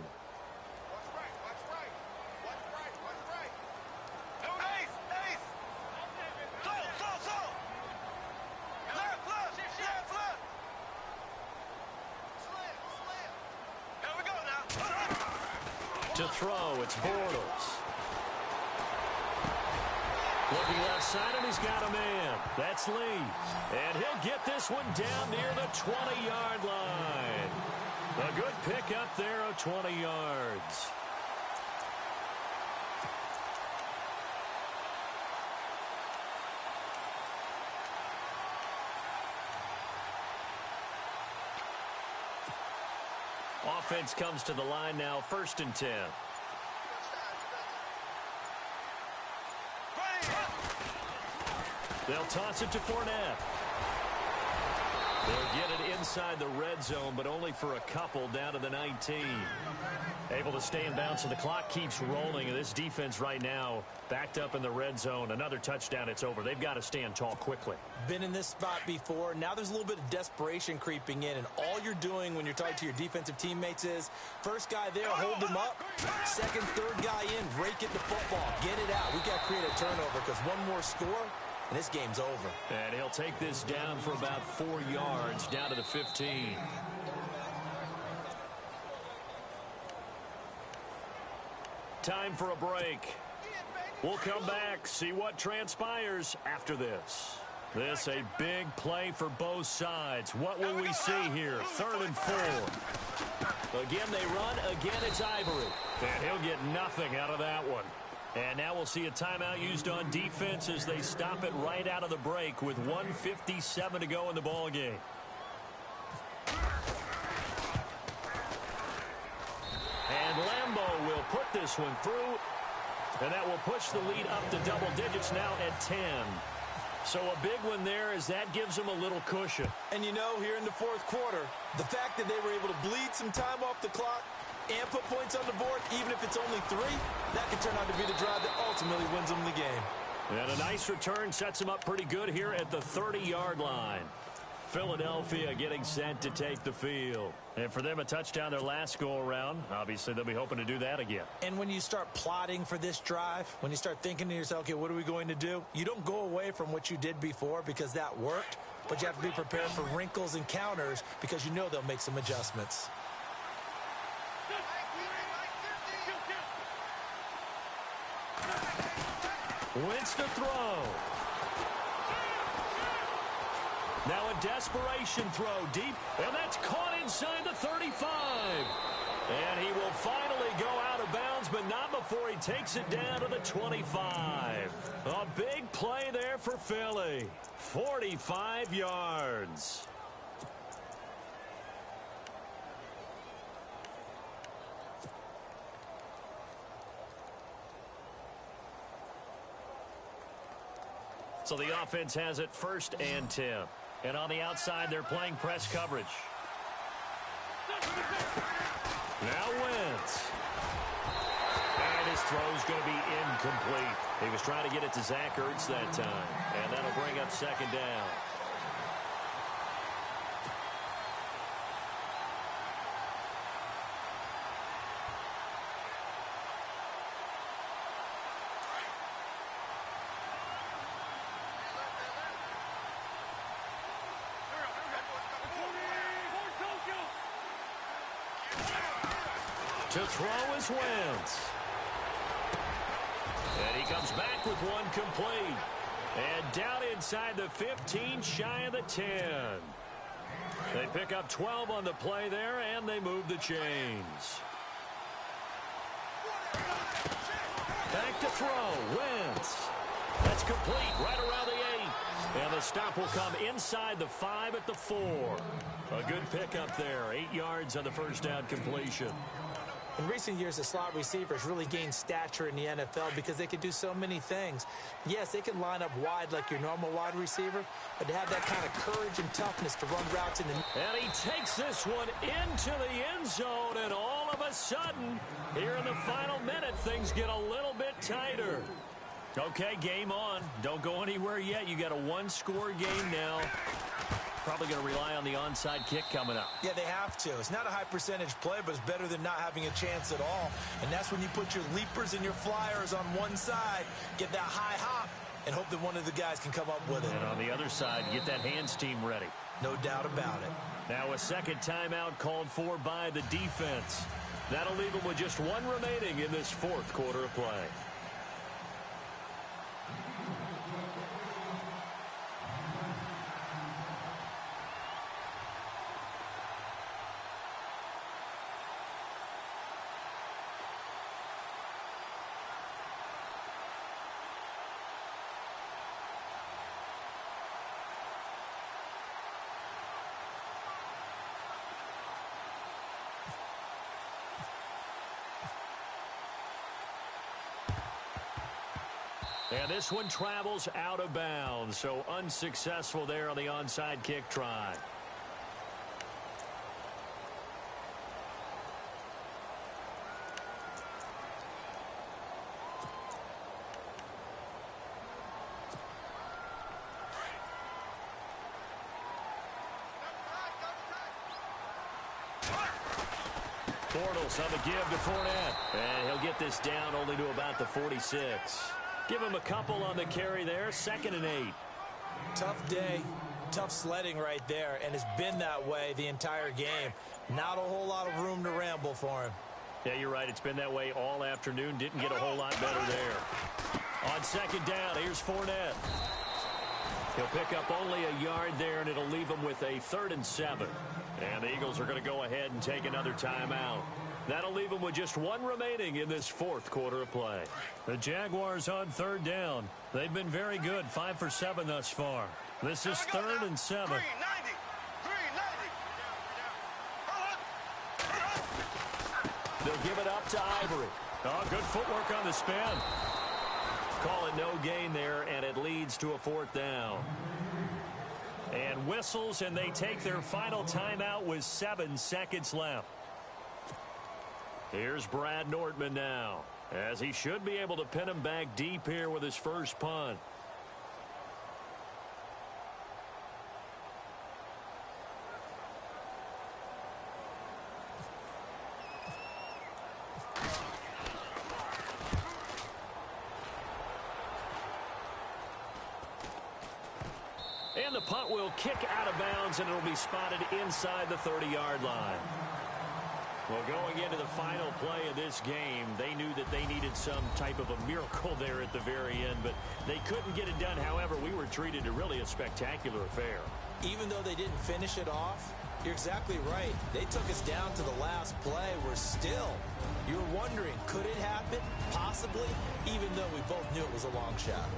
To throw, it's Bortles. Looking left side, and he's got a man. That's Lee. And he'll get this one down near the 20-yard line. A good pick up there of 20 yards. Offense comes to the line now, 1st and 10. They'll toss it to Fournette. They'll get it inside the red zone, but only for a couple, down to the 19. Able to stay in bounds, so the clock keeps rolling. And this defense right now backed up in the red zone. Another touchdown, it's over. They've got to stand tall quickly. Been in this spot before. Now there's a little bit of desperation creeping in, and all you're doing when you're talking to your defensive teammates is first guy there, hold him up. Second, third guy in, rake it the football. Get it out. We got to create a turnover because one more score, and this game's over. And he'll take this down for about 4 yards, down to the 15. Time for a break. We'll come back, see what transpires after this. This a big play for both sides. What will we see here? 3rd and 4. Again, they run. Again, it's Ivory. And he'll get nothing out of that one. And now we'll see a timeout used on defense as they stop it right out of the break with 1:57 to go in the ball game. And Lambeau will put this one through, and that will push the lead up to double digits now at 10. So a big one there as that gives them a little cushion. And you know, here in the 4th quarter, the fact that they were able to bleed some time off the clock and put points on the board, even if it's only 3, that could turn out to be the drive that ultimately wins them the game. And a nice return sets them up pretty good here at the 30-yard line. Philadelphia getting set to take the field. And for them, a touchdown their last go-around. Obviously, they'll be hoping to do that again. And when you start plotting for this drive, when you start thinking to yourself, okay, what are we going to do? You don't go away from what you did before because that worked, but you have to be prepared for wrinkles and counters because you know they'll make some adjustments. Wentz to throw. Now a desperation throw deep, and that's caught inside the 35. And he will finally go out of bounds, but not before he takes it down to the 25. A big play there for Philly. 45 yards. So the offense has it 1st and 10. And on the outside, they're playing press coverage. Now Wentz. And his throw's going to be incomplete. He was trying to get it to Zach Ertz that time. And that'll bring up 2nd down. To throw is Wentz. And he comes back with one complete. And down inside the 15, shy of the 10. They pick up 12 on the play there, and they move the chains. Back to throw, Wentz. That's complete right around the 8. And the stop will come inside the 5 at the 4. A good pickup there, 8 yards on the first down completion. In recent years, the slot receivers really gained stature in the NFL because they can do so many things. Yes, they can line up wide like your normal wide receiver, but to have that kind of courage and toughness to run routes in the... And he takes this one into the end zone, and all of a sudden, here in the final minute, things get a little bit tighter. Okay, game on. Don't go anywhere yet. You got a one-score game now. Probably going to rely on the onside kick coming up. Yeah, they have to. It's not a high percentage play, but it's better than not having a chance at all. And that's when you put your leapers and your flyers on one side, get that high hop, and hope that one of the guys can come up with it. And on the other side, get that hands team ready. No doubt about it. Now a second timeout called for by the defense. That'll leave them with just one remaining in this fourth quarter of play. And this one travels out of bounds, so unsuccessful there on the onside kick try. Bortles on the give to Fournette. And he'll get this down only to about the 46. Give him a couple on the carry there, 2nd and 8. Tough day, tough sledding right there, and it's been that way the entire game. Not a whole lot of room to ramble for him. Yeah, you're right. It's been that way all afternoon. Didn't get a whole lot better there. On 2nd down, here's Fournette. He'll pick up only a yard there, and it'll leave him with a 3rd and 7. And the Eagles are going to go ahead and take another timeout. That'll leave them with just one remaining in this fourth quarter of play. The Jaguars on 3rd down. They've been very good, 5 for 7 thus far. This is 3rd and 7. They'll give it up to Ivory. Oh, good footwork on the spin. Call it no gain there, and it leads to a 4th down. And whistles, and they take their final timeout with 7 seconds left. Here's Brad Nortman now, as he should be able to pin him back deep here with his first punt. And the punt will kick out of bounds, and it'll be spotted inside the 30-yard line. Well, going into the final play of this game, they knew that they needed some type of a miracle there at the very end, but they couldn't get it done. However, we were treated to really a spectacular affair. Even though they didn't finish it off, you're exactly right. They took us down to the last play. We're still, you're wondering, could it happen? Possibly, even though we both knew it was a long shot.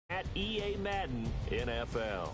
At EA Madden NFL.